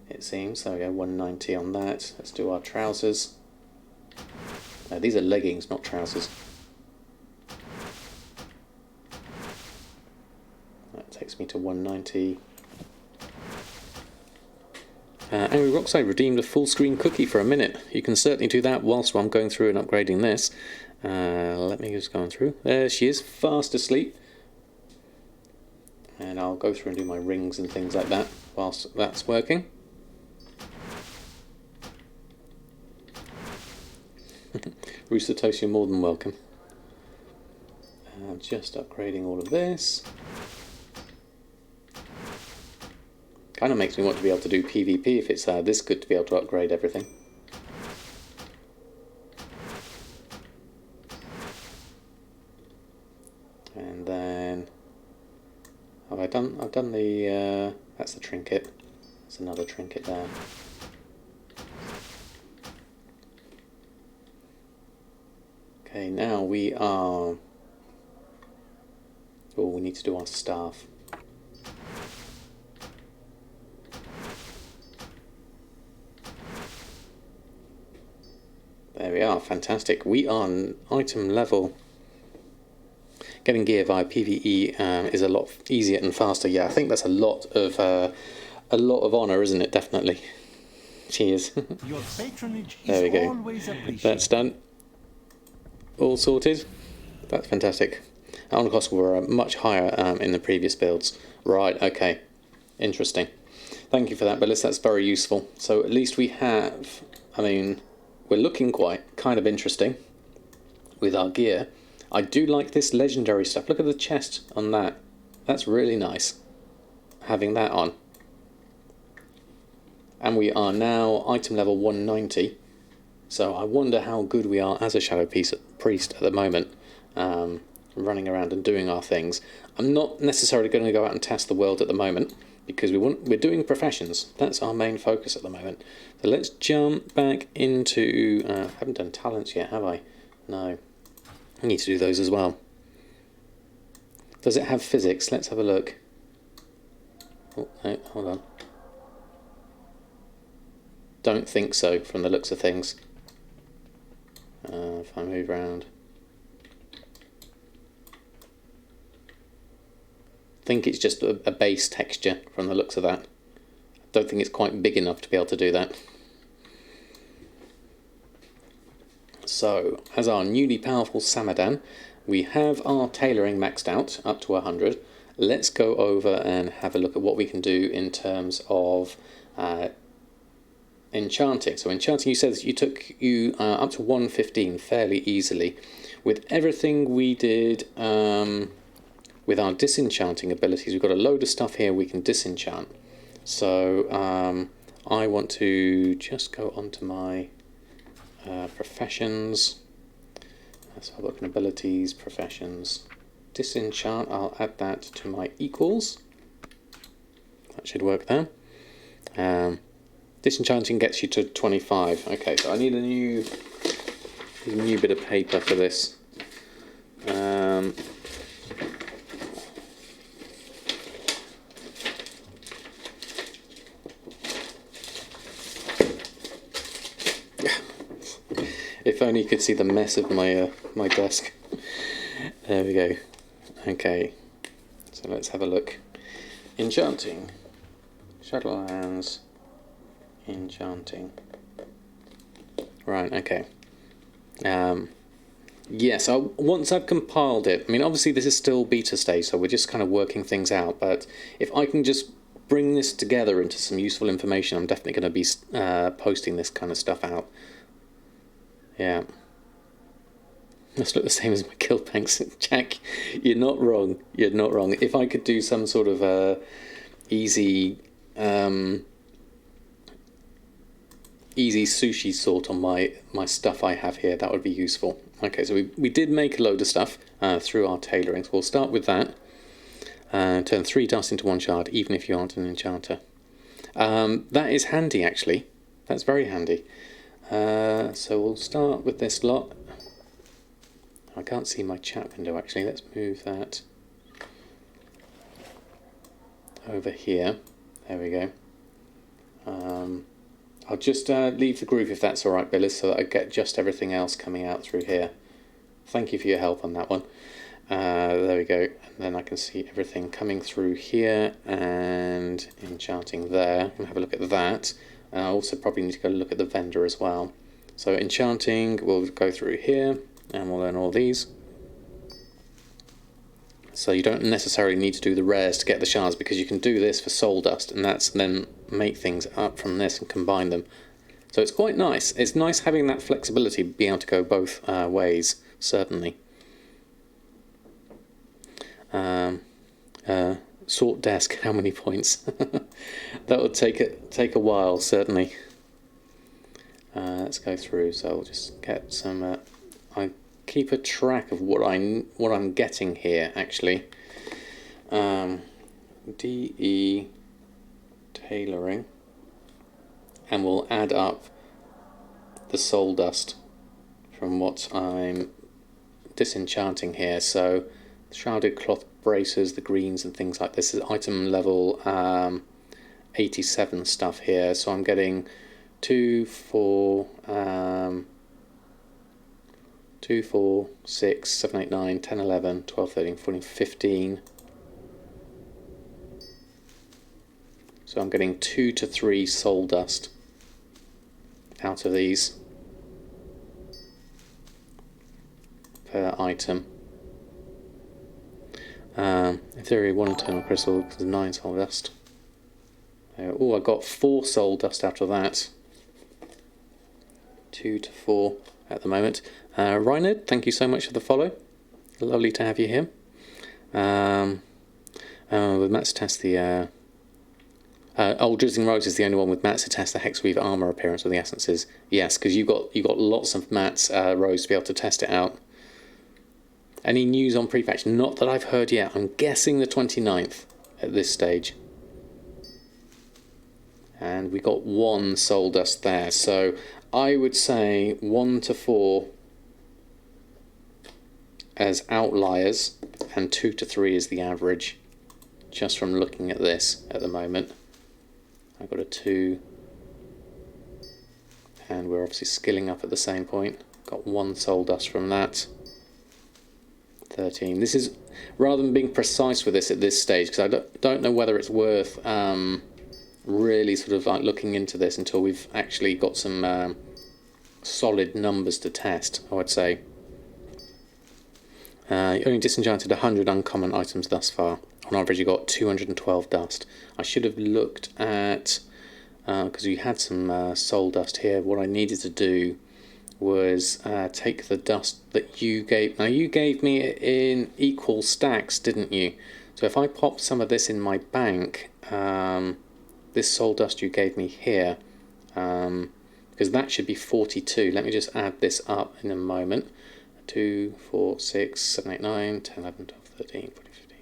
it seems. There we go, 190 on that. Let's do our trousers. These are leggings, not trousers. That takes me to 190. Angry Rockside redeemed a full screen cookie for a minute. You can certainly do that whilst I'm going through and upgrading this. Let me just go through. There she is, fast asleep. And I'll go through and do my rings and things like that whilst that's working. Rooster Toast, you're more than welcome. I'm just upgrading all of this. Kind of makes me want to be able to do PvP if it's this good to be able to upgrade everything. And then I've done the that's the trinket. There's another trinket there. Okay, now we are... Oh, we need to do our staff. There we are, fantastic. We are on item level. Getting gear via PvE is a lot easier and faster. Yeah, I think that's a lot of honour, isn't it? Definitely. Cheers. Your patronage is There we go. always appreciated. That's done. All sorted. That's fantastic. Honor costs were much higher in the previous builds. Right, okay. Interesting. Thank you for that, Billis. That's very useful. So at least we have, I mean, we're looking kind of interesting with our gear. I do like this legendary stuff. Look at the chest on that. That's really nice, having that on. And we are now item level 190. So I wonder how good we are as a Shadow Priest at the moment, running around and doing our things. I'm not necessarily going to go out and test the world at the moment, because we're doing professions. That's our main focus at the moment. So let's jump back into... I haven't done talents yet, have I? No. I need to do those as well. Does it have physics? Let's have a look. Oh, no, hold on. Don't think so, from the looks of things. If I move around. I think it's just a base texture from the looks of that. I don't think it's quite big enough to be able to do that. So, as our newly powerful Samadan, we have our tailoring maxed out up to 100. Let's go over and have a look at what we can do in terms of enchanting. So enchanting, you said you took up to 115 fairly easily. With everything we did with our disenchanting abilities, we've got a load of stuff here we can disenchant. So I want to just go onto my professions. Let's have a look at abilities, professions, disenchant. I'll add that to my equals. That should work there. Disenchanting gets you to 25. Okay, so I need a new bit of paper for this. If only you could see the mess of my my desk. There we go. Okay, so let's have a look. Enchanting, Shadowlands, Enchanting. Right. Okay. Yes. Once I've compiled it, I mean, obviously this is still beta stage, so we're just kind of working things out. But if I can just bring this together into some useful information, I'm definitely going to be posting this kind of stuff out. Yeah. Must look the same as my kill banks. Jack, you're not wrong. You're not wrong. If I could do some sort of easy easy sushi sort on my stuff I have here, that would be useful. Okay, so we did make a load of stuff through our tailoring. So we'll start with that. Turn 3 dust into 1 shard, even if you aren't an enchanter. That is handy, actually. That's very handy. So we'll start with this lot. I can't see my chat window, actually. Let's move that over here. There we go. I'll just leave the group if that's alright, Billy, so that I get just everything else coming out through here. Thank you for your help on that one. There we go. And then I can see everything coming through here and enchanting there. I'm going to have a look at that. I also probably need to go look at the vendor as well. So enchanting, we'll go through here and we'll learn all these. So you don't necessarily need to do the rares to get the shards, because you can do this for soul dust, and that's then make things up from this and combine them. So it's quite nice. It's nice having that flexibility, being able to go both ways, certainly. Sort desk, how many points? That would take a while, certainly. Let's go through. So I'll just get some. I keep a track of what I'm getting here, actually. DE tailoring, and we'll add up the soul dust from what I'm disenchanting here. So shrouded cloth braces, the greens and things like this is item level 87 stuff here. So I'm getting 2, 4, 2, 4, 6, 7, 8, 9, 10, 11, 12, 13, 14, 15. So I'm getting 2 to 3 soul dust out of these per item. In theory, 1 eternal crystal because 9 soul dust. Oh, I got 4 soul dust out of that. 2 to 4 at the moment. Reinhard, thank you so much for the follow. Lovely to have you here. With Matt's test, the Drizzling Rose is the only one with Matt's to test the Hexweave armor appearance with the essences. Yes, because you got lots of Matt's Rose to be able to test it out. Any news on prefetch? Not that I've heard yet. I'm guessing the 29th at this stage. And we got 1 soul dust there, so I would say 1 to 4 as outliers and 2 to 3 is the average, just from looking at this at the moment. I've got a 2, and we're obviously skilling up at the same point. Got 1 soul dust from that. 13. This is, rather than being precise with this at this stage, because I don't know whether it's worth really sort of like looking into this until we've actually got some solid numbers to test, I would say. You only disenchanted 100 uncommon items thus far. On average you got 212 dust. I should have looked at, because you had some soul dust here, what I needed to do was take the dust that you gave. Now you gave me it in equal stacks, didn't you? So if I pop some of this in my bank, this soul dust you gave me here, because that should be 42. Let me just add this up in a moment. 2, 4, 6, 7, 8, 9, 10, 11, 12, 13, 14, 15.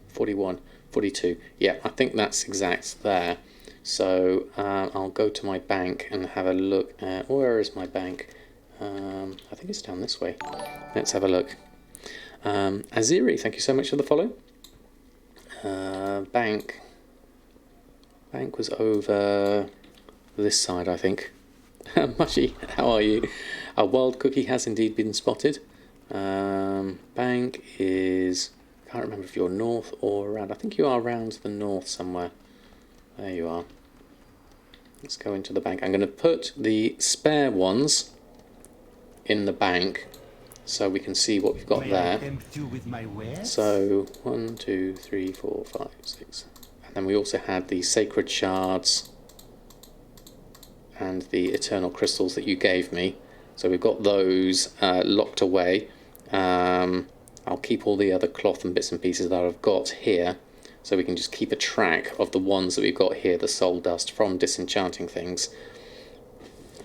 Forty-one, 42. Yeah, I think that's exact there. So I'll go to my bank and have a look at, where is my bank? I think it's down this way. Let's have a look. Aziri, thank you so much for the follow. Bank was over this side, I think. Mushy, how are you? A wild cookie has indeed been spotted. Bank is, I can't remember if you're north or around. I think you are around the north somewhere. There you are. Let's go into the bank. I'm going to put the spare ones in the bank so we can see what we've got there. So 1, 2, 3, 4, 5, 6. And then we also had the sacred shards and the eternal crystals that you gave me. So we've got those locked away. I'll keep all the other cloth and bits and pieces that I've got here, so we can just keep a track of the ones that we've got here, the soul dust from disenchanting things.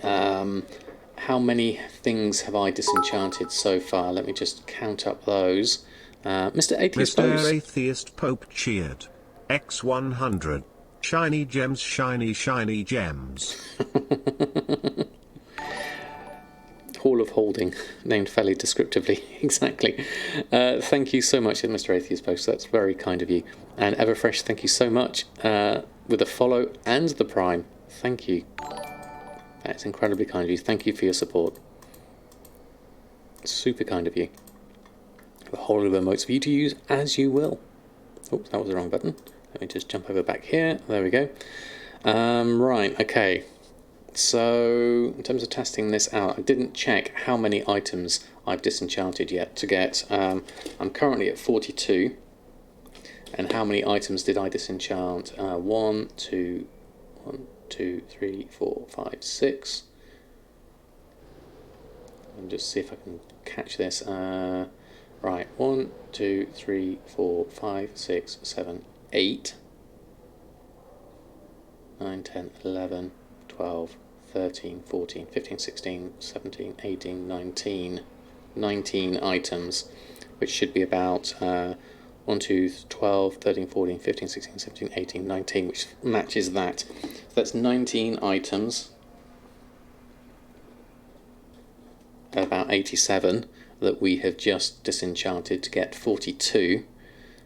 How many things have I disenchanted so far? Let me just count up those. Mr. Atheist Mr. Atheist Pope cheered. X100. Shiny gems, shiny, shiny gems. Hall of Holding, named fairly descriptively. Exactly. Thank you so much, Mr. Atheist Post. That's very kind of you. And Everfresh, thank you so much with the follow and the prime. Thank you. That's incredibly kind of you. Thank you for your support. Super kind of you. A whole lot of emotes for you to use as you will. Oops, that was the wrong button. Let me just jump over back here. There we go. Right, okay. So, in terms of testing this out, I didn't check how many items I've disenchanted yet to get. I'm currently at 42. And how many items did I disenchant? 1, 2, 3, 4, 5, 6. And just see if I can catch this. Right, 1, 2, 3, 4, 5, 6, 7, 8. 9, 10, 11, 12, 13, 14, 15, 16, 17, 18, 19. 19 items, which should be about 1, 2, 12, 13, 14, 15, 16, 17, 18, 19, which matches that. So that's 19 items, about 87, that we have just disenchanted to get 42.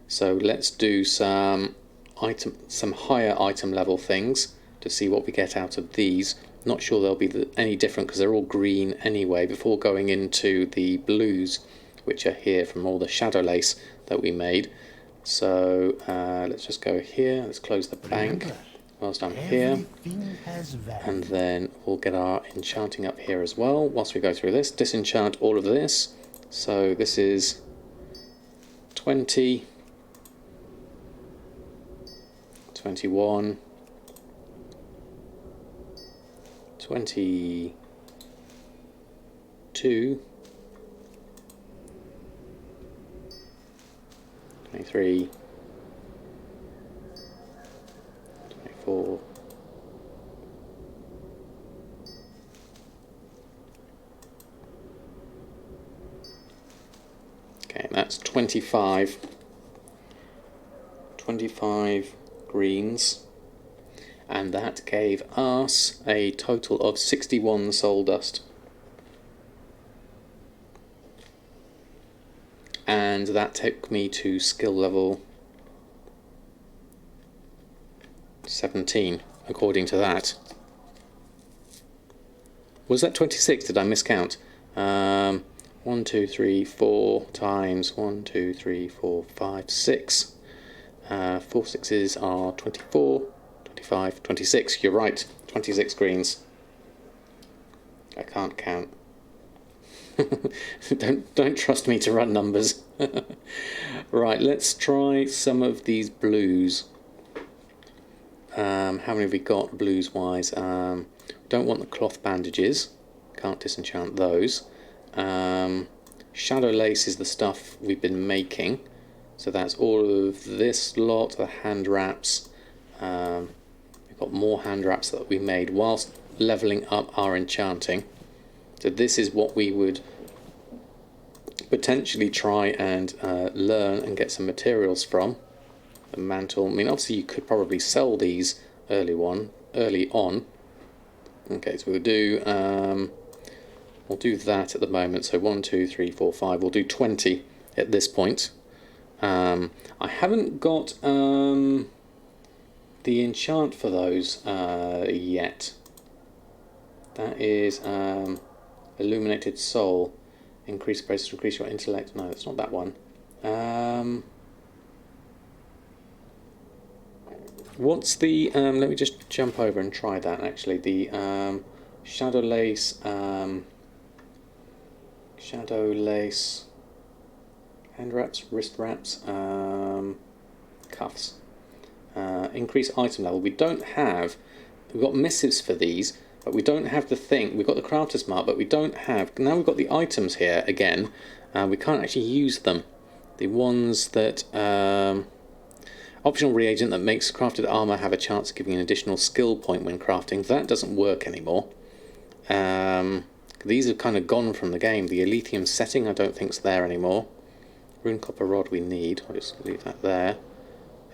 So let's do some higher item level things to see what we get out of these. Not sure they'll be any different because they're all green anyway, before going into the blues, which are here from all the shadow lace that we made. So let's just go here, let's close the bank whilst I'm here, and then we'll get our enchanting up here as well whilst we go through this. Disenchant all of this. So this is 20, 21, 22, 23, 24, 25 greens, and that gave us a total of 61 soul dust. And that took me to skill level 17, according to that. Was that 26? Did I miscount? 1, 2, 3, 4 times 1, 2, 3, 4, 5, 6. 4 sixes are 24, 25, 26. You're right, 26 greens. I can't count. Don't trust me to run numbers. Right, let's try some of these blues. How many have we got blues wise? Don't want the cloth bandages, can't disenchant those. Shadow lace is the stuff we've been making, so that's all of this lot, the hand wraps. We've got more hand wraps that we made whilst leveling up our enchanting. So this is what we would potentially try and learn and get some materials from. The mantle, I mean obviously you could probably sell these early on. Okay, so we'll do that at the moment. So 1, 2, 3, 4, 5. We'll do 20 at this point. I haven't got the enchant for those yet. That is illuminated soul. Increase braces to increase your intellect. No, that's not that one. What's the let me just jump over and try that actually. The shadow lace hand wraps, wrist wraps, cuffs. Increase item level. We've got missives for these, but we don't have the thing. We've got the crafter's mark, but we don't have. Now we've got the items here again. We can't actually use them. The ones that optional reagent that makes crafted armor have a chance of giving an additional skill point when crafting. That doesn't work anymore. These have kind of gone from the game. The Elysium setting I don't think's there anymore. Rune copper rod we need. I'll just leave that there.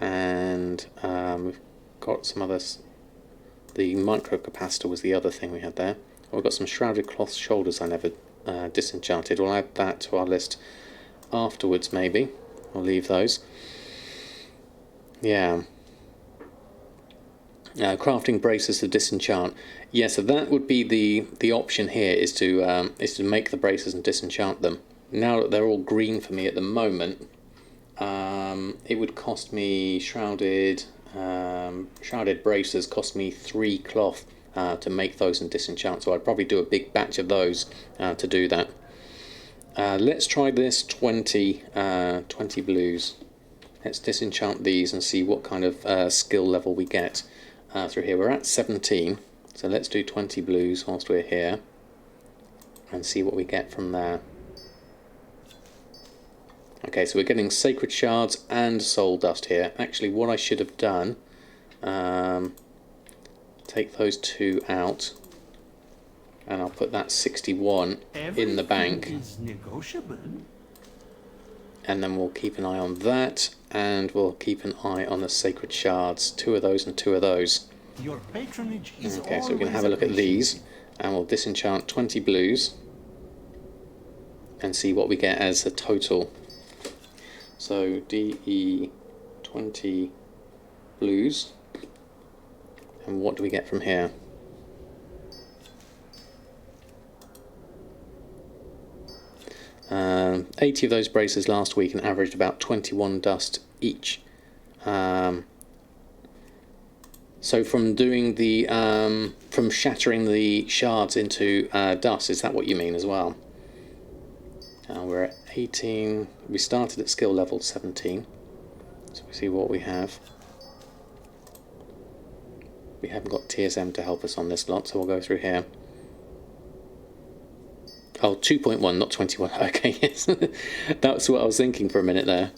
And we've got some others. The microcapacitor was the other thing we had there. We've got some shrouded cloth shoulders I never disenchanted. We'll add that to our list afterwards maybe. I'll leave those. Yeah. Crafting braces to disenchant. Yeah, so that would be the option here, is to make the braces and disenchant them. Now that they're all green for me at the moment, it would cost me shrouded braces cost me 3 cloth to make those and disenchant. So I'd probably do a big batch of those to do that. Let's try this 20 blues. Let's disenchant these and see what kind of skill level we get through here. We're at 17, so let's do 20 blues whilst we're here and see what we get from there. Okay, so we're getting sacred shards and soul dust here. Actually, what I should have done, take those two out, and I'll put that 61 in the bank. Is negotiable. and then we'll keep an eye on that, and we'll keep an eye on the sacred shards. 2 of those and 2 of those. Your patronage is Okay, so we're going to have a always look at these, appreciated. and we'll disenchant 20 blues and see what we get as a total. So DE 20 blues, and what do we get from here? Um, 80 of those braces last week and averaged about 21 dust each. So from doing the from shattering the shards into dust, is that what you mean as well? We're at 18. We started at skill level 17. So we see what we have. We haven't got TSM to help us on this lot, so we'll go through here. Oh, 2.1, not 21. Okay, yes. That's what I was thinking for a minute there.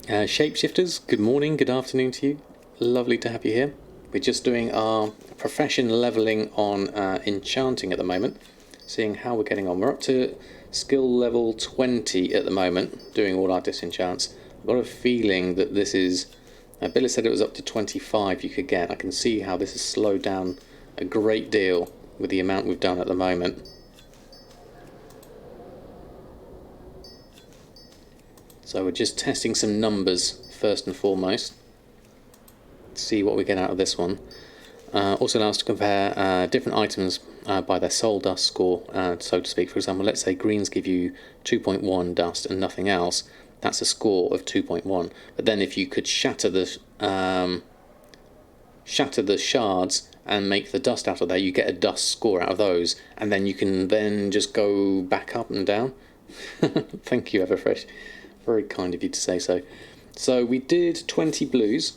Shapeshifters, good morning, good afternoon to you. Lovely to have you here. We're just doing our profession leveling on Enchanting at the moment, seeing how we're getting on. We're up to skill level 20 at the moment, doing all our disenchants. I've got a feeling that this is... Billy said it was up to 25 you could get. I can see how this has slowed down a great deal with the amount we've done at the moment. So we're just testing some numbers first and foremost. See what we get out of this one. Also allows us to compare different items by their soul dust score, so to speak. For example, let's say greens give you 2.1 dust and nothing else. That's a score of 2.1. But then if you could shatter the shards and make the dust out of there, you get a dust score out of those, and then you can then just go back up and down. Thank you, Everfresh. Very kind of you to say so. So we did 20 blues.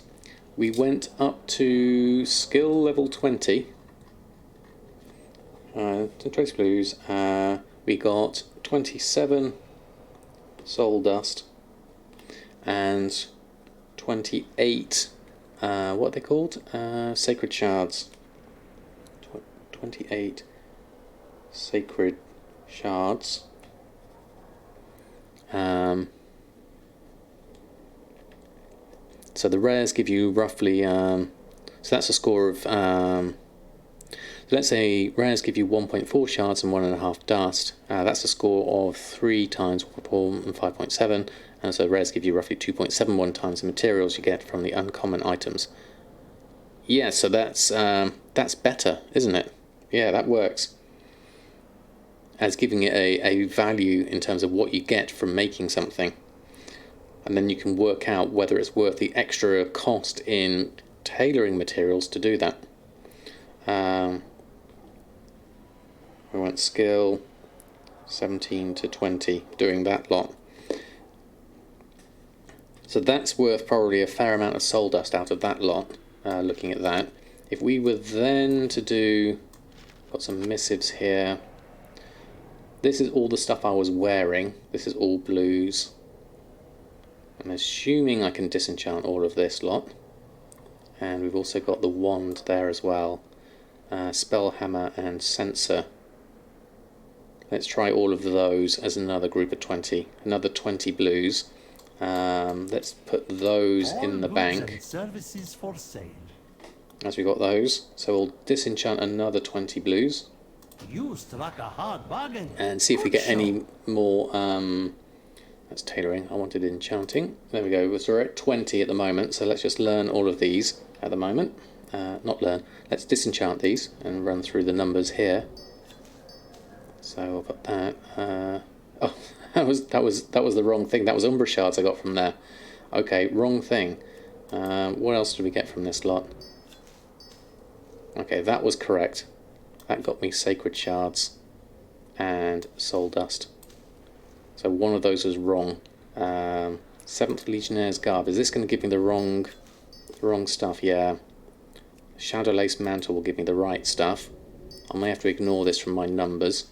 We went up to skill level 20. 20 blues. We got 27 soul dust and 28 what are they called? Sacred shards. 28 sacred shards. So the rares give you roughly so that's a score of so let's say rares give you 1.4 shards and 1.5 dust. That's a score of 3 times 1.4 and 5.7, and so rares give you roughly 2.71 times the materials you get from the uncommon items. Yeah, so that's better, isn't it? Yeah, that works. As giving it a value in terms of what you get from making something. And then you can work out whether it's worth the extra cost in tailoring materials to do that. We went skill 17 to 20 doing that lot. So that's worth probably a fair amount of soul dust out of that lot, looking at that. If we were then to do, got some missives here. This is all the stuff I was wearing. This is all blues. I'm assuming I can disenchant all of this lot. And we've also got the wand there as well. Spell hammer and sensor. Let's try all of those as another group of 20. Another 20 blues. Let's put those in the bank. Services for sale. As we got those. So we'll disenchant another 20 blues. You struck a hard bargain. And see if we get any more. That's tailoring. I wanted enchanting. There we go. So we're at 20 at the moment. So let's just learn all of these at the moment. Not learn. Let's disenchant these and run through the numbers here. So I'll put that. Oh, that was the wrong thing. That was Umbra shards I got from there. Okay, wrong thing. What else did we get from this lot? Okay, that was correct. That got me sacred shards and soul dust. So one of those was wrong. 7th Legionnaire's Garb. Is this going to give me the wrong stuff? Yeah. Shadow Lace Mantle will give me the right stuff. I may have to ignore this from my numbers.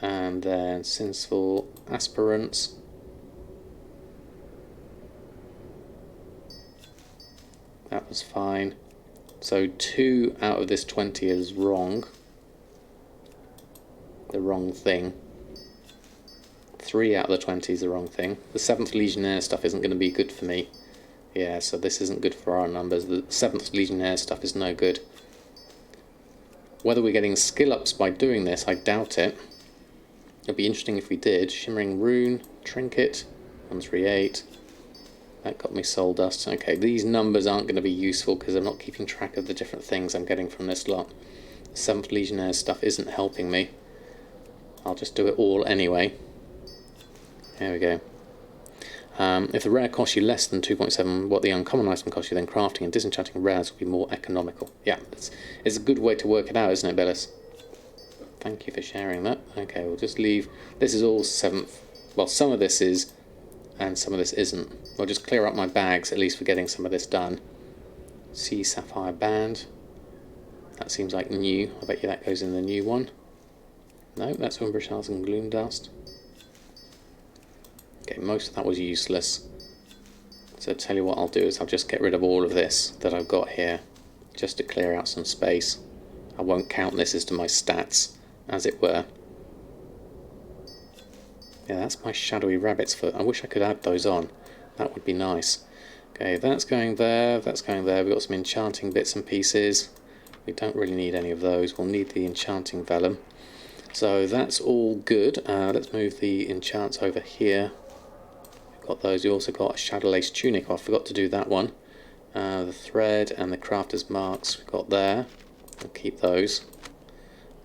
And then Sinful Aspirants. That was fine. So 2 out of this 20 is wrong. The wrong thing. 3 out of the 20 is the wrong thing. The 7th Legionnaire stuff isn't going to be good for me. Yeah, so this isn't good for our numbers. The 7th Legionnaire stuff is no good. Whether we're getting skill ups by doing this, I doubt it. It'd be interesting if we did. Shimmering Rune, Trinket, 138. That got me Soul Dust. Okay, these numbers aren't going to be useful because I'm not keeping track of the different things I'm getting from this lot. 7th Legionnaire stuff isn't helping me. I'll just do it all anyway. There we go. If the rare costs you less than 2.7, what the uncommon item costs you, then crafting and disenchanting rares will be more economical. Yeah, it's a good way to work it out, isn't it, Bellis? Thank you for sharing that. Okay, we'll just leave. This is all 7th. Well, some of this is, and some of this isn't. I'll just clear up my bags, at least for getting some of this done. Sea Sapphire Band. That seems like new. I bet you that goes in the new one. No, that's Umbrish House and Gloom Dust. Okay, most of that was useless. So tell you what I'll do is I'll just get rid of all of this that I've got here, just to clear out some space. I won't count this as to my stats, as it were. Yeah, that's my shadowy rabbit's foot. I wish I could add those on. That would be nice. Okay, that's going there, that's going there. We've got some enchanting bits and pieces. We don't really need any of those. We'll need the enchanting vellum. So that's all good. Let's move the enchants over here. We've got those. We also got a Shadow Lace Tunic. Oh, I forgot to do that one. The thread and the crafter's marks we've got there. We'll keep those.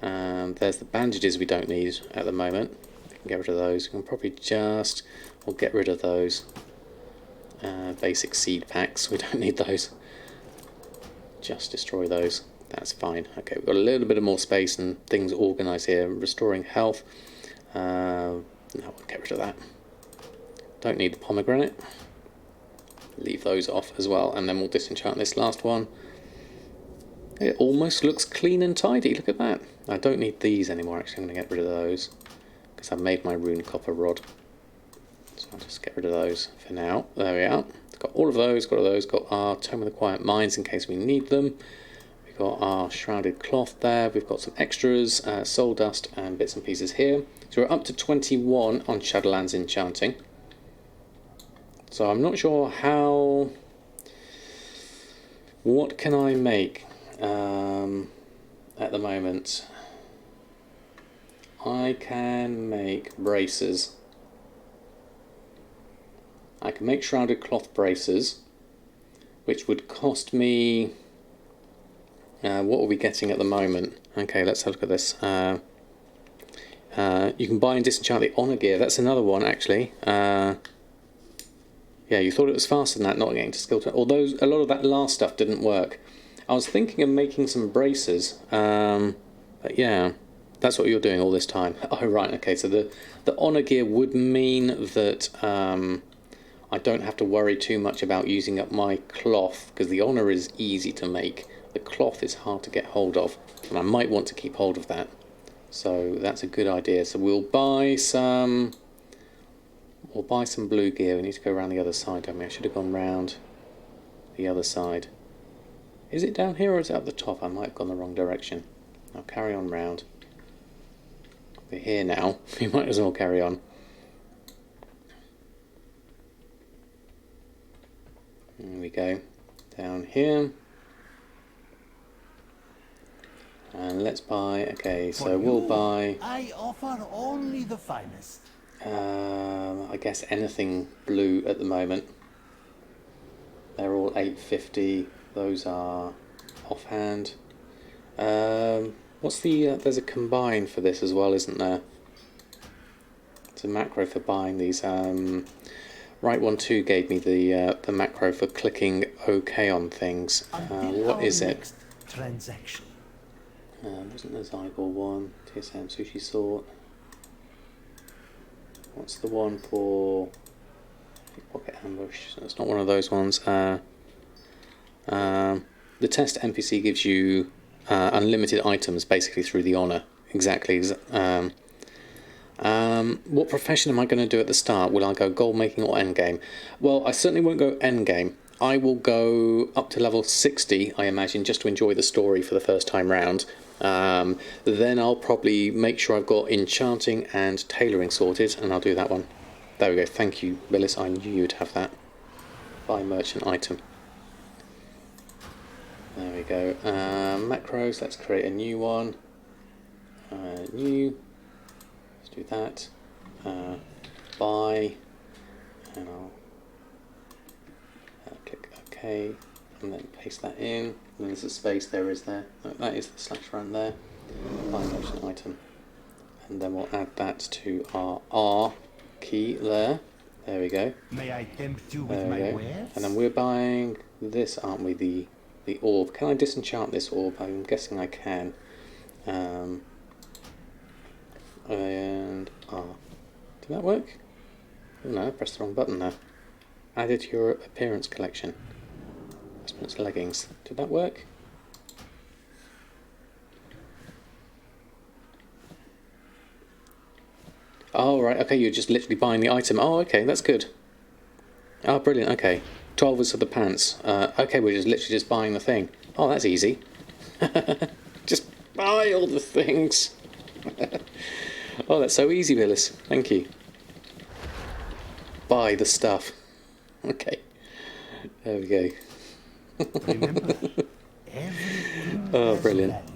There's the bandages we don't need at the moment. We can get rid of those. We can probably just... we'll get rid of those. Basic seed packs. We don't need those. Just destroy those. That's fine. Okay, we've got a little bit of more space and things organised here. Restoring health. No, we'll get rid of that. Don't need the pomegranate. Leave those off as well, and then we'll disenchant this last one. It almost looks clean and tidy. Look at that. I don't need these anymore. Actually, I'm going to get rid of those because I've made my rune copper rod. So I'll just get rid of those for now. There we are. Got all of those. Got all those. Got our Tome of the Quiet Minds in case we need them. We've got our shrouded cloth there. We've got some extras, soul dust and bits and pieces here. So we're up to 21 on Shadowlands Enchanting. So I'm not sure how... what can I make at the moment? I can make braces. I can make shrouded cloth braces, which would cost me... what are we getting at the moment? Okay, let's have a look at this. You can buy and disenchant the honor gear. That's another one, actually. Yeah, you thought it was faster than that, not getting to skill 20. Although a lot of that last stuff didn't work. I was thinking of making some braces. But yeah, that's what you're doing all this time. Oh, right, okay. So the honor gear would mean that I don't have to worry too much about using up my cloth, because the honor is easy to make. The cloth is hard to get hold of, and I might want to keep hold of that. So that's a good idea. So we'll buy some blue gear. We need to go around the other side, don't we? I should have gone round the other side. Is it down here or is it up the top? I might have gone the wrong direction. I'll carry on round. We're here now. We might as well carry on. There we go. Down here. And let's buy... okay, so we'll buy... I offer only the finest. I guess anything blue at the moment. They're all 850. Those are offhand. What's the... there's a combine for this as well, isn't there? It's a macro for buying these. Right One 2 gave me the macro for clicking OK on things. What is it? Transaction. Wasn't there Zygor one? TSM Sushi Sort. What's the one for Pocket Ambush? That's not one of those ones. The test NPC gives you unlimited items basically through the honor. Exactly. What profession am I going to do at the start? Will I go gold making or endgame? Well, I certainly won't go endgame. I will go up to level 60, I imagine, just to enjoy the story for the first time round. Then I'll probably make sure I've got Enchanting and Tailoring sorted, and I'll do that one. There we go. Thank you, Willis. I knew you'd have that. Buy merchant item. There we go. Macros. Let's create a new one. New. Let's do that. Buy. And I'll click OK. And then paste that in. And then there's a space there, is there? No, that is the slash around there. Buy merchant item. And then we'll add that to our R key there. There we go. May I tempt you There with we my go. wares? And then we're buying this, aren't we? The orb. Can I disenchant this orb? I'm guessing I can. And R. Did that work? Oh no, I pressed the wrong button there. Added to your appearance collection. Aspirant's leggings. Did that work? Oh, right, okay, you're just literally buying the item. Oh, okay, that's good. Oh, brilliant, okay. 12 is for the pants. Okay, we're just literally just buying the thing. Oh, that's easy. Just buy all the things. Oh, that's so easy, Willis. Thank you. Buy the stuff. Okay. There we go. Remember, everything Oh, has brilliant. value.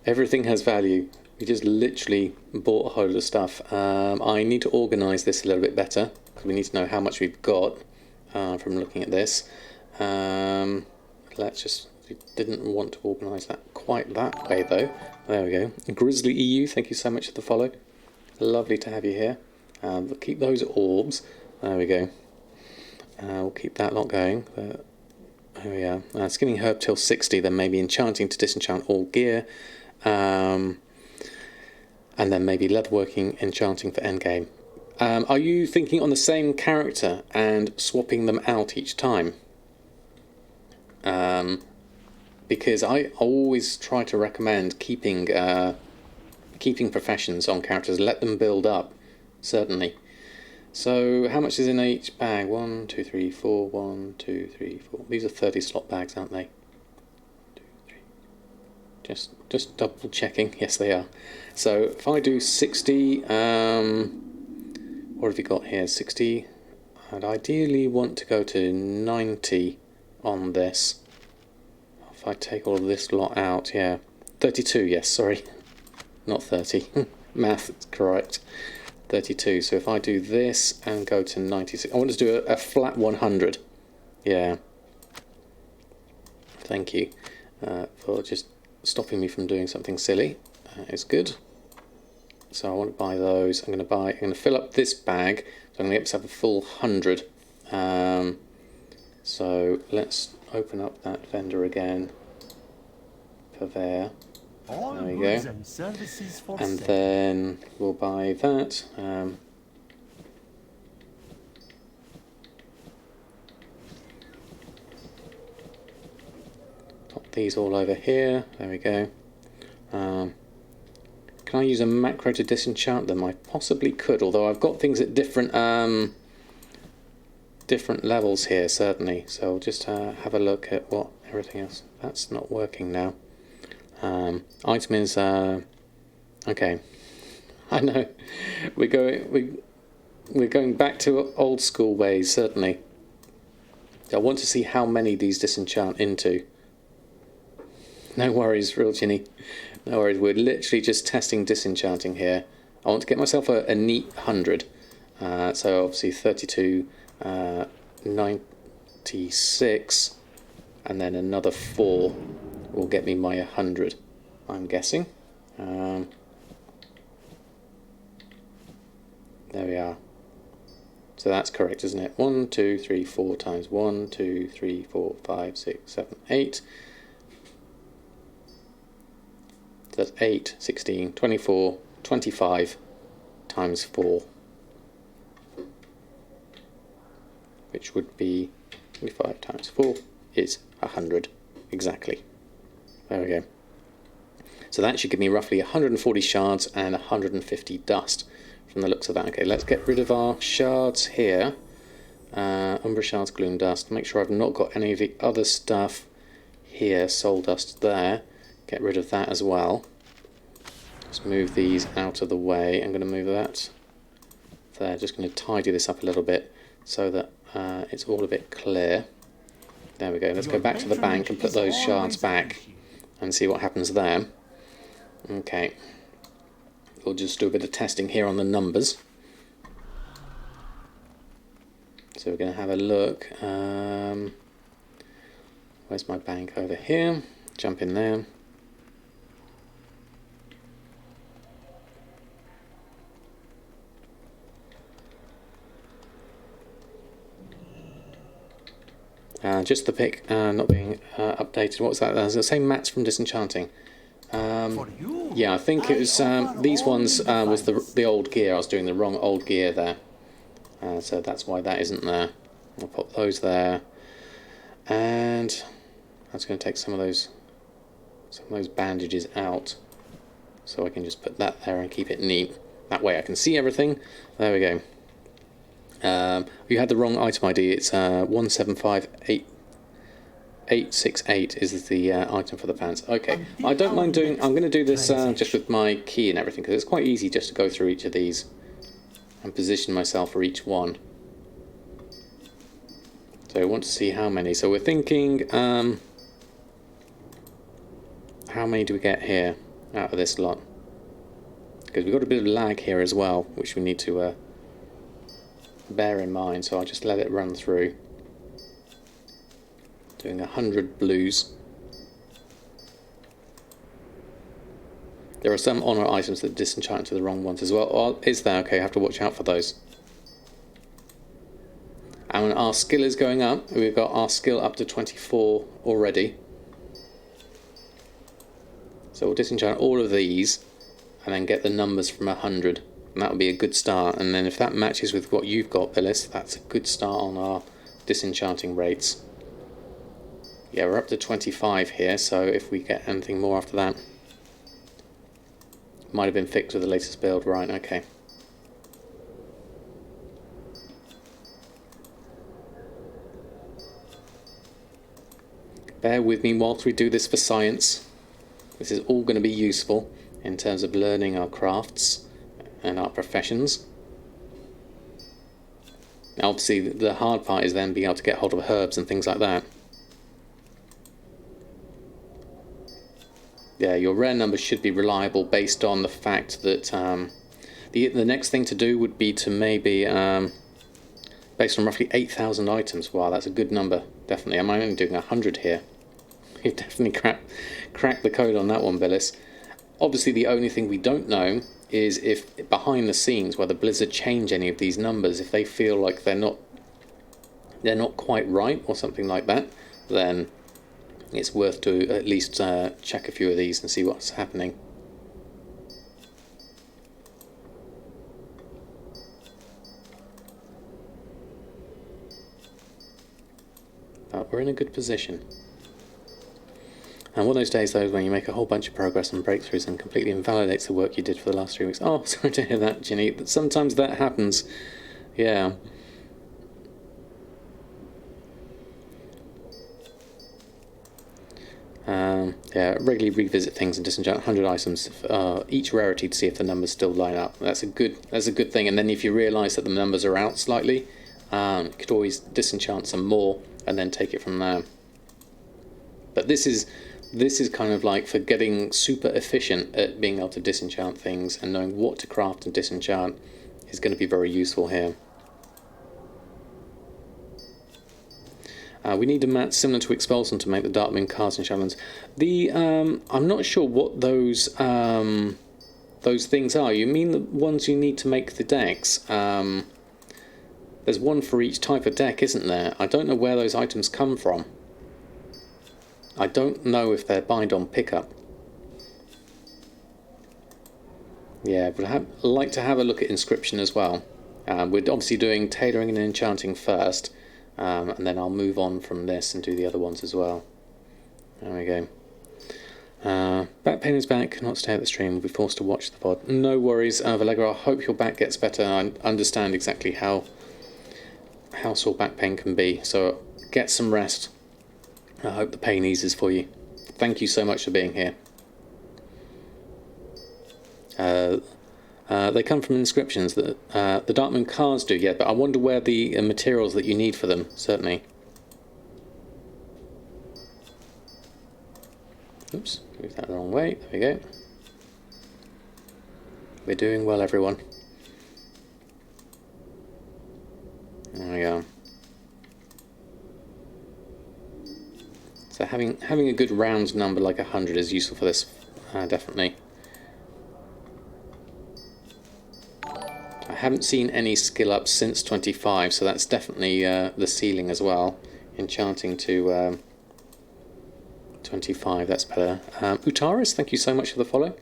Everything has value. We just literally bought a whole lot of stuff. I need to organise this a little bit better, because we need to know how much we've got from looking at this. Let's just... We didn't want to organise that quite that way, though. There we go. Grizzly EU, thank you so much for the follow. Lovely to have you here. We'll keep those orbs. There we go. We'll keep that lot going. There we are. Skinning herb till 60, then maybe enchanting to disenchant all gear. And then maybe leatherworking, enchanting for endgame. Are you thinking on the same character and swapping them out each time? Because I always try to recommend keeping professions on characters. Let them build up, certainly. So how much is in each bag? 1, 2, 3, 4. 1, 2, 3, 4. These are 30 slot bags, aren't they? 2, 3. Just double checking. Yes, they are. So if I do 60, what have you got here? 60. I'd ideally want to go to 90 on this. If I take all of this lot out, yeah. 32, yes, sorry. Not 30. Math, it's correct. 32. So if I do this and go to 96, I want to do a flat 100. Yeah. Thank you for just stopping me from doing something silly. It's good. So I want to buy those. I'm going to fill up this bag. So I'm going to get myself a full 100. So let's open up that vendor again. Purveyor. All There we goods go. and services for And sale. then we'll buy that. Pop these all over here. There we go. Can I use a macro to disenchant them? I possibly could, although I've got things at different levels here, certainly. So I'll just have a look at what everything else. That's not working now. Item is okay. I know we're going back to old school ways, certainly. I want to see how many these disenchant into. No worries, Real Ginny. No worries. We're literally just testing disenchanting here. I want to get myself a neat 100. So obviously 32, 96, and then another 4 will get me my 100. I'm guessing. There we are. So that's correct, isn't it? 1, 2, 3, 4 times 1, 2, 3, 4, 5, 6, 7, 8. So that's 8, 16, 24, 25 times 4. Which would be 25 times 4 is 100 exactly. There we go. So that should give me roughly 140 shards and 150 dust from the looks of that. Okay, let's get rid of our shards here. Umbra Shards, Gloom Dust. Make sure I've not got any of the other stuff here. Soul Dust there. Get rid of that as well. Just move these out of the way. I'm going to move that there. Just going to tidy this up a little bit so that it's all a bit clear. There we go. Let's go back to the bank and put those shards back and see what happens there. Okay. We'll just do a bit of testing here on the numbers. So we're going to have a look. Where's my bank? Over here. Jump in there. Just the pick not being updated. What's that? There's the same mats from Disenchanting. Yeah, I think it was these ones was the old gear. I was doing the wrong old gear there, so that's why that isn't there. I'll pop those there, and that's going to take some of those bandages out, so I can just put that there and keep it neat. That way I can see everything. There we go. You had the wrong item ID. It's 175868 is the item for the pants. Okay, I don't mind doing. I'm going to do this just with my key and everything because it's quite easy just to go through each of these and position myself for each one. So I want to see how many. So we're thinking, how many do we get here out of this lot? Because we've got a bit of lag here as well, which we need to bear in mind. So I'll just let it run through. Doing 100 blues. There are some honour items that disenchant to the wrong ones as well. Oh, is there? Okay, I have to watch out for those. And our skill is going up. We've got our skill up to 24 already. So we'll disenchant all of these and then get the numbers from 100. And that would be a good start. And then if that matches with what you've got, Billis, that's a good start on our disenchanting rates. Yeah, we're up to 25 here, so if we get anything more after that. Might have been fixed with the latest build, right, okay. Bear with me whilst we do this for science. This is all going to be useful in terms of learning our crafts and our professions. Now obviously the hard part is then being able to get hold of herbs and things like that. Yeah, your rare numbers should be reliable based on the fact that the next thing to do would be to maybe based on roughly 8,000 items. Wow, that's a good number, definitely. I'm only doing 100 here. You've definitely cracked the code on that one, Billis. Obviously, the only thing we don't know is if behind the scenes, whether Blizzard change any of these numbers, if they feel like they're not quite right or something like that, then it's worth to at least check a few of these and see what's happening. But we're in a good position. And one of those days, though, when you make a whole bunch of progress and breakthroughs and completely invalidates the work you did for the last 3 weeks. Oh, sorry to hear that, Ginny. Sometimes that happens. Yeah. Yeah, regularly revisit things and disenchant 100 items each rarity to see if the numbers still line up. That's a good thing. And then if you realise that the numbers are out slightly, you could always disenchant some more and then take it from there. But this is kind of like for getting super efficient at being able to disenchant things and knowing what to craft and disenchant is going to be very useful here. We need a mat similar to Expulsion to make the Darkmoon cards in Shadowlands. I'm not sure what those things are. You mean the ones you need to make the decks? There's one for each type of deck, isn't there? I don't know where those items come from. I don't know if they're bind on pickup. Yeah, but I'd like to have a look at Inscription as well. We're obviously doing Tailoring and Enchanting first. And then I'll move on from this and do the other ones as well. There we go. Back pain is back, not stay at the stream, will be forced to watch the pod. No worries, Vallegra, I hope your back gets better. I understand exactly how how sore back pain can be. So get some rest. I hope the pain eases for you. Thank you so much for being here. They come from inscriptions that the Darkmoon cards do, yeah, but I wonder where the materials that you need for them, certainly. Oops, moved that the wrong way. There we go. We're doing well, everyone. There we go. So having a good round number like 100 is useful for this, definitely. I haven't seen any skill ups since 25, so that's definitely the ceiling as well. Enchanting to 25, that's better. Utaris, thank you so much for the follow.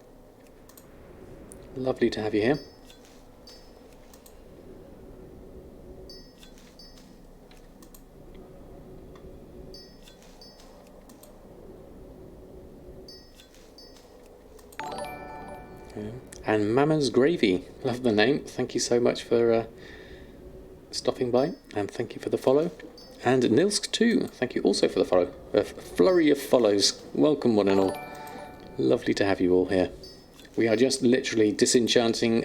Lovely to have you here. And Mama's Gravy, love the name. Thank you so much for stopping by, and thank you for the follow. And Nilsk too, thank you also for the follow. A flurry of follows. Welcome one and all. Lovely to have you all here. We are just literally disenchanting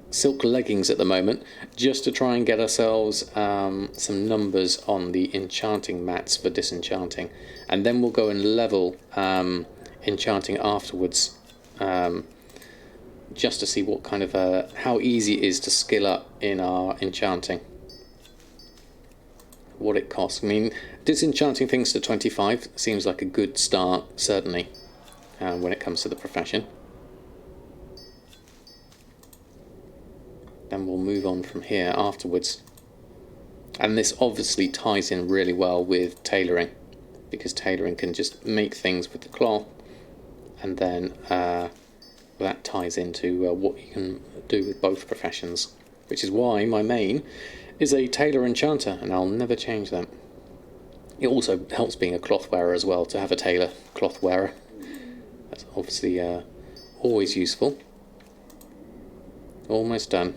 silk leggings at the moment, just to try and get ourselves some numbers on the enchanting mats for disenchanting, and then we'll go and level enchanting afterwards. Just to see what kind of how easy it is to skill up in our enchanting, what it costs. I mean, disenchanting things to 25 seems like a good start, certainly, when it comes to the profession. Then we'll move on from here afterwards, and this obviously ties in really well with tailoring, because tailoring can just make things with the cloth, and then that ties into what you can do with both professions, which is why my main is a tailor enchanter, and I'll never change that. It also helps being a cloth wearer as well, to have a tailor cloth wearer. That's obviously always useful. Almost done.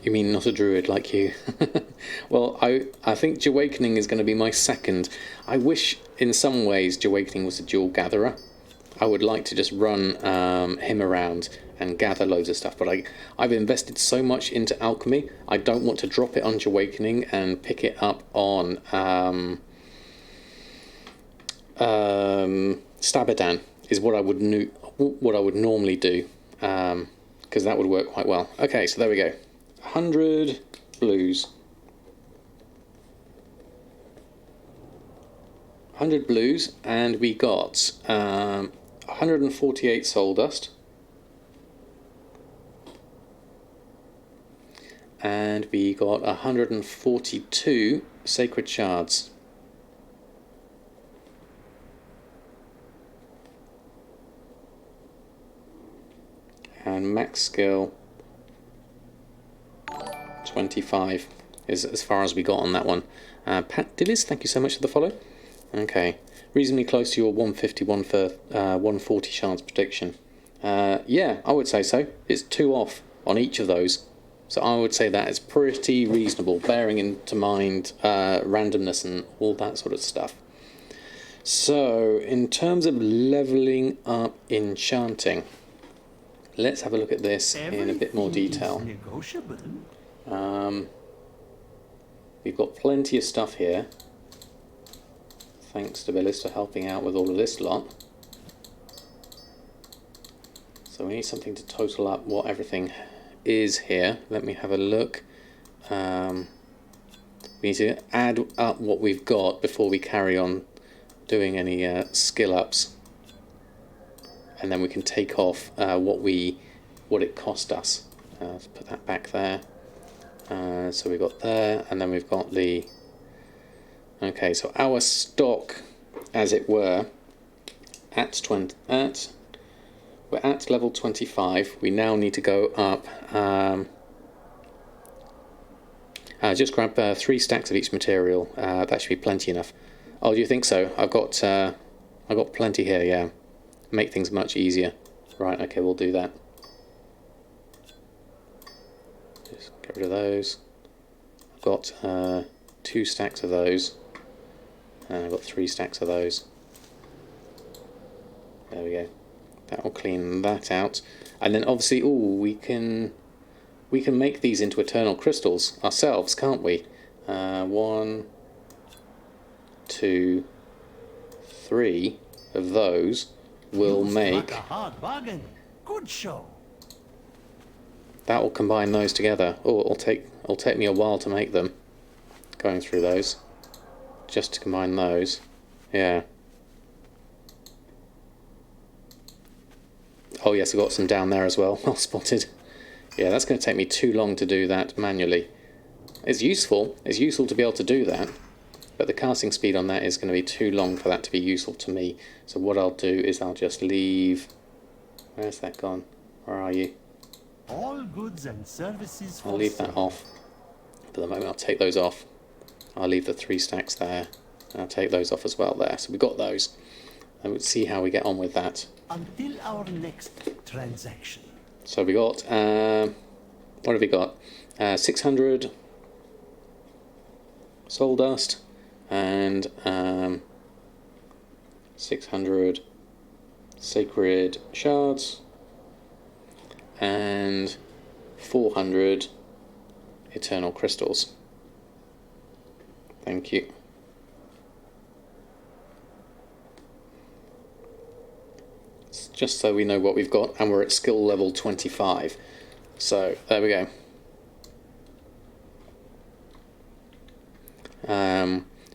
You mean not a druid like you? Well, I think Awakening is going to be my second. I wish in some ways Awakening was a dual gatherer. I would like to just run him around and gather loads of stuff, but I've invested so much into alchemy, I don't want to drop it on Awakening and pick it up on Samadan is what I would normally do, because that would work quite well. Okay, so there we go. 100 blues. 100 blues, and we got 148 soul dust. And we got 142 sacred shards. And max skill 25 is as far as we got on that one. Pat Dillis, thank you so much for the follow. Okay, reasonably close to your 150, 140 shards prediction. Yeah, I would say so. It's 2 off on each of those. So I would say that is pretty reasonable, bearing into mind randomness and all that sort of stuff. So, in terms of leveling up enchanting, let's have a look at this in a bit more detail. Negotiable. We've got plenty of stuff here. Thanks to Billis for helping out with all of this lot. So we need something to total up what everything is here. Let me have a look. We need to add up what we've got before we carry on doing any skill ups, and then we can take off what it cost us. Let's put that back there. So we've got there, and then we've got the... Okay, so our stock, as it were, we're at level 25. We now need to go up Just grab 3 stacks of each material. That should be plenty enough. Oh, do you think so? I've got plenty here. Yeah, make things much easier. Right. Okay, we'll do that. Just get rid of those. I've got 2 stacks of those, and I've got 3 stacks of those. There we go. That will clean that out, and then obviously, we can make these into eternal crystals ourselves, can't we? 1, 2, 3 of those will make. A hard bargain. Good show. That will combine those together. Oh, it'll take me a while to make them. Going through those, just to combine those. Yeah. Oh yes, I've got some down there as well. Well spotted. Yeah, that's going to take me too long to do that manually. It's useful. It's useful to be able to do that, but the casting speed on that is going to be too long for that to be useful to me. So what I'll do is I'll just leave. Where's that gone? Where are you? All goods and services for I'll leave that off. For the moment, I'll take those off. I'll leave the 3 stacks there. I'll take those off as well there. So we've got those. And we'll see how we get on with that. until our next transaction. So we got, what have we got? 600 soul dust and 600 sacred shards and 400 eternal crystals. Thank you. It's just so we know what we've got, and we're at skill level 25. So there we go.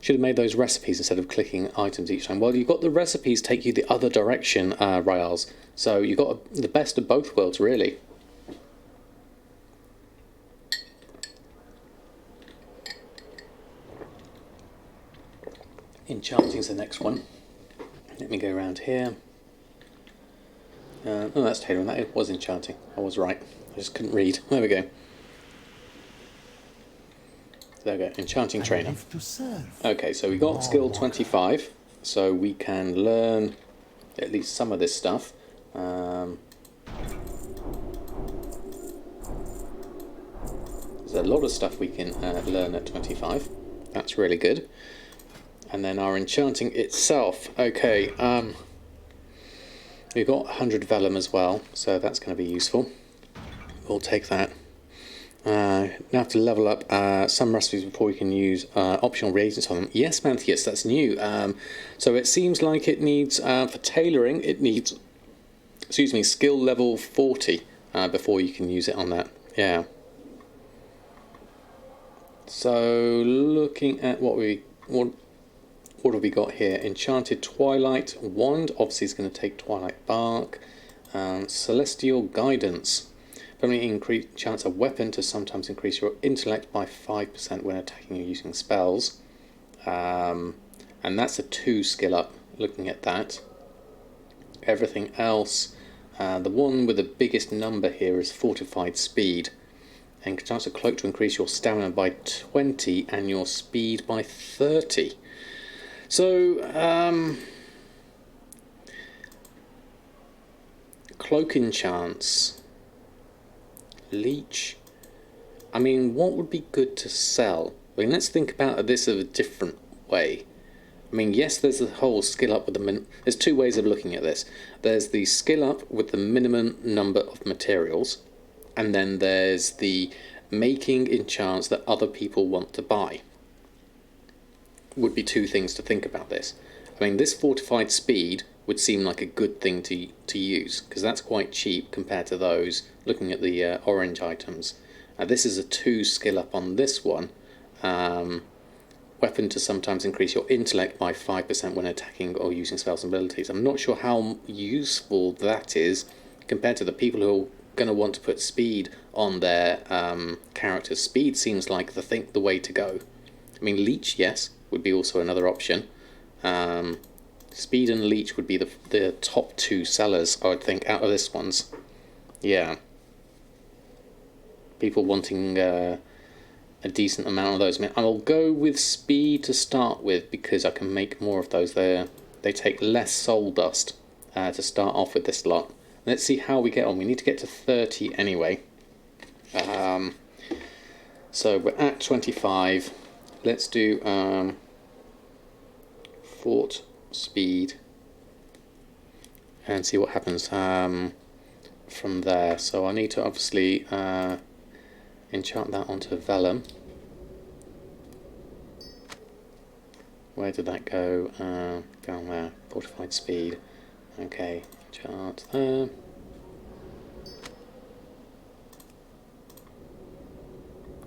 Should have made those recipes instead of clicking items each time. Well, you've got the recipes take you the other direction, Ryals. So you've got the best of both worlds, really. Enchanting's the next one. Let me go around here. Oh, that's tailoring. That was enchanting. I was right. I just couldn't read. There we go. There we go. Enchanting trainer. Okay, so we got skill 25, so we can learn at least some of this stuff. There's a lot of stuff we can learn at 25. That's really good. And then our enchanting itself. Okay, we've got 100 vellum as well, so that's going to be useful. We'll take that. Now have to level up some recipes before we can use optional reagents on them. Yes, Mantheus, that's new. So it seems like it needs, for tailoring, it needs, excuse me, skill level 40 before you can use it on that. Yeah. So looking at what have we got here? Enchanted Twilight Wand, obviously it's going to take Twilight Bark. Celestial Guidance. Permanently increase chance a weapon to sometimes increase your intellect by 5% when attacking or using spells. And that's a 2 skill up, looking at that. Everything else, the one with the biggest number here is Fortified Speed. And chance a cloak to increase your stamina by 20 and your speed by 30. So, cloak enchants. Leech. I mean, what would be good to sell? I mean, let's think about this in a different way. I mean, yes, there's the whole skill up with the there's 2 ways of looking at this. There's the skill up with the minimum number of materials, and then there's the making enchants that other people want to buy. Would be 2 things to think about this. I mean, this fortified speed would seem like a good thing to use, because that's quite cheap compared to those. Looking at the orange items, this is a 2 skill up on this one. Weapon to sometimes increase your intellect by 5% when attacking or using spells and abilities. I'm not sure how useful that is compared to the people who are going to want to put speed on their characters. Speed seems like the way to go. I mean, leech, yes, would be also another option. Speed and leech would be the top 2 sellers, I would think, out of this ones. Yeah. People wanting a decent amount of those. I mean, I'll go with speed to start with because I can make more of those. They take less soul dust to start off with this lot. Let's see how we get on. We need to get to 30 anyway. So we're at 25. Let's do fort speed and see what happens from there. So I need to obviously enchant that onto vellum. Where did that go? Down there. Fortified speed. Okay, enchant there.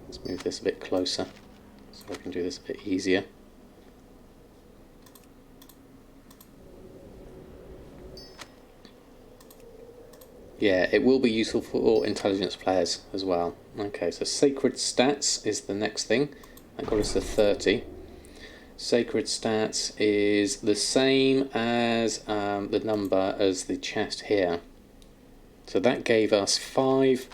Let's move this a bit closer so I can do this a bit easier. Yeah, it will be useful for intelligence players as well. Okay, so sacred stats is the next thing. That got us to 30. Sacred stats is the same as the number as the chest here. So that gave us five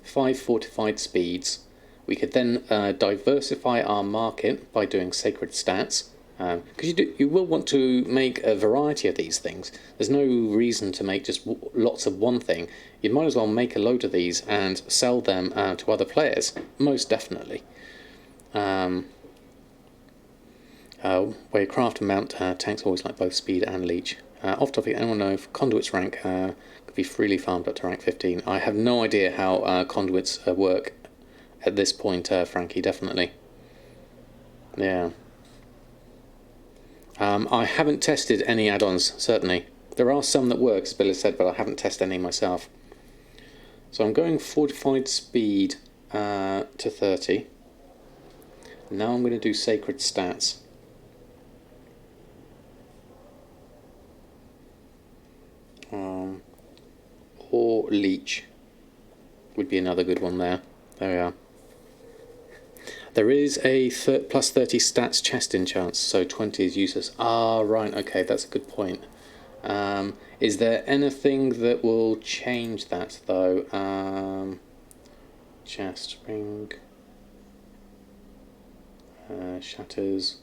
fortified speeds. We could then diversify our market by doing sacred stats. Because you will want to make a variety of these things. There's no reason to make just lots of one thing. You might as well make a load of these and sell them to other players, most definitely. Where you craft and mount tanks always like both speed and leech. Off topic, anyone know if conduits rank could be freely farmed up to rank 15? I have no idea how conduits work at this point, Frankie, definitely. Yeah. I haven't tested any add-ons, certainly. There are some that work, as Bill has said, but I haven't tested any myself. So I'm going fortified speed to 30. Now I'm going to do sacred stats. Or leech would be another good one there. There we are. There is a plus 30 stats chest enchants, so 20 is useless. Ah, right, okay, that's a good point. Is there anything that will change that, though? Chest, ring, shatters,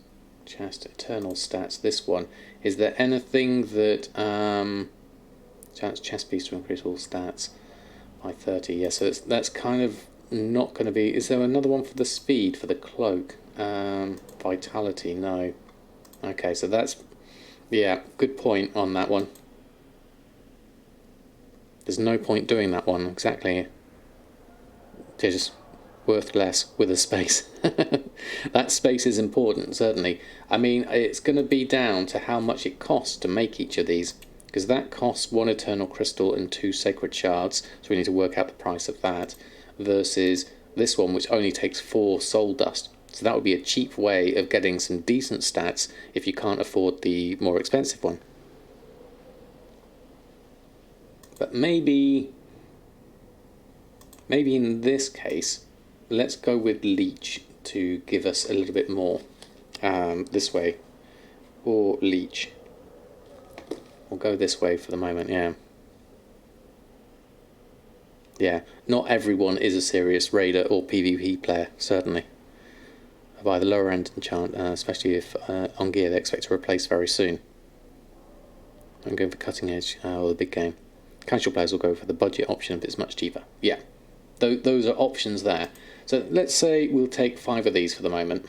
chest, eternal stats, this one. Is there anything that... chest piece to increase all stats by 30, yeah, so that's kind of not going to be... Is there another one for the speed, for the cloak? Vitality, no. Okay, so that's... Yeah, good point on that one. There's no point doing that one, exactly. They're just worth less with a space. That space is important, certainly. I mean, it's going to be down to how much it costs to make each of these, because that costs 1 eternal crystal and 2 sacred shards, so we need to work out the price of that, versus this one, which only takes 4 soul dust. So that would be a cheap way of getting some decent stats if you can't afford the more expensive one. But maybe in this case, let's go with leech to give us a little bit more this way, or leech. We'll go this way for the moment, yeah. Yeah, not everyone is a serious raider or PvP player, certainly. By the lower end enchant, especially if on gear they expect to replace very soon. I'm going for cutting edge or the big game. Casual players will go for the budget option if it's much cheaper. Yeah, those are options there. So let's say we'll take 5 of these for the moment.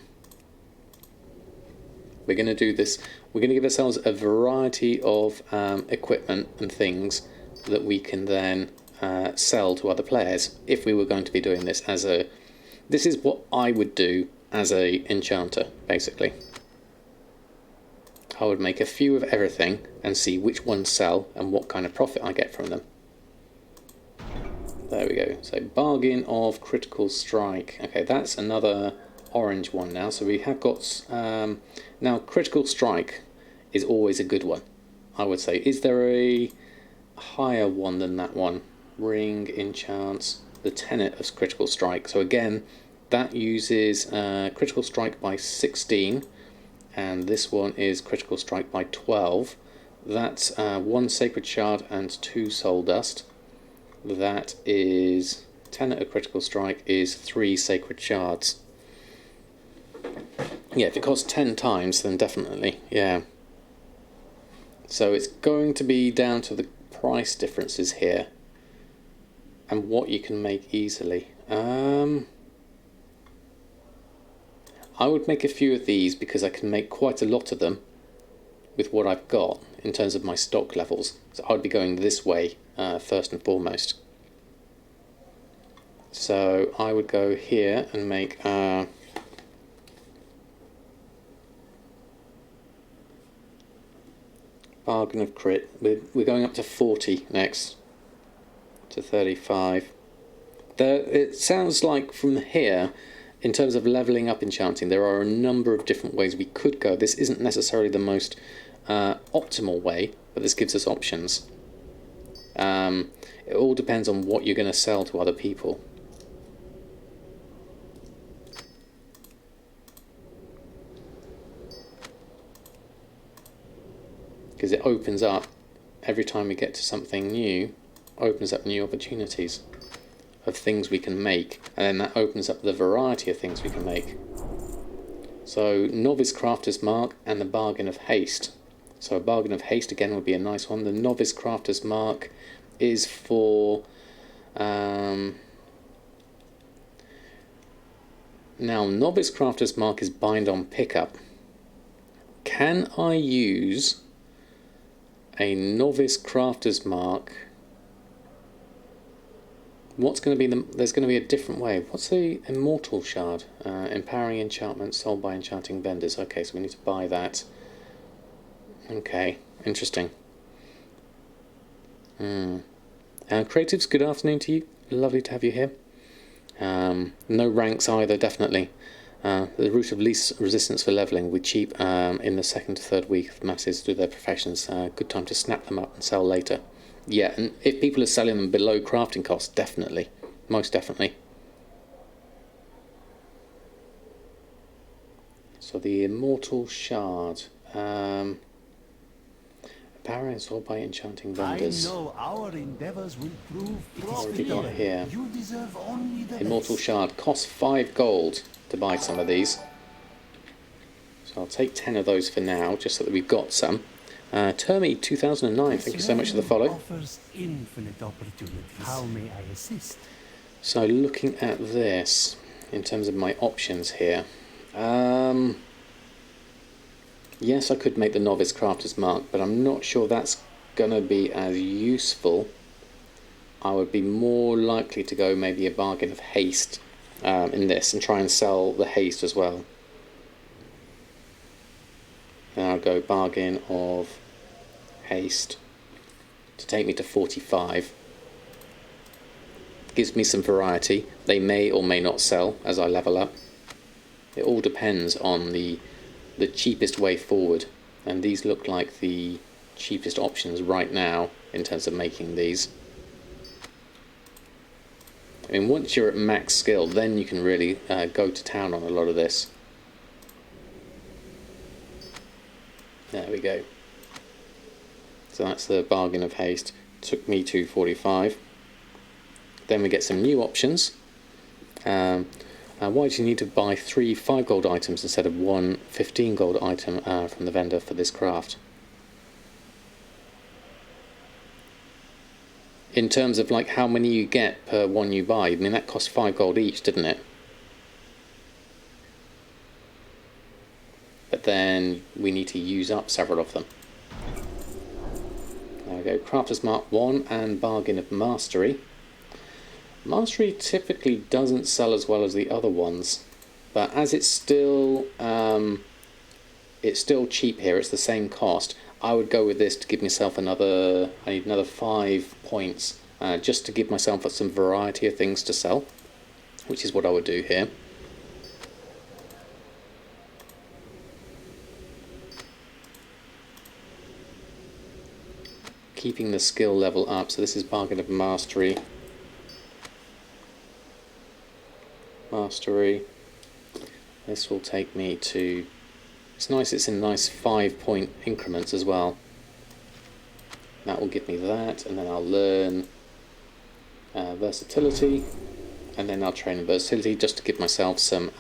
We're going to do this. We're going to give ourselves a variety of equipment and things that we can then sell to other players if we were going to be doing this as a... This is what I would do as a enchanter, basically. I would make a few of everything and see which ones sell and what kind of profit I get from them. There we go. So bargain of critical strike. Okay, that's another orange one now. So we have got... now, critical strike is always a good one, I would say. Is there a higher one than that one? Ring, enchants, the tenet of critical strike. So again, that uses critical strike by 16. And this one is critical strike by 12. That's 1 sacred shard and 2 soul dust. That is 10 at a critical strike is 3 sacred shards. Yeah, if it costs 10 times, then definitely, yeah. So it's going to be down to the price differences here and what you can make easily. I would make a few of these because I can make quite a lot of them with what I've got in terms of my stock levels. So I would be going this way first and foremost. So I would go here and make bargain of crit. We're going up to 40 next, to 35. It sounds like from here, in terms of leveling up enchanting, there are a number of different ways we could go. This isn't necessarily the most optimal way, but this gives us options. It all depends on what you're going to sell to other people. Because it opens up, every time we get to something new, opens up new opportunities of things we can make, and then that opens up the variety of things we can make. So Novice Crafter's Mark and the Bargain of Haste. So a Bargain of Haste again would be a nice one. The Novice Crafter's Mark is for now Novice Crafter's Mark is bind on pickup. Can I use a Novice Crafter's Mark? What's going to be there's going to be a different way. What's the Immortal Shard? Empowering enchantment sold by enchanting vendors. Okay, so we need to buy that. Okay, interesting. Creatives, good afternoon to you. Lovely to have you here. No ranks either, definitely. The route of least resistance for levelling will be cheap in the 2nd to 3rd week of masses do their professions. Good time to snap them up and sell later. Yeah, and if people are selling them below crafting costs, definitely. Most definitely. So the Immortal Shard. Power is sold by enchanting vendors. I know our endeavors will prove What have we got here? You deserve only the Immortal best. Shard costs 5 gold to buy some of these. So I'll take 10 of those for now, just so that we've got some. Termy 2009, thank you so much for the follow. Offers infinite opportunities. How may I assist? So looking at this, in terms of my options here, yes, I could make the Novice Crafter's Mark, but I'm not sure that's going to be as useful. I would be more likely to go maybe a Bargain of Haste in this and try and sell the Haste as well. Then I'll go Bargain of Haste to take me to 45. Gives me some variety. They may or may not sell as I level up. It all depends on the cheapest way forward, and these look like the cheapest options right now in terms of making these. I mean, once you're at max skill, then you can really go to town on a lot of this. There we go. So that's the Bargain of Haste. Took me to 45. Then we get some new options. Why do you need to buy 3 5 gold items instead of 1 15 gold item from the vendor for this craft? In terms of like how many you get per one you buy, I mean that cost 5 gold each, didn't it? But then we need to use up several of them. There we go, Crafter's Mark 1 and Bargain of Mastery. Mastery typically doesn't sell as well as the other ones, but as it's still cheap here, it's the same cost, I would go with this to give myself another, I need another 5 points, just to give myself some variety of things to sell, which is what I would do here. Keeping the skill level up, so this is Bargain of Mastery. This will take me to, it's nice, it's in nice 5 point increments as well. That will give me that, and then I'll learn versatility. and then I'll train in versatility just to give myself some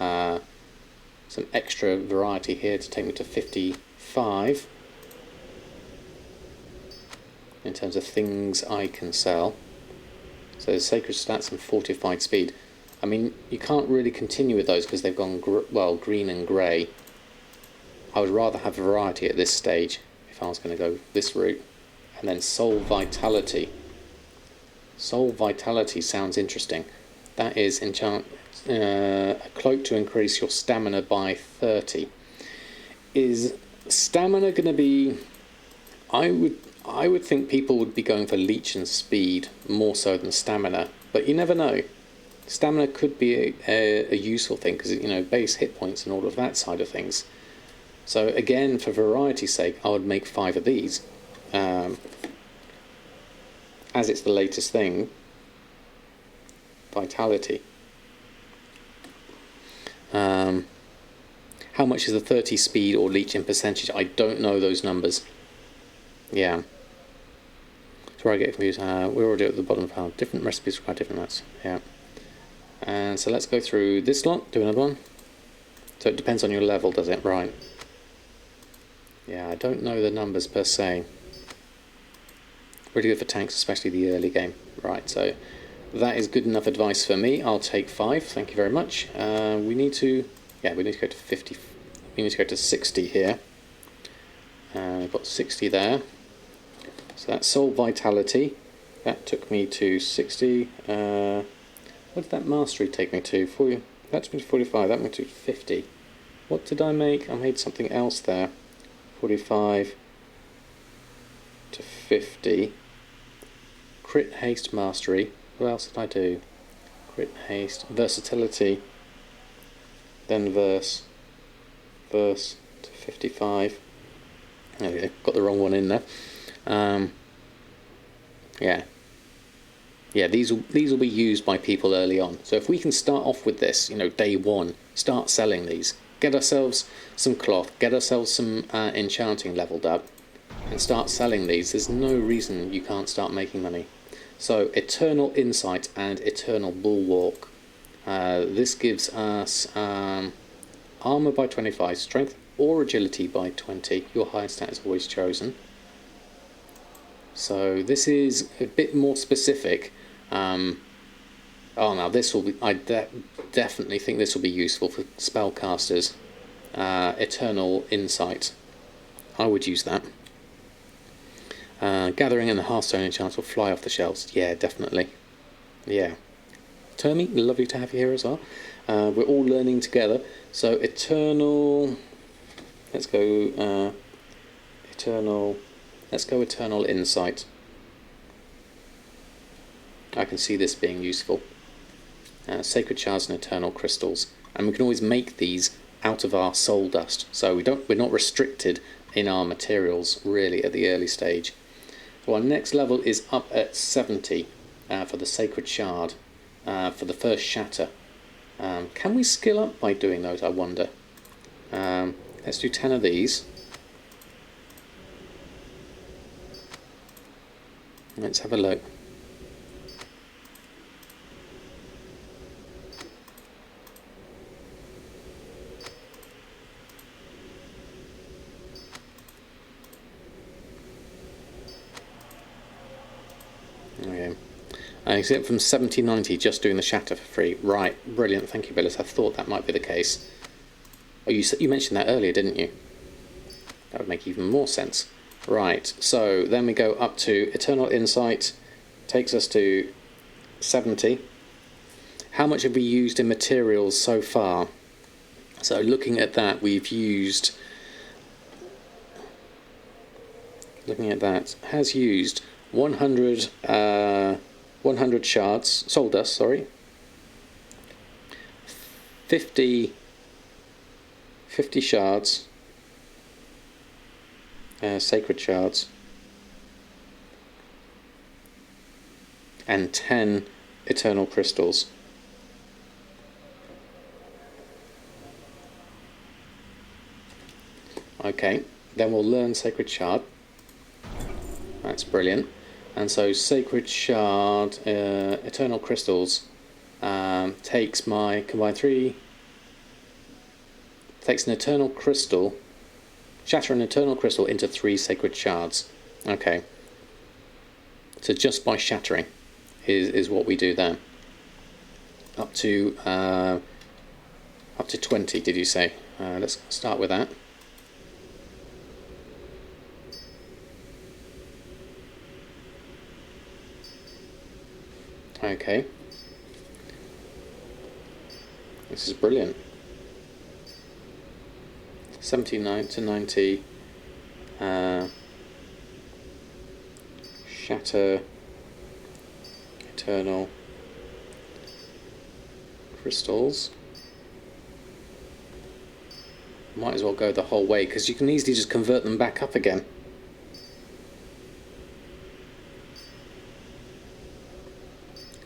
extra variety here to take me to 55 in terms of things I can sell. So there's sacred stats and fortified speed. I mean, you can't really continue with those because they've gone green and grey. I would rather have variety at this stage if I was going to go this route. And then soul vitality. Soul vitality sounds interesting. That is a cloak to increase your stamina by 30. Is stamina going to be... I would think people would be going for leech and speed more so than stamina, but you never know. Stamina could be a useful thing because, you know, base hit points and all of that side of things. So again, for variety's sake, I would make 5 of these. As it's the latest thing, vitality. How much is the 30 speed or leech in percentage? I don't know those numbers. Yeah. That's where I get confused. We're already at the bottom of how different recipes require different amounts. Yeah. And so let's go through this lot, do another one. So it depends on your level, does it? Right. Yeah, I don't know the numbers per se. Really good for tanks, especially the early game. Right, so that is good enough advice for me. I'll take 5. Thank you very much. We need to go to 50. We need to go to 60 here. We've got 60 there. So that's soul vitality. That took me to 60. What did that mastery take me to? 40. That took me to 45. That went to 50. What did I make? I made something else there. 45 to 50. Crit haste mastery. What else did I do? Crit haste versatility. Then verse to 55. There we go. Got the wrong one in there. Yeah. These will be used by people early on. So if we can start off with this, you know, day 1, start selling these. Get ourselves some cloth. Get ourselves some enchanting leveled up, and start selling these. There's no reason you can't start making money. So Eternal Insight and Eternal Bulwark. This gives us armor by 25, strength or agility by 20. Your highest stat is always chosen. So this is a bit more specific. Now this will be. I definitely think this will be useful for spellcasters. Eternal Insight. I would use that. Gathering and the Hearthstone enchants will fly off the shelves. Yeah, definitely. Yeah. Termy, lovely to have you here as well. We're all learning together. So Eternal... Let's go... Eternal... Let's go Eternal Insight. I can see this being useful. Sacred Shards and Eternal Crystals. And we can always make these out of our soul dust. So we're not restricted in our materials, really, at the early stage. So our next level is up at 70 for the Sacred Shard, for the first Shatter. Can we skill up by doing those, I wonder? Let's do 10 of these. Let's have a look. Okay. Except from 70-90, just doing the Shatter for free. Right, brilliant. Thank you, Billis. I thought that might be the case. Oh, you mentioned that earlier, didn't you? That would make even more sense. Right, so then we go up to Eternal Insight, takes us to 70. How much have we used in materials so far? So looking at that, we've used... Looking at that, has used 100 shards, soul dust, sorry. 50 shards. Sacred Shards, and 10 Eternal Crystals. Okay, then we'll learn Sacred Shard. That's brilliant. And so Sacred Shard, Eternal Crystals, takes my combine 3, takes an eternal crystal, shatter an eternal crystal into 3 sacred shards. Okay. So just by shattering is what we do there. Up to 20, did you say? Let's start with that. Okay. This is brilliant. 79 to 90. Shatter eternal crystals. Might as well go the whole way because you can easily just convert them back up again.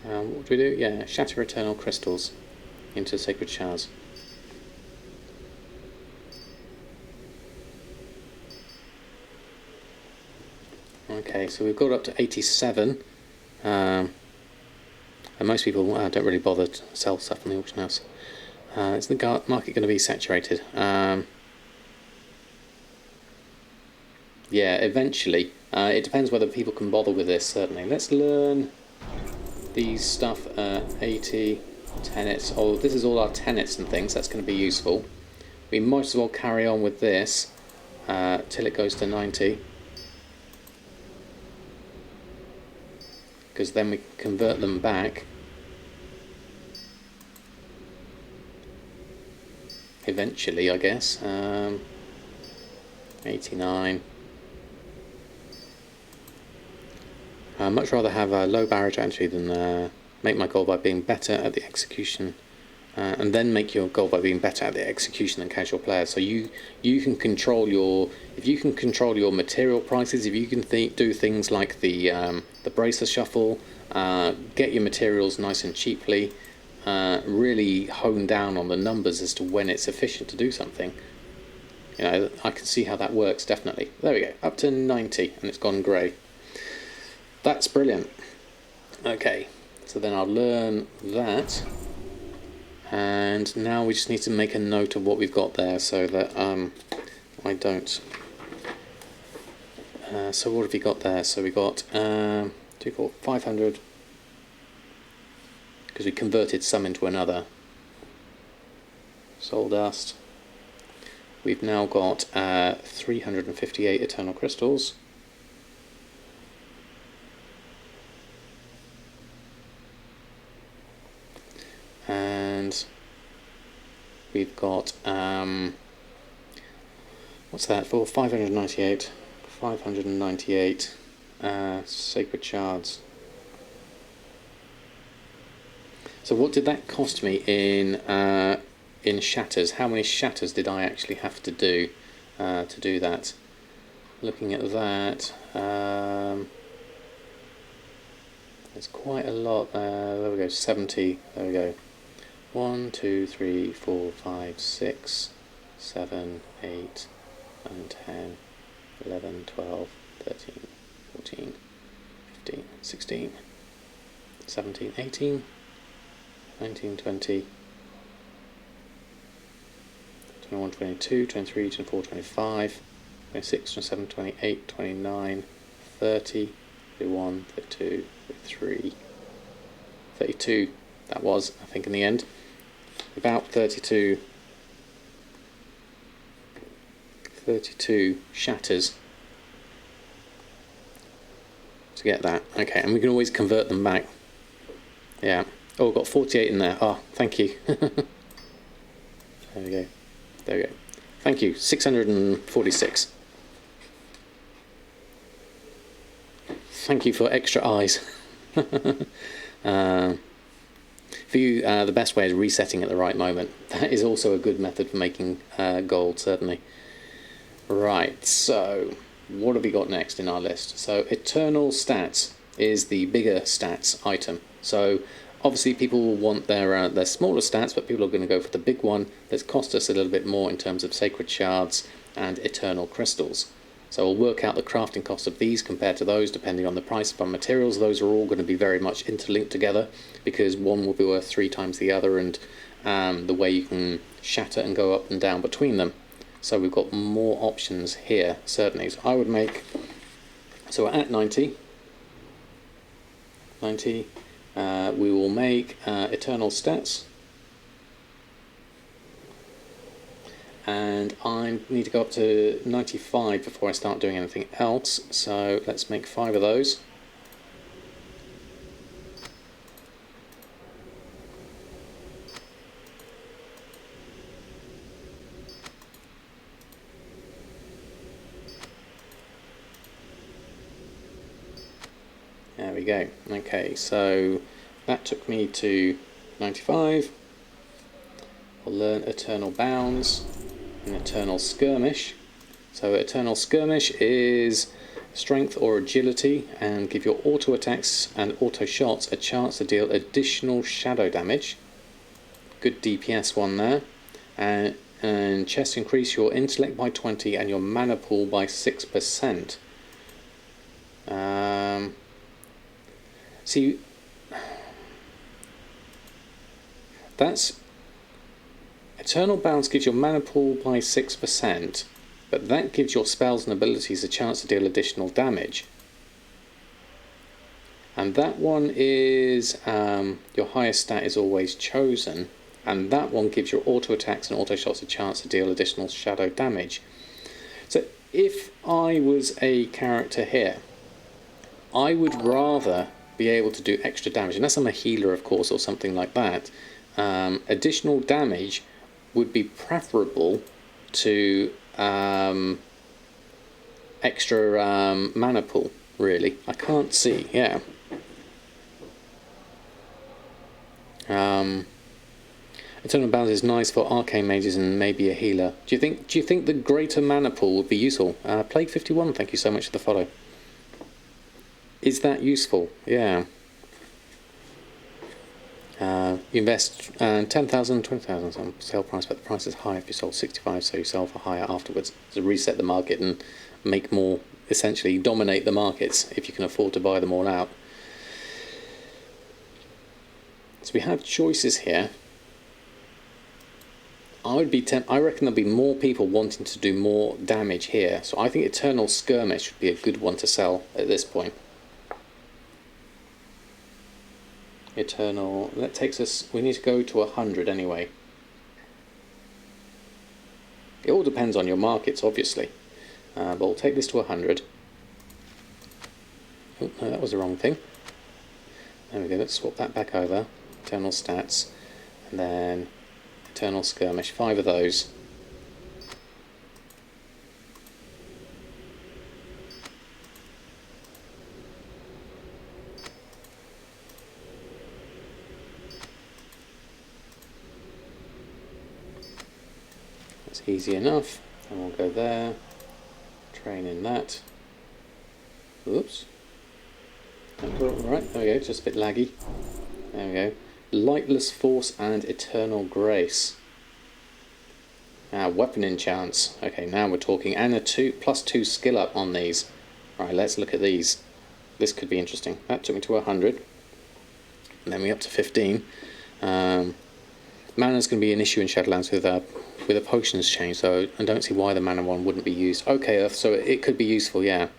What do we do? Yeah, shatter eternal crystals into sacred shards. Okay, so we've got up to 87, and most people don't really bother to sell stuff on the auction house. Is the market going to be saturated? Yeah, eventually. It depends whether people can bother with this, certainly. Let's learn these stuff. 80 tenets. Oh, this is all our tenets and things. That's going to be useful. We might as well carry on with this till it goes to 90. Because then we can convert them back eventually, I guess. 89. I'd much rather have a low barrier to entry than make my goal by being better at the execution, and then make your goal by being better at the execution than casual players. So you can control your, if you can control your material prices, if you can do things like the bracer shuffle, get your materials nice and cheaply, really hone down on the numbers as to when it's efficient to do something. You know, I can see how that works, definitely. There we go, up to 90, and it's gone grey. That's brilliant. Okay, so then I'll learn that, and now we just need to make a note of what we've got there so that I don't. So what have we got there? So we got 500, because we converted some into another. Soul dust. We've now got 358 eternal crystals. And we've got what's that for? 598 sacred shards. So what did that cost me in shatters? How many shatters did I actually have to do that? Looking at that, there's quite a lot. There we go, 70. There we go. 1, 2, 3, 4, 5, 6, 7, 8, 9, 10, 11, 12, 13, 14, 15, 16, 17, 18, 19, 20, 21, 22, 23, 24, 25, 26, 27, 28, 29, 30, 31, 32, 33, 32, that was, I think, in the end. About 32 shatters to get that. Okay, and we can always convert them back. Yeah. Oh, we've got 48 in there. Oh, thank you. There we go. There we go. Thank you. 646. Thank you for extra eyes. For you, the best way is resetting at the right moment. That is also a good method for making gold, certainly. Right, so what have we got next in our list? So Eternal Stats is the bigger stats item. So obviously people will want their smaller stats, but people are going to go for the big one that's cost us a little bit more in terms of sacred shards and eternal crystals. So we'll work out the crafting cost of these compared to those, depending on the price of our materials. Those are all going to be very much interlinked together, because one will be worth 3 times the other, and the way you can shatter and go up and down between them. So we've got more options here, certainly. So I would make, so we're at 90, we will make Eternal Stats, and I need to go up to 95 before I start doing anything else, so let's make 5 of those. There we go. Okay, so that took me to 95. I'll learn Eternal Bounds and Eternal Skirmish. So Eternal Skirmish is strength or agility, and give your auto attacks and auto shots a chance to deal additional shadow damage. Good DPS one there. And chest increase your intellect by 20 and your mana pool by 6%. See, that's Eternal Bounds gives your mana pool by 6%, but that gives your spells and abilities a chance to deal additional damage. And that one is your highest stat is always chosen, and that one gives your auto attacks and auto shots a chance to deal additional shadow damage. So if I was a character here, I would rather be able to do extra damage, unless I'm a healer, of course, or something like that. Additional damage would be preferable to extra mana pool, really. I can't see, yeah. Eternal Bounds is nice for arcane mages and maybe a healer. Do you think the greater mana pool would be useful? Plague 51, thank you so much for the follow. Is that useful? Yeah. You invest 10,000, 20,000 on sale price, but the price is high if you sold 65, so you sell for higher afterwards to reset the market and make more, essentially dominate the markets if you can afford to buy them all out. So we have choices here. I reckon there'll be more people wanting to do more damage here, so I think Eternal Skirmish would be a good one to sell at this point. Eternal, that takes us, we need to go to 100 anyway. It all depends on your markets, obviously, but we'll take this to 100. Oh, no, that was the wrong thing. There we go, let's swap that back over. Eternal Stats, and then Eternal Skirmish, 5 of those. That's easy enough, and we'll go there, train in that. Oops. Right, there we go, just a bit laggy. There we go. Lightless Force and Eternal Grace. Weapon enchants. Okay, now we're talking. And a +2 skill up on these. Right, let's look at these. This could be interesting. That took me to 100. And then we're up to 15. Mana's going to be an issue in Shadowlands with a potions change, so I don't see why the mana one wouldn't be used. Okay, so it could be useful, yeah.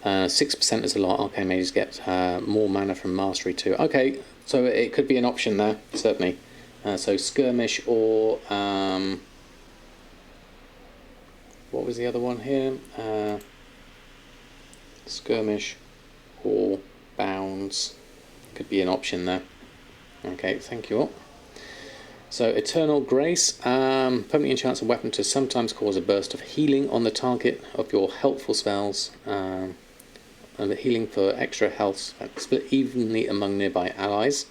6% is a lot. Arcane mages get more mana from mastery too. Okay, so it could be an option there, certainly. So skirmish or what was the other one here? Skirmish or bounds could be an option there. Okay, thank you all. So Eternal Grace, permanently enchants a weapon to sometimes cause a burst of healing on the target of your helpful spells. And the healing for extra health split evenly among nearby allies,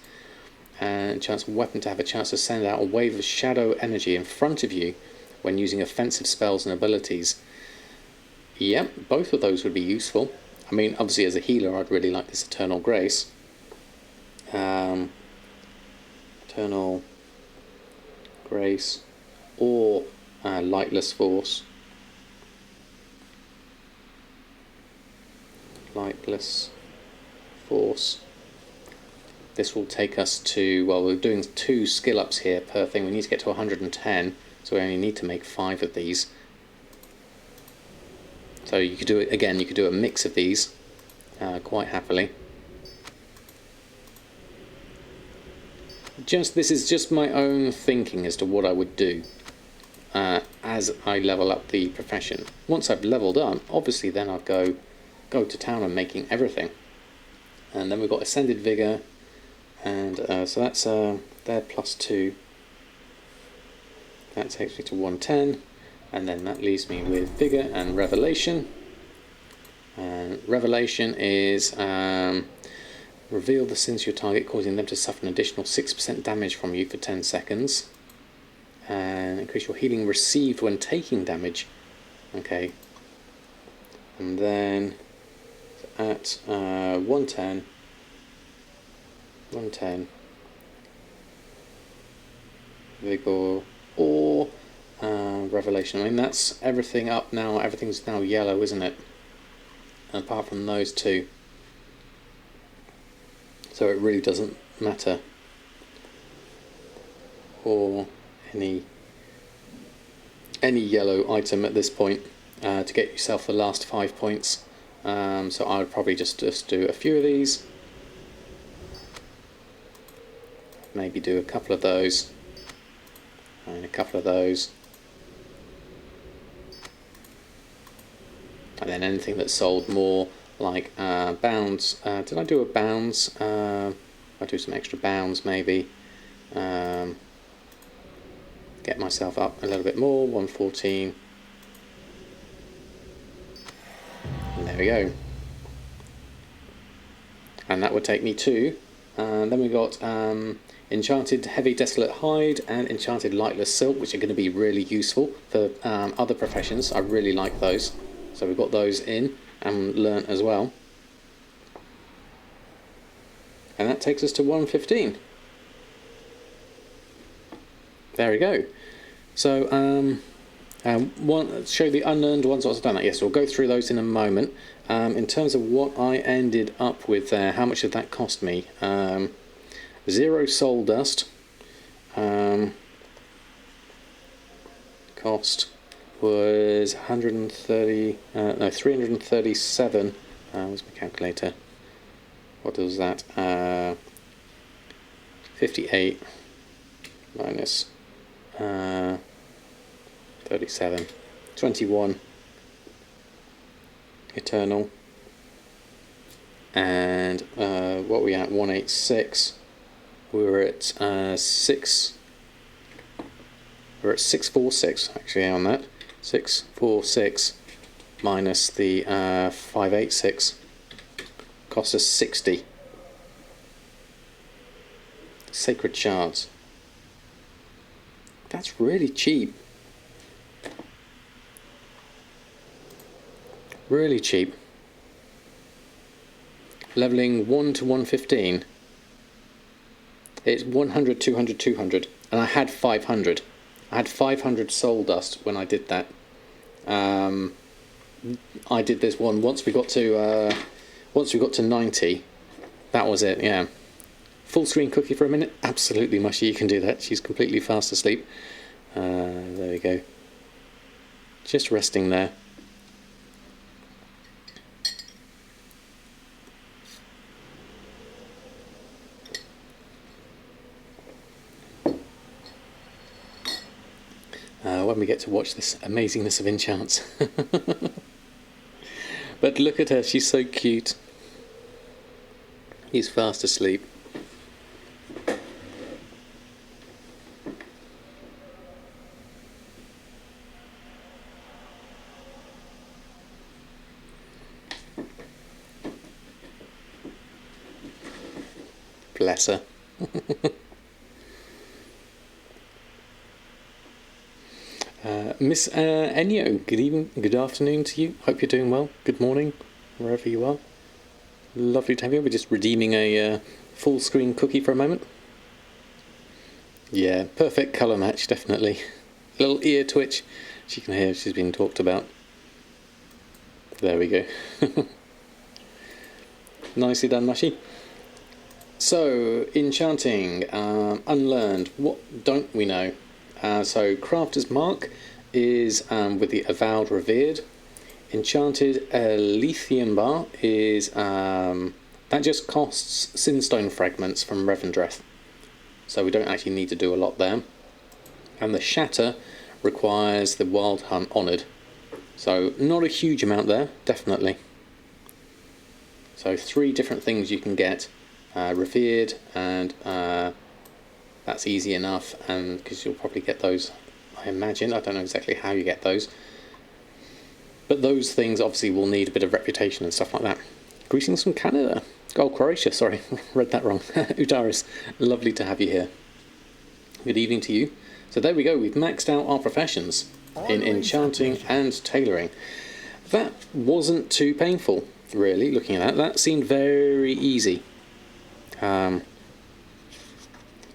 and chance a weapon to have a chance to send out a wave of shadow energy in front of you when using offensive spells and abilities. Yep, both of those would be useful. I mean, obviously as a healer I'd really like this Eternal Grace. Eternal Grace or Lightless Force. Flightless Force. This will take us to, well, we're doing 2 skill ups here per thing. We need to get to 110, so we only need to make 5 of these. So you could do it again, you could do a mix of these quite happily. This is just my own thinking as to what I would do as I level up the profession. Once I've leveled up, obviously then I'll go to town and making everything. And then we've got Ascended Vigor, and so that's there +2. That takes me to 110, and then that leaves me with Vigor and Revelation. And Revelation is reveal the sins of your target, causing them to suffer an additional 6% damage from you for 10 seconds. And increase your healing received when taking damage. Okay. And then at 110, Vigor or Revelation. I mean, that's everything up now. Everything's now yellow, isn't it? Apart from those 2. So it really doesn't matter. Or any yellow item at this point to get yourself the last 5 points. So I would probably just do a few of these. Maybe do a couple of those. And a couple of those. And then anything that sold more, like bounds. Did I do a bounds? I'll do some extra bounds maybe. Get myself up a little bit more, 114. And there we go. And that would take me to, then we got Enchanted Heavy Desolate Hide and Enchanted Lightless Silk, which are going to be really useful for other professions. I really like those. So we've got those in and learnt as well. And that takes us to 115. There we go. So, show the unlearned ones. I've done that. Yes, we'll go through those in a moment. In terms of what I ended up with there, how much did that cost me? 0 soul dust. Cost was 337. Where's my calculator? What does that? 58 minus 37. 21 eternal. And what were we at? 186. We were at 6. We're at 646 actually on that. 646 minus the 586 cost us 60. Sacred shards. That's really cheap. Really cheap. Leveling 1 to 115. It's 100, 200, 200. And I had 500. I had 500 soul dust when I did that. I did this one once we got to 90. That was it. Yeah. Full screen cookie for a minute. Absolutely mushy. You can do that. She's completely fast asleep. There we go. Just resting there. When we get to watch this amazingness of enchants. But look at her, she's so cute. He's fast asleep. Bless her. Miss Enyo, good evening, good afternoon to you. Hope you're doing well. Good morning, wherever you are. Lovely to have you. We're just redeeming a full screen cookie for a moment. Yeah, perfect colour match, definitely. Little ear twitch. She can hear she's being talked about. There we go. Nicely done, Mushy. So, Enchanting, Unlearned, what don't we know? So, Crafter's Mark is with the Avowed Revered. Enchanted Lithium Bar is, that just costs Sinstone Fragments from Revendreth. So we don't actually need to do a lot there. And the Shatter requires the Wild Hunt Honoured. So not a huge amount there, definitely. So 3 different things you can get. Revered, and that's easy enough, and because you'll probably get those, I imagine. I don't know exactly how you get those. But those things obviously will need a bit of reputation and stuff like that. Greetings from Canada. Oh, Croatia, sorry. Read that wrong. Udaris, lovely to have you here. Good evening to you. So there we go. We've maxed out our professions in Enchanting and Tailoring. That wasn't too painful, really, looking at that. That seemed very easy. So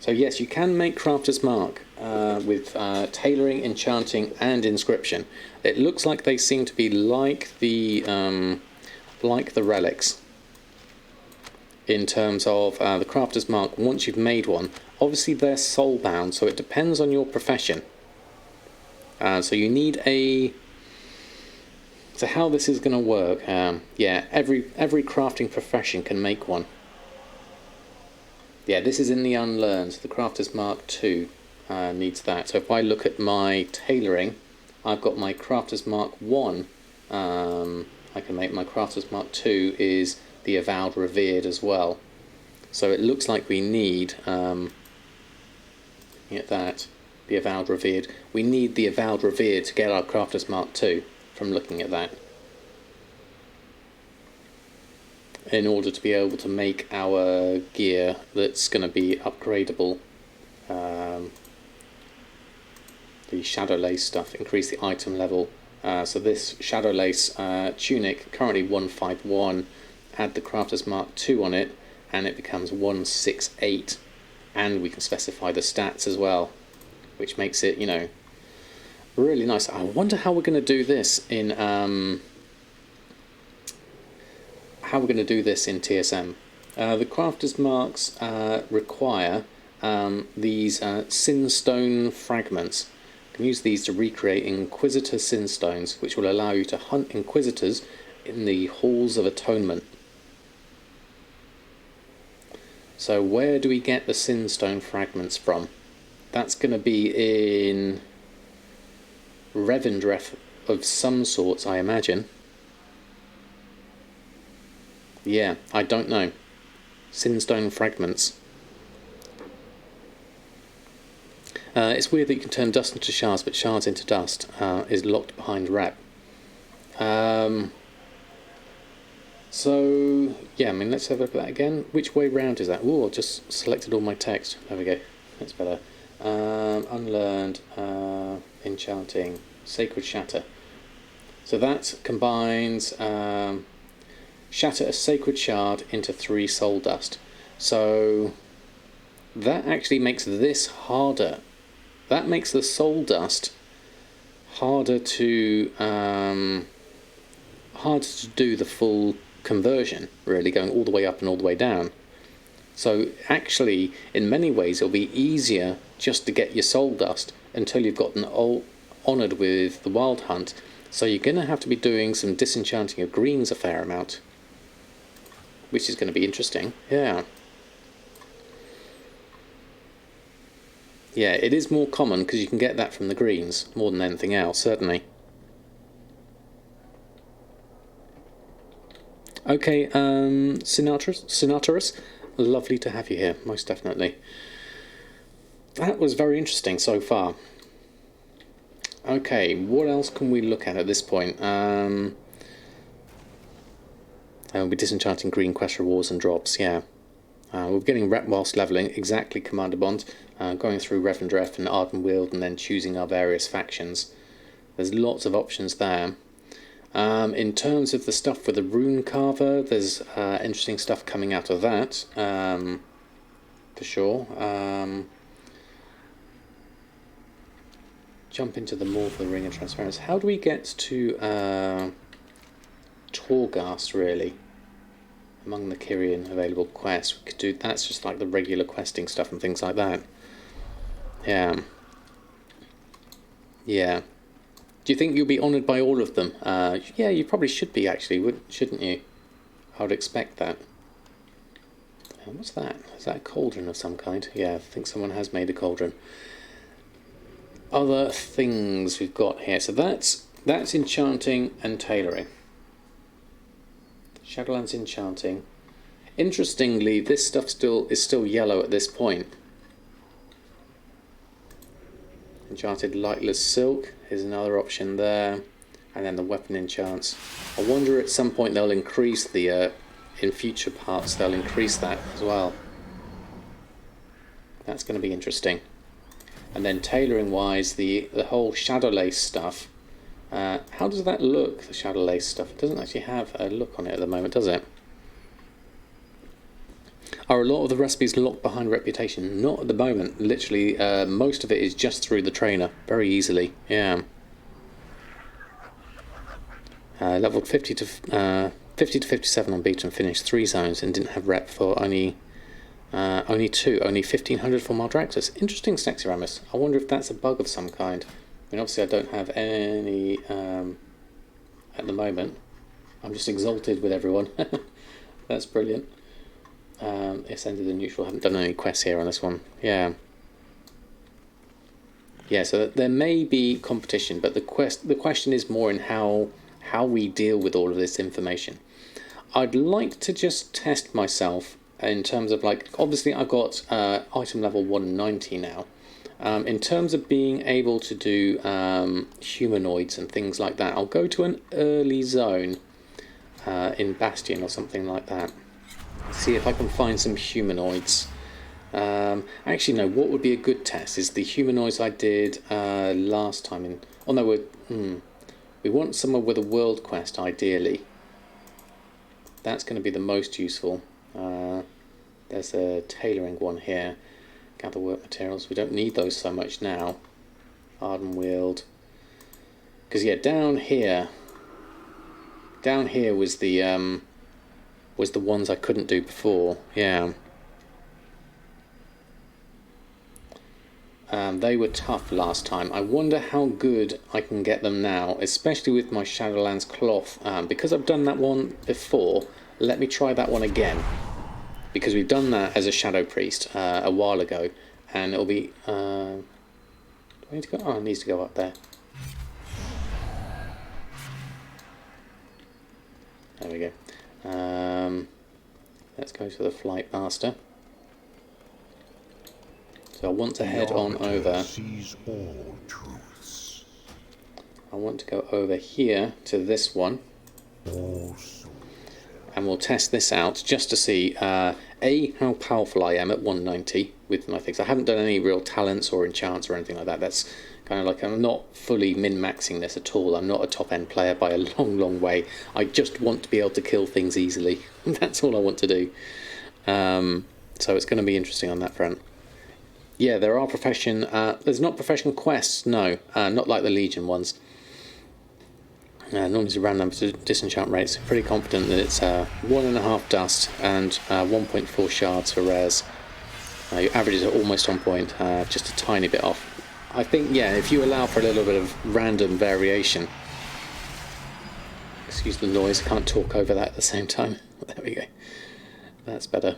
yes, you can make Crafter's Mark with Tailoring, Enchanting and Inscription. It looks like they seem to be like the relics in terms of the Crafter's Mark. Once you've made one, obviously they're soul-bound, so it depends on your profession. So you need a... So how this is going to work, yeah, every crafting profession can make one. Yeah, this is in the Unlearned. The Crafter's Mark 2 needs that. So if I look at my Tailoring, I've got my Crafter's Mark 1. I can make my Crafter's Mark 2 is the Avowed Revered as well. So it looks like we need, looking at that, the Avowed Revered. We need the Avowed Revered to get our Crafter's Mark 2 from looking at that, in order to be able to make our gear that's going to be upgradable. The Shadow Lace stuff, increase the item level. So this Shadow Lace tunic, currently 151, add the Crafter's Mark 2 on it, and it becomes 168. And we can specify the stats as well, which makes it, you know, really nice. I wonder how we're going to do this in TSM. The Crafter's Marks require these Sinstone Fragments. You can use these to recreate Inquisitor Sinstones, which will allow you to hunt Inquisitors in the Halls of Atonement. So where do we get the Sinstone Fragments from? That's going to be in Revendreth of some sorts, I imagine. Yeah, I don't know. Sinstone Fragments. It's weird that you can turn dust into shards, but shards into dust is locked behind rep. So, yeah, I mean, let's have a look at that again. Which way round is that? Oh, I just selected all my text. There we go. That's better. Unlearned, Enchanting, Sacred Shatter. So that combines shatter a sacred shard into 3 soul dust. So that actually makes this harder. That makes the soul dust harder to do the full conversion, really, going all the way up and all the way down. So actually, in many ways, it'll be easier just to get your soul dust until you've gotten honoured with the Wild Hunt. So you're going to have to be doing some disenchanting of greens a fair amount, which is going to be interesting. Yeah. Yeah, it is more common because you can get that from the greens more than anything else, certainly. Okay, Sinatarus, lovely to have you here, most definitely. That was very interesting so far. Okay, what else can we look at this point? We'll be disenchanting green quest rewards and drops, yeah. We're getting rep whilst levelling, exactly, Commander Bond. Going through Revendreth and Ardenweald and then choosing our various factions. There's lots of options there. In terms of the stuff with the Rune Carver, there's interesting stuff coming out of that, for sure. Jump into the Maw for the Ring of Transference. How do we get to Torghast, really? Among the Kyrian available quests, we could do, that's just like the regular questing stuff and things like that. Yeah. Yeah. Do you think you'll be honoured by all of them? Yeah, you probably should be, actually, shouldn't you? I would expect that. What's that? Is that a cauldron of some kind? Yeah, I think someone has made a cauldron. Other things we've got here. So that's Enchanting and Tailoring. Shadowlands Enchanting. Interestingly, this stuff is still yellow at this point. Enchanted Lightless Silk is another option there, and then the weapon enchants. I wonder at some point they'll increase the in future parts they'll increase that as well. That's going to be interesting. And then tailoring wise, the whole shadow lace stuff. How does that look? The shadow lace stuff. It doesn't actually have a look on it at the moment, does it? Are a lot of the recipes locked behind reputation? Not at the moment. Literally, most of it is just through the trainer, very easily. Yeah. Leveled 50 to 57 on beat and finished 3 zones and didn't have rep for only 2, only 1500 for Maldraxxus. Interesting, Snexiramus. I wonder if that's a bug of some kind. I mean, obviously I don't have any at the moment. I'm just exalted with everyone. That's brilliant. It's ended in neutral. I haven't done any quests here on this one. Yeah. Yeah, so there may be competition, but the question is more in how we deal with all of this information. I'd like to just test myself in terms of, like, obviously I've got item level 190 now. In terms of being able to do humanoids and things like that, I'll go to an early zone in Bastion or something like that. See if I can find some humanoids. Actually, no, what would be a good test is the humanoids I did last time in... Oh, no, we want somewhere with a world quest, ideally. That's going to be the most useful. There's a tailoring one here. Gather work materials. We don't need those so much now. Arden Wield. Because, yeah, down here was the ones I couldn't do before. Yeah. They were tough last time. I wonder how good I can get them now, especially with my Shadowlands cloth. Because I've done that one before, let me try that one again. Because we've done that as a Shadow Priest a while ago, and it'll be... do I need to go? Oh, it needs to go up there. There we go. Let's go to the Flight Master. So I want to head on over. I want to go over here to this one. And we'll test this out just to see how powerful I am at 190 with my things. I haven't done any real talents or enchants or anything like that. That's kind of like, I'm not fully min-maxing this at all. I'm not a top-end player by a long, long way. I just want to be able to kill things easily. That's all I want to do. So it's going to be interesting on that front. Yeah, there are there's not professional quests, no. Not like the Legion ones. Normally it's a random disenchant rates. Pretty confident that it's 1.5 dust and 1.4 shards for rares. Your averages are almost on point, just a tiny bit off. I think, yeah, if you allow for a little bit of random variation. Excuse the noise, I can't talk over that at the same time. There we go. That's better.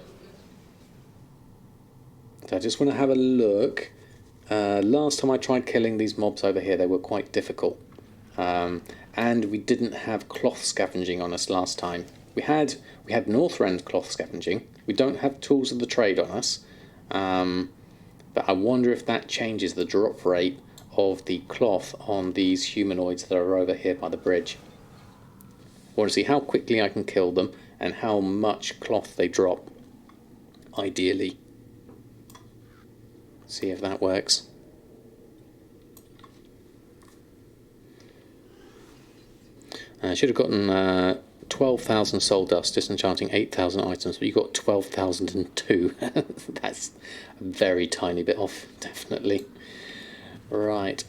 So I just want to have a look. Last time I tried killing these mobs over here, they were quite difficult. And we didn't have cloth scavenging on us last time. We had Northrend cloth scavenging. We don't have tools of the trade on us. But I wonder if that changes the drop rate of the cloth on these humanoids that are over here by the bridge. I want to see how quickly I can kill them and how much cloth they drop, ideally. See if that works. I should have gotten 12,000 soul dust, disenchanting 8,000 items, but you got 12,002. That's a very tiny bit off, definitely. Right.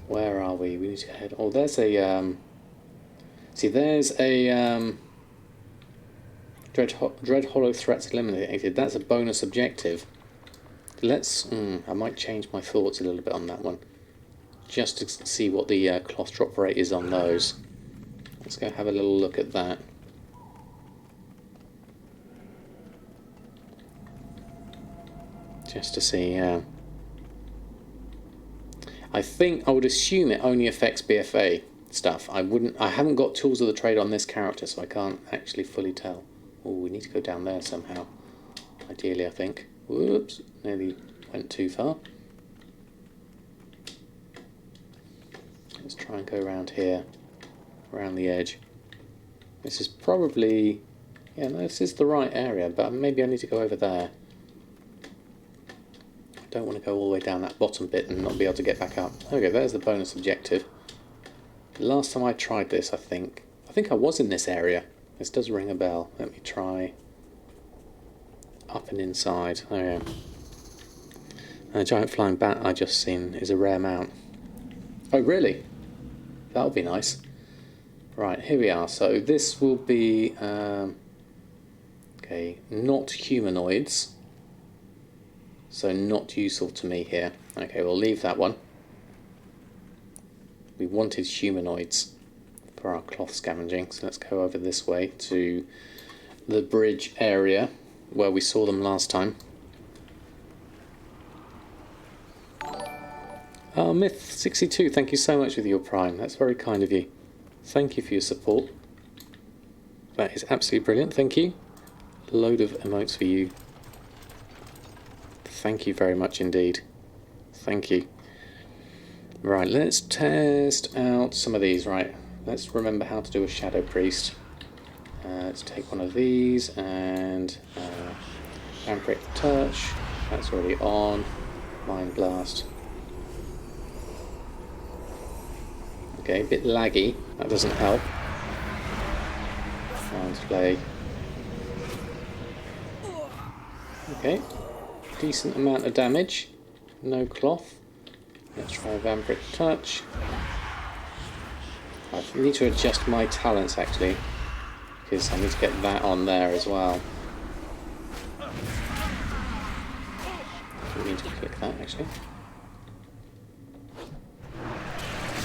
Where are we? We need to head. Oh, there's a. See, there's a Dread Hollow threats eliminated. That's a bonus objective. Let's... I might change my thoughts a little bit on that one. Just to see what the cloth drop rate is on those. Let's go have a little look at that. Just to see, I think I would assume it only affects BFA stuff. I haven't got tools of the trade on this character, so I can't actually fully tell. Oh, we need to go down there somehow. Ideally, I think. Whoops, nearly went too far. Let's try and go around here, around the edge. This is probably, yeah, no, this is the right area, but maybe I need to go over there. I don't want to go all the way down that bottom bit and not be able to get back up. Okay, there's the bonus objective. Last time I tried this, I think I was in this area. This does ring a bell. Let me try up and inside. Oh yeah. And a giant flying bat I just seen is a rare mount. Oh really? That'll be nice. Right, here we are. So this will be okay, not humanoids. So not useful to me here. Okay, we'll leave that one. We wanted humanoids for our cloth scavenging, so let's go over this way to the bridge area where we saw them last time. Oh, Myth62, thank you so much with your Prime. That's very kind of you. Thank you for your support. That is absolutely brilliant, thank you. Load of emotes for you. Thank you very much indeed. Thank you. Right, let's test out some of these. Right, let's remember how to do a Shadow Priest. Let's take one of these and Vampiric Touch. That's already on. Mind Blast. Okay, a bit laggy. That doesn't help. Mind Flay. Okay, decent amount of damage. No cloth. Let's try Vampiric Touch. I need to adjust my talents actually, because I need to get that on there as well. I need to click that actually.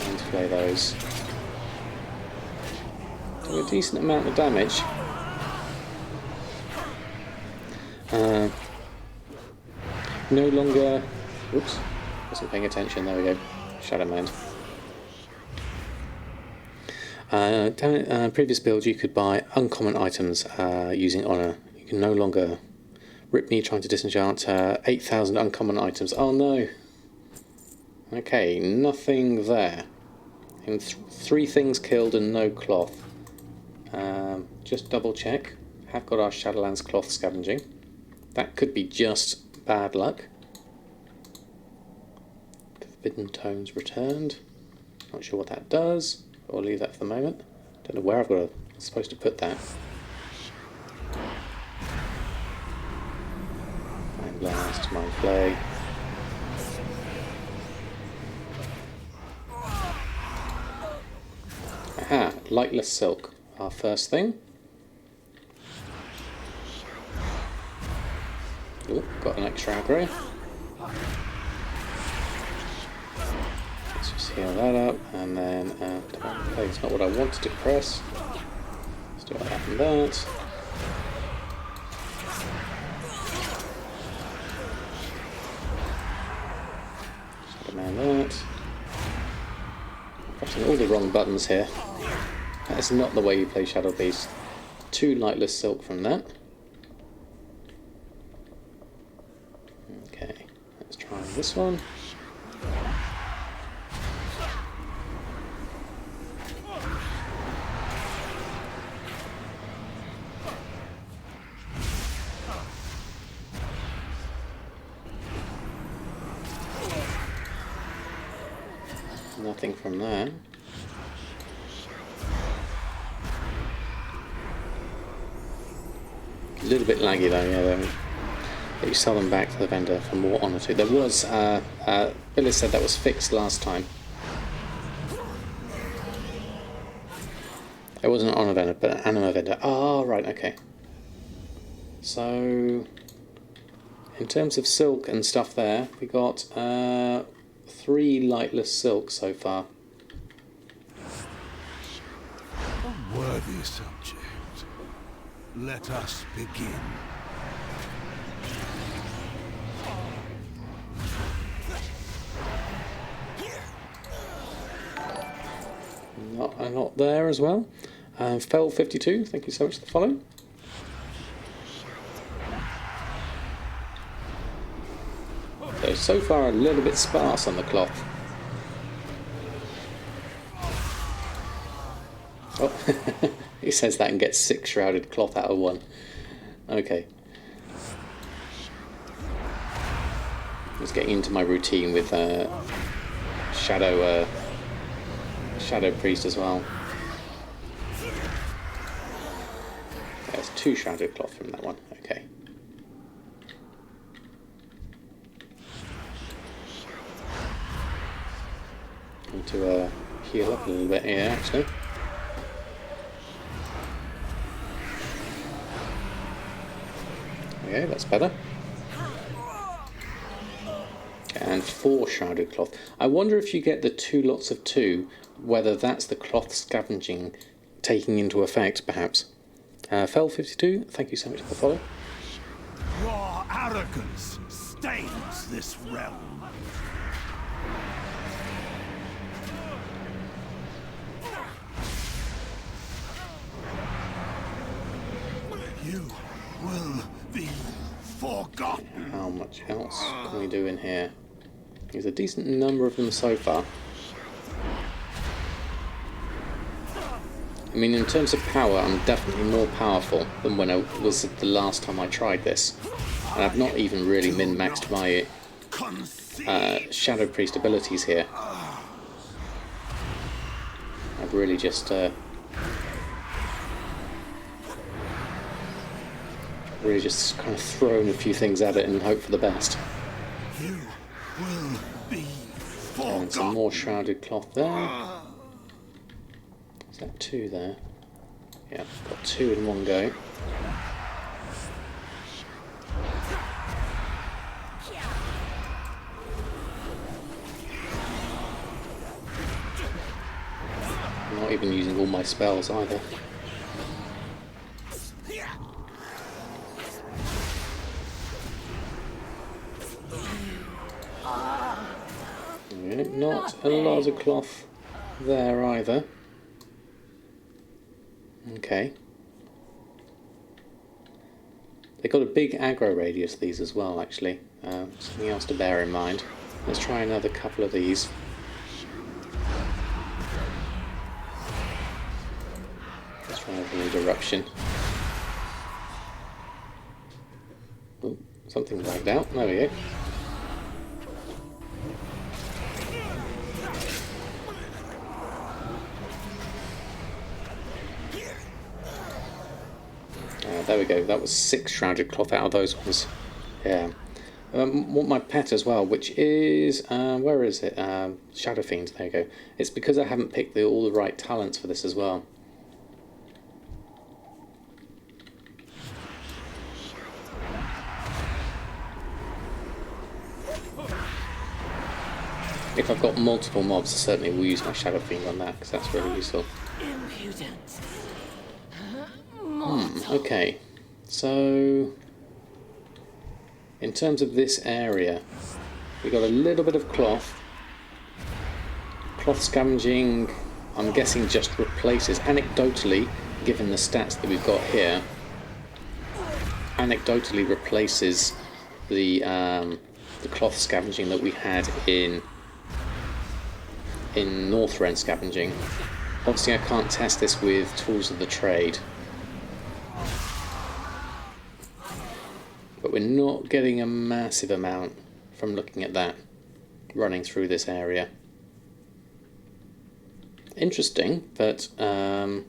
And play those. Do a decent amount of damage. No longer. Whoops. Wasn't paying attention, there we go. Shadowlands. Previous build you could buy uncommon items using Honor. You can no longer rip me trying to disenchant 8,000 uncommon items. Oh no! Okay, nothing there. And 3 things killed and no cloth. Just double check. Have got our Shadowlands cloth scavenging. That could be just bad luck. Forbidden Tones returned. Not sure what that does. I'll leave that for the moment. Don't know where I'm supposed to put that. Mind Blast, Mind Flay. Aha, Lightless Silk, our first thing. Ooh, got an extra aggro. Let's just heal that up, and then okay, it's not what I wanted to press. Let's do that and that. Just demand that. I'm pressing all the wrong buttons here. That is not the way you play Shadow Beast. 2 Lightless Silk from that. Okay, let's try this one. Nothing from there. A little bit laggy though, yeah. But you sell them back to the vendor for more Honor too. There was, Billy said that was fixed last time. It wasn't an Honor vendor, but an Anima vendor. Oh, right, okay. So, in terms of silk and stuff there, we got 3 lightless silk so far. A worthy subject. Let us begin. Not a lot there as well. Fell 52, thank you so much for the follow. So far a little bit sparse on the cloth. Oh, he says that and gets 6 shrouded cloth out of 1. Okay. Just getting into my routine with Shadow Priest as well. There's 2 shrouded cloth from that one. Okay. Need to heal up a little bit here, actually. Okay, that's better. And 4 shrouded cloth. I wonder if you get the 2 lots of 2, whether that's the cloth scavenging taking into effect, perhaps. Fell 52, thank you so much for the follow. Your arrogance stains this realm. You will be forgotten. How much else can we do in here? There's a decent number of them so far. I mean, in terms of power, I'm definitely more powerful than when I was the last time I tried this. And I've not even really min-maxed my Shadow Priest abilities here. I've really just kind of thrown a few things at it and hope for the best. You will be forgotten. And some more shrouded cloth there. Is that 2 there? Yeah, got 2 in one go. I'm not even using all my spells either. Yeah, not a lot of cloth there either. Okay. They got a big aggro radius, these as well, actually. Something else to bear in mind. Let's try another couple of these. Let's try a Void Eruption. Oh, something lagged out. There we go. There we go, that was 6 shrouded cloth out of those ones. Yeah. Want my pet as well, which is, where is it? Shadow Fiend, there you go. It's because I haven't picked all the right talents for this as well. If I've got multiple mobs, I certainly will use my Shadow Fiend on that, because that's really useful. Impudent. Okay, so in terms of this area, we got a little bit of cloth. Cloth scavenging, I'm guessing, just replaces, anecdotally, given the stats that we've got here, anecdotally replaces the cloth scavenging that we had in Northrend scavenging. Obviously, I can't test this with tools of the trade. But we're not getting a massive amount from looking at that running through this area. Interesting, but not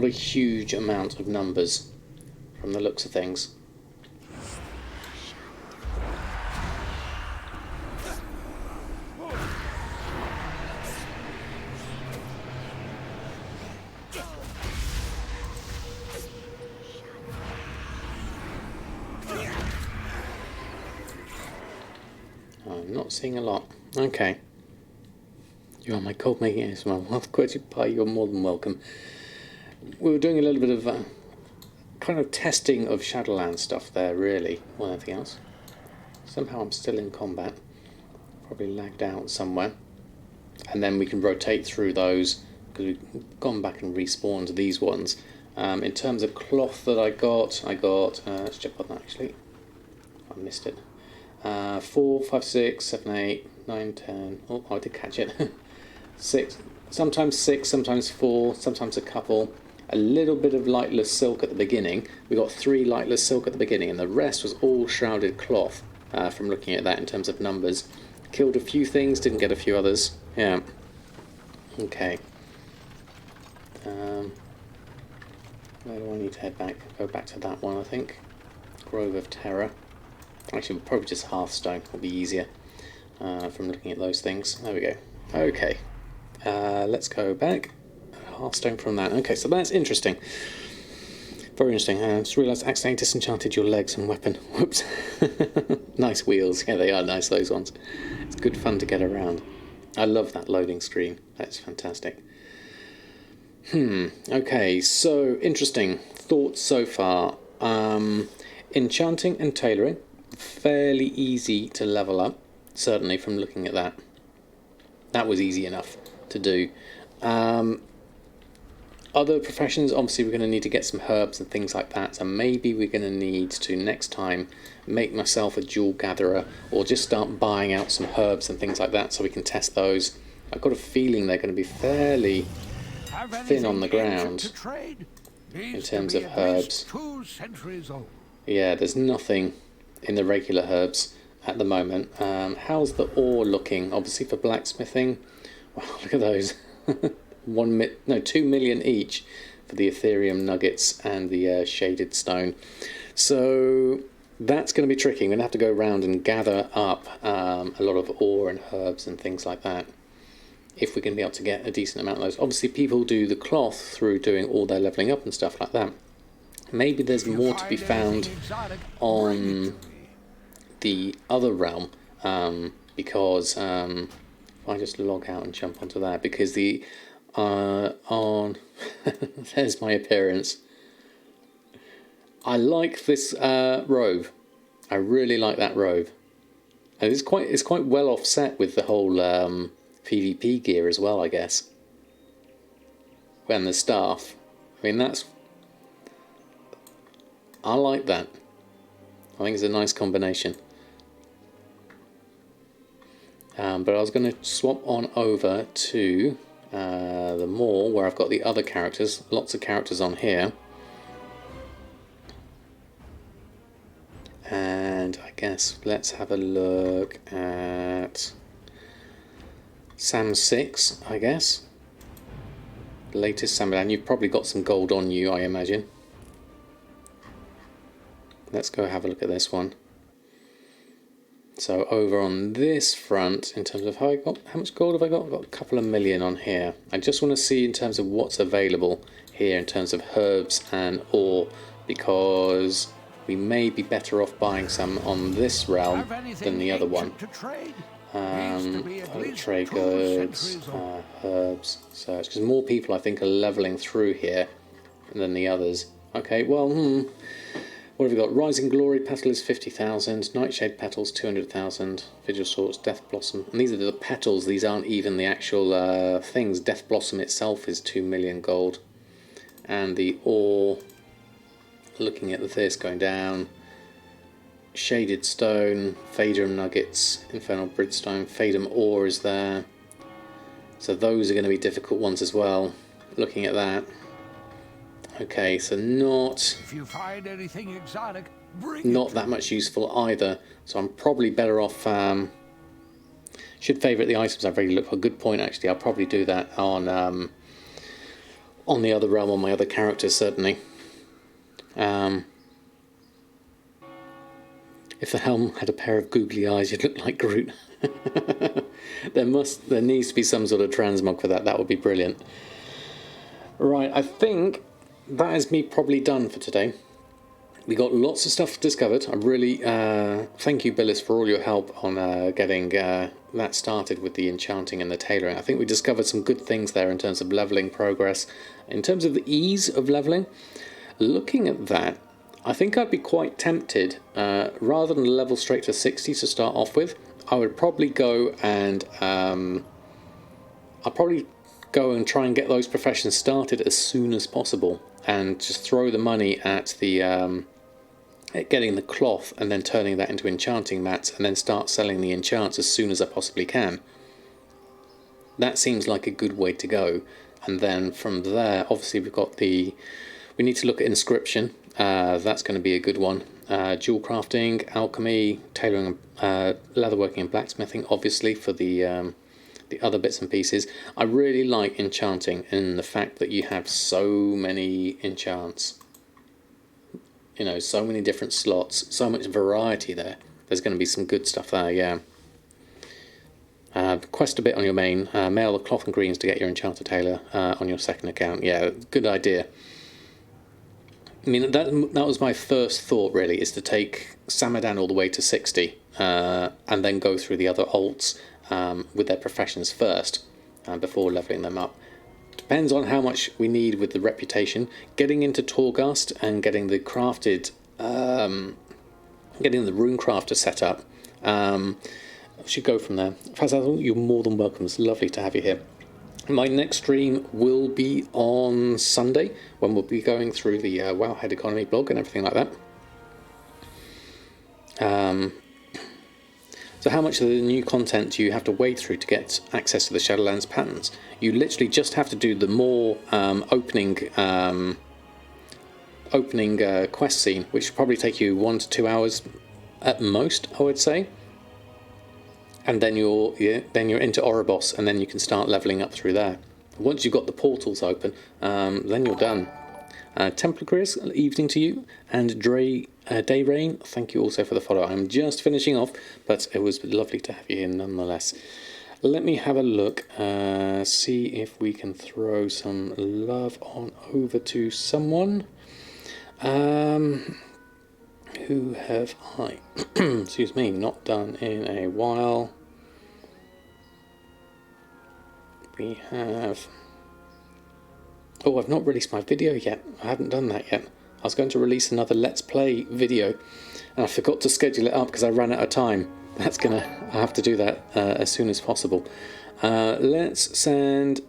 a huge amount of numbers from the looks of things. not seeing a lot. Okay. You are my gold making as well. Well, Pie, you're more than welcome. We were doing a little bit of kind of testing of Shadowlands stuff there, really, more than anything else. Somehow I'm still in combat. Probably lagged out somewhere. And then we can rotate through those, because we've gone back and respawned these ones. In terms of cloth that I got, let's jump on that actually. I missed it. 4, 5, 6, 7, 8, 9, 10. Oh, I did catch it. 6, sometimes 6, sometimes 4, sometimes a couple. A little bit of lightless silk at the beginning. We got 3 lightless silk at the beginning, and the rest was all shrouded cloth. From looking at that in terms of numbers, killed a few things, didn't get a few others. Yeah. Okay. Where do I need to head back? Go back to that one, I think. Grove of Terror. Actually, probably just Hearthstone will be easier from looking at those things. There we go. Okay. Let's go back. Hearthstone from that. Okay, so that's interesting. Very interesting. I just realised I accidentally disenchanted your legs and weapon. Whoops. Nice wheels. Yeah, they are nice, those ones. It's good fun to get around. I love that loading screen. That's fantastic. Okay, so interesting. Thoughts so far. Enchanting and Tailoring. Fairly easy to level up. Certainly from looking at that. That was easy enough to do. Other professions, obviously we're going to need to get some herbs and things like that, so maybe we're going to need to next time make myself a jewel gatherer, or just start buying out some herbs and things like that so we can test those. I've got a feeling they're going to be fairly thin on the ground in terms of herbs. Yeah, there's nothing in the regular herbs at the moment. How's the ore looking? Obviously for blacksmithing, wow, look at those. 2 million each for the Ethereum nuggets and the shaded stone. So that's going to be tricky. I'm going to have to go around and gather up a lot of ore and herbs and things like that if we're going to be able to get a decent amount of those. Obviously people do the cloth through doing all their levelling up and stuff like that. Maybe there's more to be found on the other realm, because if I just log out and jump onto that, because the there's my appearance. I like this robe. I really like that robe, and it's quite well offset with the whole PvP gear as well, I guess. And the staff. I mean, I like that. I think it's a nice combination. But I was going to swap on over to the mall where I've got the other characters. Lots of characters on here. And I guess let's have a look at Sam 6, I guess. Latest Samadan. You've probably got some gold on you, I imagine. Let's go have a look at this one. So over on this front, in terms of how much gold have I got? I've got a couple of million on here. I just want to see in terms of what's available here in terms of herbs and ore, because we may be better off buying some on this realm than the other one. Trade goods, herbs, search, because more people I think are leveling through here than the others. Okay, well, what have we got? Rising Glory Petal is 50,000, Nightshade Petals 200,000, Vigil Swords, Death Blossom, and these are the petals, these aren't even the actual things. Death Blossom itself is 2 million gold, and the ore, looking at this going down, Shaded Stone, Fadum Nuggets, Infernal Bridgestone, Fadum Ore is there, so those are going to be difficult ones as well, looking at that. Okay, so If you find anything exotic, not that much useful either, so I'm probably better off, should favourite the items I've already looked for. Good point actually, I'll probably do that on the other realm, on my other characters certainly. If the helm had a pair of googly eyes, you'd look like Groot. There needs to be some sort of transmog for that. That would be brilliant. Right, I think that is me probably done for today. we got lots of stuff discovered. I really thank you, Billis, for all your help on getting that started with the enchanting and the tailoring. I think we discovered some good things there in terms of leveling progress. In terms of the ease of leveling, looking at that, I think I'd be quite tempted, rather than level straight to 60 to start off with, I would probably go and try and get those professions started as soon as possible, and just throw the money at the at getting the cloth and then turning that into enchanting mats, and then start selling the enchants as soon as I possibly can. That seems like a good way to go. And then from there, obviously we need to look at inscription. That's going to be a good one. Jewel crafting, alchemy, tailoring, leatherworking and blacksmithing, obviously, for the other bits and pieces. I really like enchanting in the fact that you have so many enchants. You know, so many different slots, so much variety there. There's going to be some good stuff there, yeah. Quest a bit on your main. Mail the cloth and greens to get your enchanter tailor on your second account. Yeah, good idea. I mean, that was my first thought, really, is to take Samadan all the way to 60 and then go through the other alts with their professions first before levelling them up. Depends on how much we need with the reputation. Getting into Torghast and getting the crafted, getting the rune crafter set up. We should go from there. Fazal, you're more than welcome. It's lovely to have you here. My next stream will be on Sunday, when we'll be going through the Wowhead Economy blog and everything like that. So how much of the new content do you have to wade through to get access to the Shadowlands patterns? You literally just have to do the more opening quest scene, which will probably take you 1 to 2 hours at most, I would say. And then you're into Oribos, and then you can start leveling up through there. Once you've got the portals open, then you're done. Templar Chris, evening to you, and Dayrain, thank you also for the follow. I'm just finishing off, but it was lovely to have you here nonetheless. Let me have a look, see if we can throw some love on over to someone. Who have I, excuse me, not done in a while? We have... Oh, I've not released my video yet. I haven't done that yet. I was going to release another Let's Play video, and I forgot to schedule it up because I ran out of time. I have to do that as soon as possible. Let's send...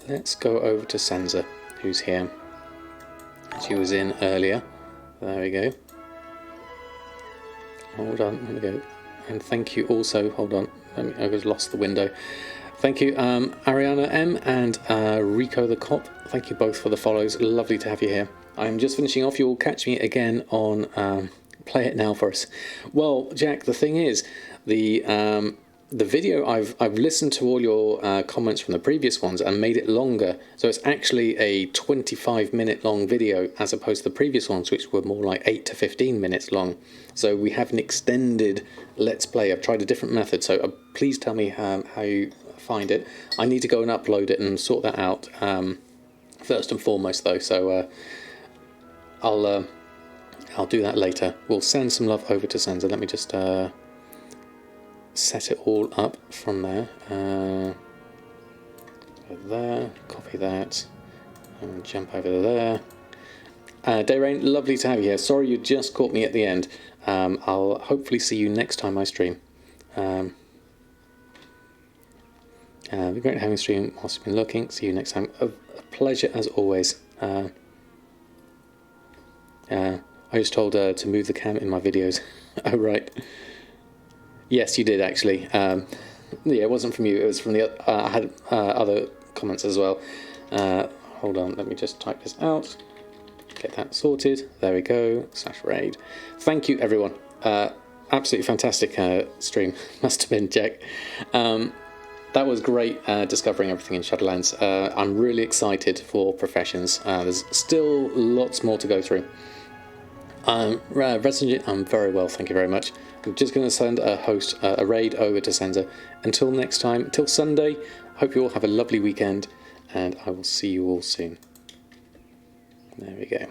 let's go over to Sansa, who's here. She was in earlier. There we go. Hold on, there we go. And thank you also, hold on, I just lost the window. Thank you, Ariana M and Rico the Cop. Thank you both for the follows. Lovely to have you here. I'm just finishing off. You'll catch me again on Play It Now for us. Well, Jack, the thing is, the video, I've listened to all your comments from the previous ones and made it longer, so it's actually a 25-minute long video as opposed to the previous ones, which were more like 8 to 15 minutes long. So we have an extended Let's Play. I've tried a different method, so please tell me how you find it. I need to go and upload it and sort that out first and foremost, though. So I'll do that later. We'll send some love over to Sansa. Let me just set it all up from there. There, copy that, and jump over there. Dayrain, lovely to have you here. Sorry you just caught me at the end. I'll hopefully see you next time I stream. It'd be great having a stream whilst you've been looking. See you next time. A pleasure as always. I was told to move the cam in my videos. Oh, right. Yes, you did actually. Yeah, it wasn't from you. It was from the. I had other comments as well. Hold on, let me just type this out. Get that sorted. There we go. /raid. Thank you, everyone. Absolutely fantastic stream. Must have been, Jack. That was great discovering everything in Shadowlands. I'm really excited for professions. There's still lots more to go through. Resident, I'm very well, thank you very much. I'm just going to send a raid over to Senza. Until next time, until Sunday, hope you all have a lovely weekend, and I will see you all soon. There we go.